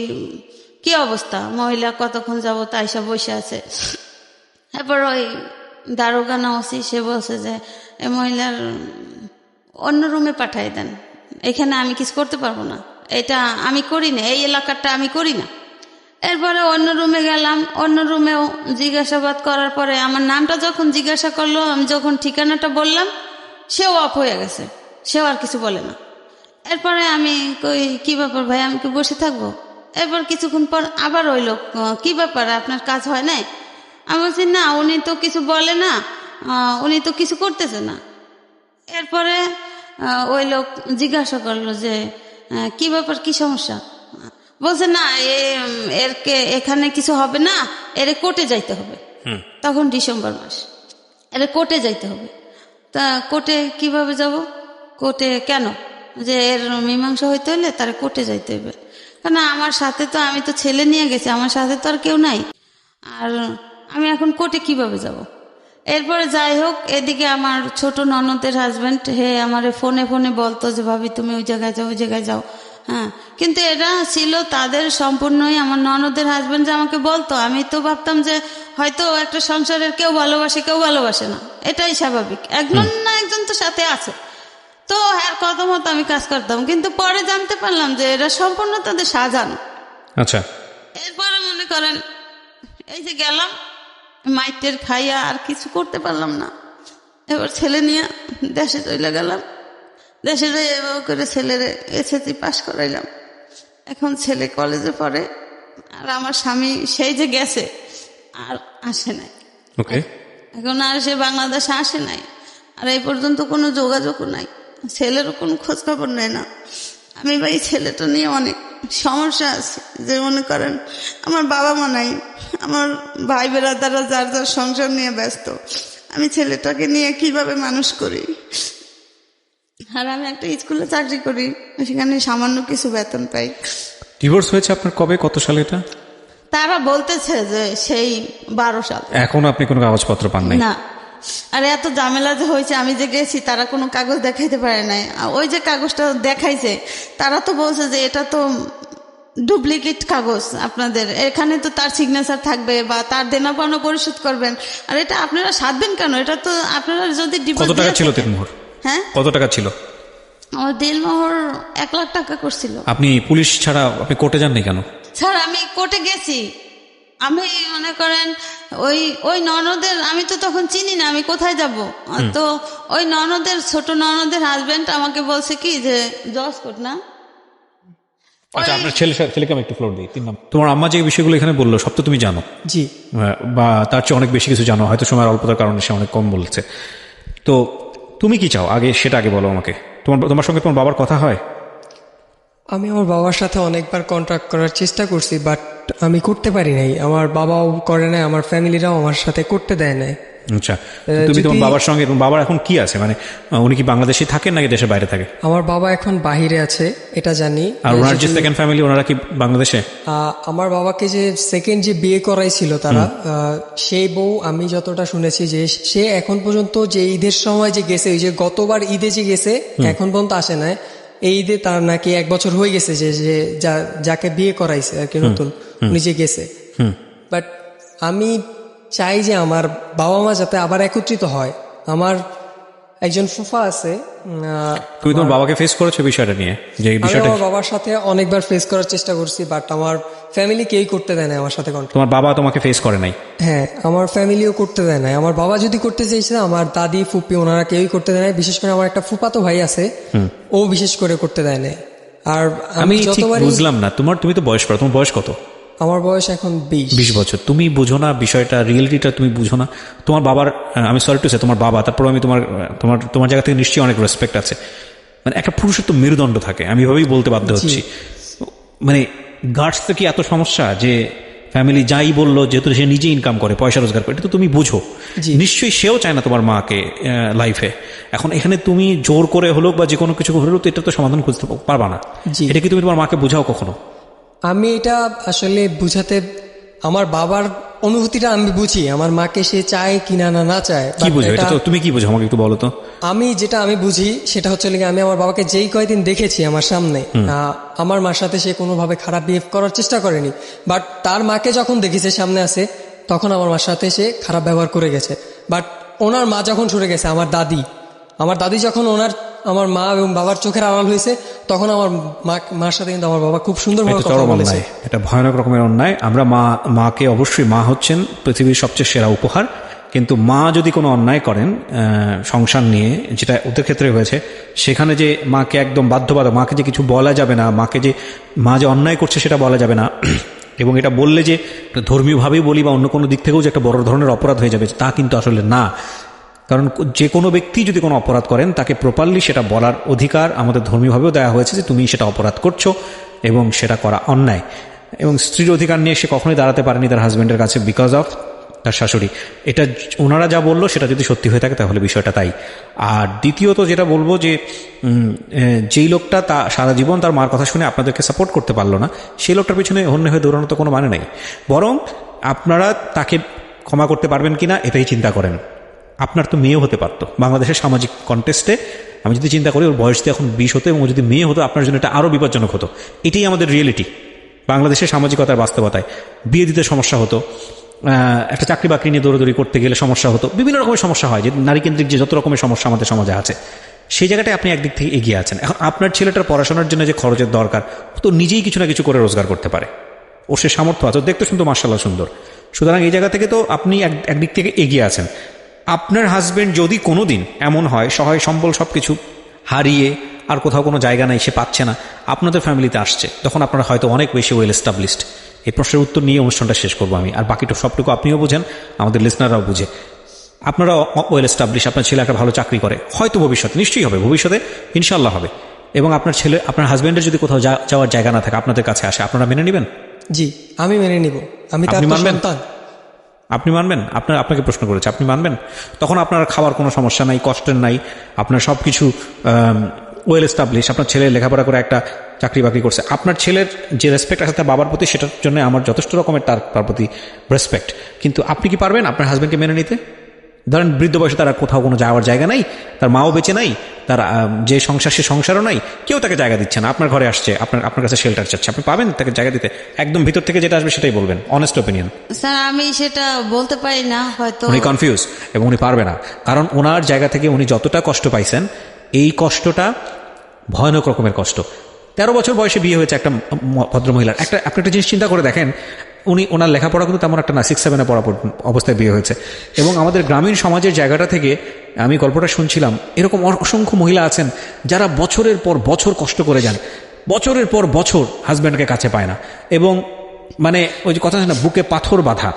কি অবস্থা, মহিলা কতক্ষণ যাবো তাই সব বসে আছে। এরপর ওই দারোগা না ওসি সে বলছে যে এ মহিলার অন্য রুমে পাঠাই দেন, এখানে আমি কিছু করতে পারবো না, এটা আমি করি না, এই এলাকাটা আমি করি না। এরপরে অন্য রুমে গেলাম, অন্য রুমেও জিজ্ঞাসাবাদ করার পরে আমার নামটা যখন জিজ্ঞাসা করলো, আমি যখন ঠিকানাটা বললাম, সেও অফ হয়ে গেছে, সেও আর কিছু বলে না। এরপরে আমি কই কি ব্যাপার ভাই, আমি কি বসে থাকবো? এরপর কিছুক্ষণ পর আবার ওই লোক, কি ব্যাপার আপনার কাজ হয় নাই? আমি বলছি না, উনি তো কিছু বলে না, উনি তো কিছু করতেছে না। এরপরে ওই লোক জিজ্ঞাসা করলো যে কি ব্যাপার, কি সমস্যা? বলছে না এখানে কিছু হবে না, এর কোর্টে যাইতে হবে। তখন ডিসেম্বর মাস, এর কোর্টে যাইতে হবে। তা কোর্টে কিভাবে যাব? কোর্টে কেন? যে এর মীমাংসা হইতে হলে তার কোর্টে যাইতে হবে, কারণ আমার সাথে তো, আমি তো ছেলে নিয়ে গেছি, আমার সাথে তো আর কেউ নাই, আর আমি এখন কোর্টে কিভাবে যাব? এরপরে যাই হোক, এদিকে আমার ছোট ননদের হাজব্যান্ড আমার ফোনে ফোনে বলতো যে ভাবি তুমি ওই জায়গায় যাও, ওই জায়গায় যাও। হ্যাঁ, কিন্তু এটা ছিল তাদের সম্পূর্ণই, আমার ননদের হাজব্যান্ড যে আমাকে বলতো, আমি তো ভাবতাম যে হয়তো একটা সংসারের কেউ ভালোবাসে, কেউ ভালোবাসে না, এটাই স্বাভাবিক, একজন না একজন তো সাথে আছে। তো আর কথা মতো আমি কাজ করতাম, কিন্তু পরে জানতে পারলাম যে এরা সম্পূর্ণ তাদের সাজানো। আচ্ছা, এরপরে মনে করেন এই যে গেলাম, মাইটের খাইয়া আর কিছু করতে পারলাম না। এবার ছেলে নিয়ে দেশে চলে গেলাম, দেশে যেয়ে এভাবে করে ছেলের এসএসসি পাস করাইলাম। এখন ছেলে কলেজে পড়ে, আর আমার স্বামী সেই যে গেছে আর আসে নাই। ওকে, এখন আর সে বাংলাদেশে আসে নাই, আর এই পর্যন্ত কোনো যোগাযোগও নাই, ছেলেরও কোনো খোঁজ খবর নেয় না। আমি ভাই ছেলেটা নিয়ে অনেক সমস্যা আছে, যে মনে করেন আমার বাবা মা নাই, আমার ভাই বেরাদারা যার যার সংসার নিয়ে ব্যস্ত, আমি ছেলেটাকে নিয়ে কিভাবে মানুষ করি? আর আমি একটা স্কুলে চাকরি করি, সেখানে সামান্য কিছু বেতন পাই। ডিভোর্স হয়েছে আপনার কবে, কত সালে এটা? তারা বলতেছে যে সেই 12 সাল। এখন আপনি কোনো কাগজপত্র পান নাই? না, আর এত ঝামেলা যে হয়েছে, আমি যে গেছি তারা কোনো কাগজ দেখাইতে পারে নাই। ওই যে কাগজটা দেখাইছে, তারা তো বলছে যে এটা তো ডুপ্লিকেট কাগজ, আপনাদের এখানে তো তার সিগনেচার থাকবে বা তার দেনা পাওনা পরিশোধ করবেন, আর এটা আপনারা সাধবেন কেন? এটা তো আপনারা যদি কত টাকা ছিল দিলমোহর? হ্যাঁ, কত টাকা ছিল? আমার দিলমোহর 1 লাখ টাকা করছিল। আপনি পুলিশ ছাড়া আপনি কোর্টে যাননি কেন? স্যার আমি কোর্টে গেছি, আমি মনে করেন ওই ননদের, আমি তো তখন চিনি না আমি কোথায় যাব, তো ওই ননদের, ছোট ননদের হাজবেন্ড আমাকে বলছে কি যে জজ কোর্ট না। আচ্ছা, আপনার ছেলেকে আমি একটু ফ্লোর দিই। 3 নম্বর, তোমার আম্মা যে বিষয়গুলো এখানে বললো সব তো তুমি জানো? জি। বা তার চেয়ে অনেক বেশি কিছু জানো, হয়তো সময়ের অল্পতার কারণে সে অনেক কম বলছে। তো তুমি কি চাও আগে, সেটা আগে বলো আমাকে। তোমার সঙ্গে তোমার বাবার কথা হয়? আমি আমার বাবার সাথে অনেকবার কন্ট্যাক্ট করার চেষ্টা করছি, বাট আমি করতে পারি নাই। আমার বাবাও করে নাই, আমার ফ্যামিলিরাও আমার সাথে করতে দেয় নাই। আচ্ছা, তুমি তোমার বাবার সঙ্গে, বাবার এখন কি আছে, মানে উনি কি বাংলাদেশে থাকেন নাকি দেশের বাইরে থাকে? আমার বাবা এখন বাহিরে আছে, এটা জানি। আর ওনার যে সেকেন্ড ফ্যামিলি, ওনারা কি বাংলাদেশে? আমার বাবাকে যে সেকেন্ড যে বিয়ে করাইছিল তারা, সেই বউ, আমি যতটা শুনেছি যে সে এখন পর্যন্ত যে ঈদের সময় যে গেছে, ওই যে গতবার ঈদে যে গেছে, এখন পর্যন্ত আসে নাই। এই ঈদে তার নাকি 1 বছর হয়ে গেছে যে যাকে বিয়ে করাইছে আর কি নতুন, উনি যে গেছে। বাট আমি চাই যে আমার বাবা মা যাতে আবার একত্রিত হয়। আমার একজন ফুফা আছে। তুমি তোমার বাবাকে ফেস করেছো বিষয়টা নিয়ে? যে বিষয়টা আমার বাবার সাথে অনেকবার ফেস করার চেষ্টা করছি, বাট আমার ফ্যামিলি কেউই করতে দেয় না আমার সাথে কন্ট্যাক্ট। তোমার বাবা তোমাকে ফেস করে নাই? হ্যাঁ, আমার ফ্যামিলিও করতে দেয় না। আমার বাবা যদি করতে চাইছে, আমার দাদি ফুপি ওনারা কেউই করতে দেয় না। বিশেষ করে আমার একটা ফুফাতো ভাই আছে, ও বিশেষ করে করতে দেয় না। আর আমি যতবার বুঝলাম না, তুমি তো বয়স পড়ো, তোমার বয়স কত? আমার বয়স এখন 20 বছর। তুমি বুঝো না বিষয়টা, রিয়েলিটিটা তুমি বুঝো না। তোমার বাবার, আমি সরি টু সে, তোমার বাবা, তারপর আমি তোমার জায়গা থেকে নিশ্চয়ই অনেক রেসপেক্ট আছে। মানে একটা পুরুষের তো মেরুদণ্ড থাকে, আমি এভাবেই বলতে বাধ্য হচ্ছি। মানে গার্ডস তো কি এত সমস্যা যে ফ্যামিলি যাই বললো, যেহেতু সে নিজে ইনকাম করে, পয়সা রোজগার করে, এটা তো তুমি বুঝো। নিশ্চয়ই সেও চায় না তোমার মাকে লাইফে। এখন এখানে তুমি জোর করে হলো বা যে কোনো কিছু হলেও তো এটা তো সমাধান খুঁজতে পারবা না। এটা কি তুমি তোমার মাকে বোঝাও কখনো? আমি এটা আসলে বুঝাতে, আমার বাবার অনুভূতিটা আমি বুঝি, আমার মাকে সে চায় কিনা না চায়। কি বুঝো এটা? তো তুমি কি বুঝো আমাকে একটু বলো তো। আমি বুঝি সেটা হচ্ছে আমি আমার বাবাকে যেই কয়দিন দেখেছি আমার সামনে, আমার মার সাথে সে কোনোভাবে খারাপ বিহেভ করার চেষ্টা করেনি, বাট তার মাকে যখন দেখেছে সামনে আছে তখন আমার মার সাথে সে খারাপ ব্যবহার করে গেছে। বাট ওনার মা যখন সরে গেছে, আমার দাদি যখন আমার মা এবং বাবার চোখের আড়াল হয়েছে, তখন আমার মার সাথে কিন্তু আমার বাবা খুব সুন্দরভাবে কথা বলেছে। এটা ভয়ানক রকমের অন্যায়। আমরা মাকে অবশ্যই, মা হচ্ছেন পৃথিবীর সবচেয়ে সেরা উপহার, কিন্তু মা যদি কোনো অন্যায় করেন সংসার নিয়ে, যেটা ওদের ক্ষেত্রে হয়েছে, সেখানে যে মাকে একদম বাধ্যবাধক, মাকে যে কিছু বলা যাবে না, মা যে অন্যায় করছে সেটা বলা যাবে না, এবং এটা বললে যে ধর্মীয়ভাবেই বলি বা অন্য কোনো দিক থেকেও যে একটা বড় ধরনের অপরাধ হয়ে যাবে, তা কিন্তু আসলে না। কারণ যে কোনো ব্যক্তি যদি কোনো অপরাধ করেন তাকে প্রপারলি সেটা বলার অধিকার আমাদের ধর্মীয়ভাবেও দেওয়া হয়েছে যে তুমি সেটা অপরাধ করছো এবং সেটা করা অন্যায়। এবং স্ত্রীর অধিকার নিয়ে সে কখনোই দাঁড়াতে পারেনি তার হাজব্যান্ডের কাছে বিকজ অফ তার শাশুড়ি। এটা ওনারা যা বললো সেটা যদি সত্যি হয়ে থাকে তাহলে বিষয়টা তাই। আর দ্বিতীয়ত যেটা বলবো যে যেই লোকটা তা সারা জীবন তার মার কথা শুনে আপনাদেরকে সাপোর্ট করতে পারলো না, সেই লোকটার পিছনে অন্য হয়ে দৌড়ানো তো কোনো মানে নেই। বরং আপনারা তাকে ক্ষমা করতে পারবেন কিনা এটাই চিন্তা করেন। আপনার তো মেয়েও হতে পারতো বাংলাদেশের সামাজিক কন্টেস্টে। আমি যদি চিন্তা করি ওর বয়স দিয়ে এখন 20 হতো এবং যদি মেয়ে হতো আপনার জন্য এটা আরও বিপজ্জনক হতো। এটাই আমাদের রিয়েলিটি বাংলাদেশের সামাজিকতার বাস্তবতায়। বিয়ে দিতে সমস্যা হতো, একটা চাকরি বাকরি নিয়ে দৌড়াদৌড়ি করতে গেলে সমস্যা হতো, বিভিন্ন রকমের সমস্যা হয়, যে নারীকেন্দ্রিক যে যত রকমের সমস্যা আমাদের সমাজে আছে, সেই জায়গাটায় আপনি একদিক থেকে এগিয়ে আছেন। এখন আপনার ছেলেটার পড়াশোনার জন্য যে খরচের দরকার, ও তো নিজেই কিছু না কিছু করে রোজগার করতে পারে, ওর সে সামর্থ্য আছে, দেখতে শুনতো মাশাআল্লাহ সুন্দর। সুতরাং এই জায়গা থেকে তো আপনি একদিক থেকে এগিয়ে আছেন। আপনার হাজব্যান্ড যদি কোনো দিন এমন হয় সহায় সম্বল সব কিছু হারিয়ে আর কোথাও কোনো জায়গা নাই, সে পাচ্ছে না, আপনাদের ফ্যামিলিতে আসছে, তখন আপনারা হয়তো অনেক বেশি ওয়েল এস্টাবলিশড। এই প্রশ্নের উত্তর নিয়ে অনুষ্ঠানটা শেষ করবো আমি, আর বাকিটা সবটুকু আপনিও বুঝেন, আমাদের লিসনাররাও বুঝে। আপনারা ওয়েল এস্টাবলিশ, আপনার ছেলে একটা ভালো চাকরি করে, হয়তো ভবিষ্যতে নিশ্চয়ই হবে, ভবিষ্যতে ইনশাল্লাহ হবে, এবং আপনার হাজব্যান্ডের যদি কোথাও যাওয়ার জায়গা না থাকে আপনাদের কাছে আসে, আপনারা মেনে নেবেন? জি, আমি মেনে নিব। আমি তার সন্তান। আপনি মানবেন? আপনাকে প্রশ্ন করেছে, আপনি মানবেন? তখন আপনার খাওয়ার কোনো সমস্যা নাই, কষ্টের নাই, আপনার সব কিছু ওয়েল এস্টাবলিশ, আপনার ছেলে লেখাপড়া করে একটা চাকরি বাকরি করছে, আপনার ছেলের যে রেসপেক্ট আছে তার বাবার প্রতি, সেটার জন্য আমার যথেষ্ট রকমের তার প্রতি রেসপেক্ট। কিন্তু আপনি কি পারবেন আপনার হাজব্যান্ডকে মেনে নিতে? ধরেন বৃদ্ধ বয়সে তারা কোথাও কোনো যাওয়ার জায়গা নাই, তার মাও বেঁচে নাই, তার যে সংসার সে সংসারও নাই, কেউ তাকে জায়গা দিচ্ছে না, আপনার ঘরে আসছে, আপনার কাছে শেল্টার চাচ্ছে, আপনি পাবেন তাকে জায়গা দিতে? একদম ভিতর থেকে যেটা আসবে সেটাই বলবেন, অনেস্ট ওপিনিয়ন। স্যার আমি সেটা বলতে পারি না, হয়তো উনি কনফিউজ এবং উনি পারবে না, কারণ ওনার জায়গা থেকে উনি যতটা কষ্ট পাইছেন, এই কষ্টটা ভয়ানক রকমের কষ্ট। 13 বছর বয়সে বিয়ে হয়েছে একটা ভদ্রমহিলার। আপনি একটা জিনিস চিন্তা করে দেখেন, ওনার লেখাপড়া কিন্তু তেমন একটা না, 6-7 পড়া অবস্থায় বিয়ে হয়েছে। এবং আমাদের গ্রামীণ সমাজের জায়গাটা থেকে আমি গল্পটা শুনছিলাম, এরকম অসংখ্য মহিলা আছেন যারা বছরের পর বছর কষ্ট করে যান, বছরের পর বছর হাজব্যান্ডকে কাছে পায় না, এবং মানে ওই যে কথা আছে না, বুকে পাথর বাঁধা,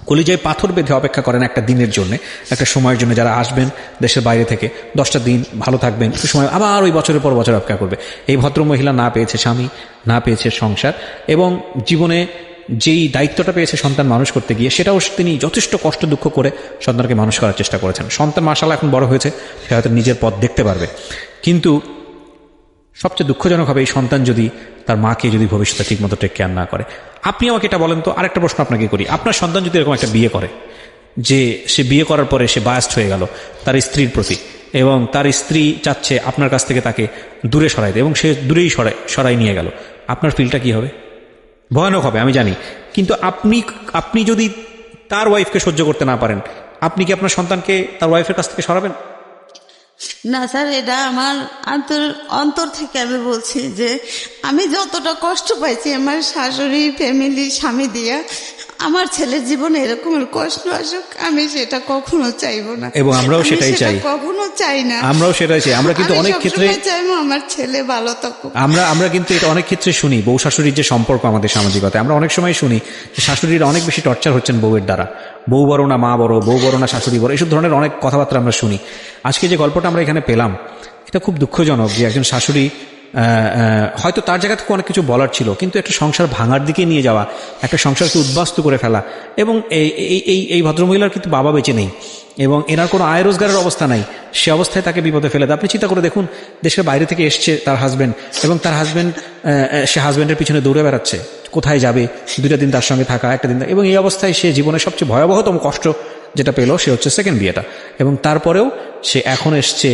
কলিজায় পাথর বেঁধে অপেক্ষা করেন একটা দিনের জন্য, একটা সময়ের জন্য, যারা আসবেন দেশের বাইরে থেকে, 10টা দিন ভালো থাকবেন, একটু সময় আবার ওই বছরের পর বছর অপেক্ষা করবে। এই ভদ্রমহিলা না পেয়েছে স্বামী, না পেয়েছে সংসার, এবং জীবনে যেই দায়িত্বটা পেয়েছে সন্তান মানুষ করতে গিয়ে, সেটাও তিনি যথেষ্ট কষ্ট দুঃখ করে সন্তানকে মানুষ করার চেষ্টা করেছেন। সন্তান মাশাআল্লাহ এখন বড় হয়েছে, সে হয়তো নিজের পথ দেখতে পারবে, কিন্তু সবচেয়ে দুঃখজনক হবে এই সন্তান যদি তার মাকে যদি ভবিষ্যতে ঠিকমতো টেক কেয়ার না করে। আপনি আমাকে এটা বলেন তো, আরেকটা প্রশ্ন আপনাকে করি, আপনার সন্তান যদি এরকম একটা বিয়ে করে, যে সে বিয়ে করার পরে সে বায়াস্ট হয়ে গেল তার স্ত্রীর প্রতি, এবং তার স্ত্রী চাচ্ছে আপনার কাছ থেকে তাকে দূরে সরাই দেয়, এবং সে দূরেই সরাই নিয়ে গেল, আপনার ফিলটা কি হবে? ভয়ানক হবে, আমি জানি, কিন্তু আপনি যদি তার ওয়াইফকে সহ্য করতে না পারেন, আপনি কি আপনার সন্তানকে তার ওয়াইফের কাছ থেকে সরাবেন? না স্যার, এটা আমার অন্তর থেকে আমি বলছি যে আমি যতটা কষ্ট পাইছি আমার শাশুড়ি, ফ্যামিলি, স্বামী দিয়া, আমার ছেলের জীবনে এরকমের কষ্ট আসুক আমি সেটা কখনো চাইবো না, এবং আমরাও সেটাই চাই, কখনো চাই না, আমরাও সেটাই চাই। আমরা কিন্তু অনেক ক্ষেত্রে চাইবো আমার ছেলে ভালো থাকুক। আমরা কিন্তু এটা অনেক ক্ষেত্রে শুনি, বউ শাশুড়ির যে সম্পর্ক আমাদের সামাজিকতায়, আমরা অনেক সময় শুনি যে শাশুড়িরা অনেক বেশি টর্চার হচ্ছেন বউয়ের দ্বারা, বউ বড় না মা বড়, বউ বড় না শাশুড়ি বড়, এইসব ধরনের অনেক কথাবার্তা আমরা শুনি। আজকে যে গল্পটা আমরা এখানে পেলাম, এটা খুব দুঃখজনক যে একজন শাশুড়ি, হয়তো তার জায়গা থেকে অনেক কিছু বলার ছিল, কিন্তু একটা সংসার ভাঙার দিকে নিয়ে যাওয়া, একটা সংসারকে উদ্বাস্তু করে ফেলা, এবং এই ভদ্রমহিলার কিন্তু বাবা বেঁচে নেই, এবং এনার কোনো আয় রোজগারের অবস্থা নাই, সে অবস্থায় তাকে বিপদে ফেলে দেয়। আপনি চিন্তা করে দেখুন, দেশের বাইরে থেকে এসছে তার হাজব্যান্ড, এবং তার হাজব্যান্ড, সে হাজব্যান্ডের পিছনে দৌড়ে বেড়াচ্ছে, কোথায় যাবে, 2টা দিন তার সঙ্গে থাকা, একটা দিন, এবং এই অবস্থায় সে জীবনের সবচেয়ে ভয়াবহতম কষ্ট যেটা পেল সে হচ্ছে সেকেন্ড বিয়েটা। এবং তারপরেও সে এখন এসছে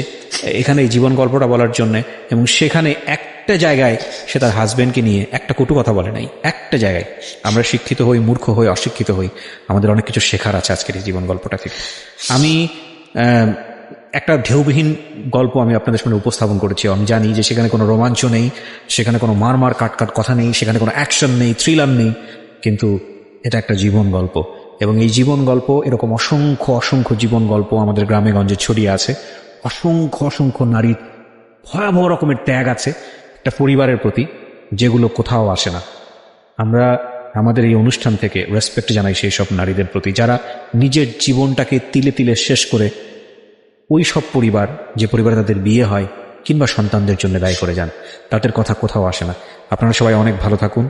এখানে এই জীবন গল্পটা বলার জন্য, এবং সেখানে একটা জায়গায় সে তার হাজবেন্ডকে নিয়ে একটা কটু কথা বলে নাই, একটা জায়গায়। আমরা শিক্ষিত হই, মূর্খ হই, অশিক্ষিত হই, আমাদের অনেক কিছু শেখার আছে আজকের এই জীবন গল্পটা থেকে। আমি একটা ঢেউবিহীন গল্প আমি আপনাদের সামনে উপস্থাপন করেছি। আমি জানি যে সেখানে কোনো রোমাঞ্চ নেই, সেখানে কোনো মারমার কাটকাট কথা নেই, সেখানে কোনো অ্যাকশন নেই, থ্রিলার নেই, কিন্তু এটা একটা জীবন গল্প। এবং এই জীবন গল্প, এরকম অসংখ্য অসংখ্য জীবন গল্প আমাদের গ্রামে গঞ্জে ছড়িয়ে আছে। অসংখ্য অসংখ্য নারীর ভয়াবহ রকমের ত্যাগ আছে একটা পরিবারের প্রতি, যেগুলো কোথাও আসে না। আমরা আমাদের এই অনুষ্ঠান থেকে রেসপেক্ট জানাই সেই সব নারীদের প্রতি যারা নিজের জীবনটাকে তিলে তিলে শেষ করে ওই সব পরিবার, যে পরিবারে তাদের বিয়ে হয় কিংবা সন্তানদের জন্য দায়ী করে যান, তাদের কথা কোথাও আসে না। আপনারা সবাই অনেক ভালো থাকুন।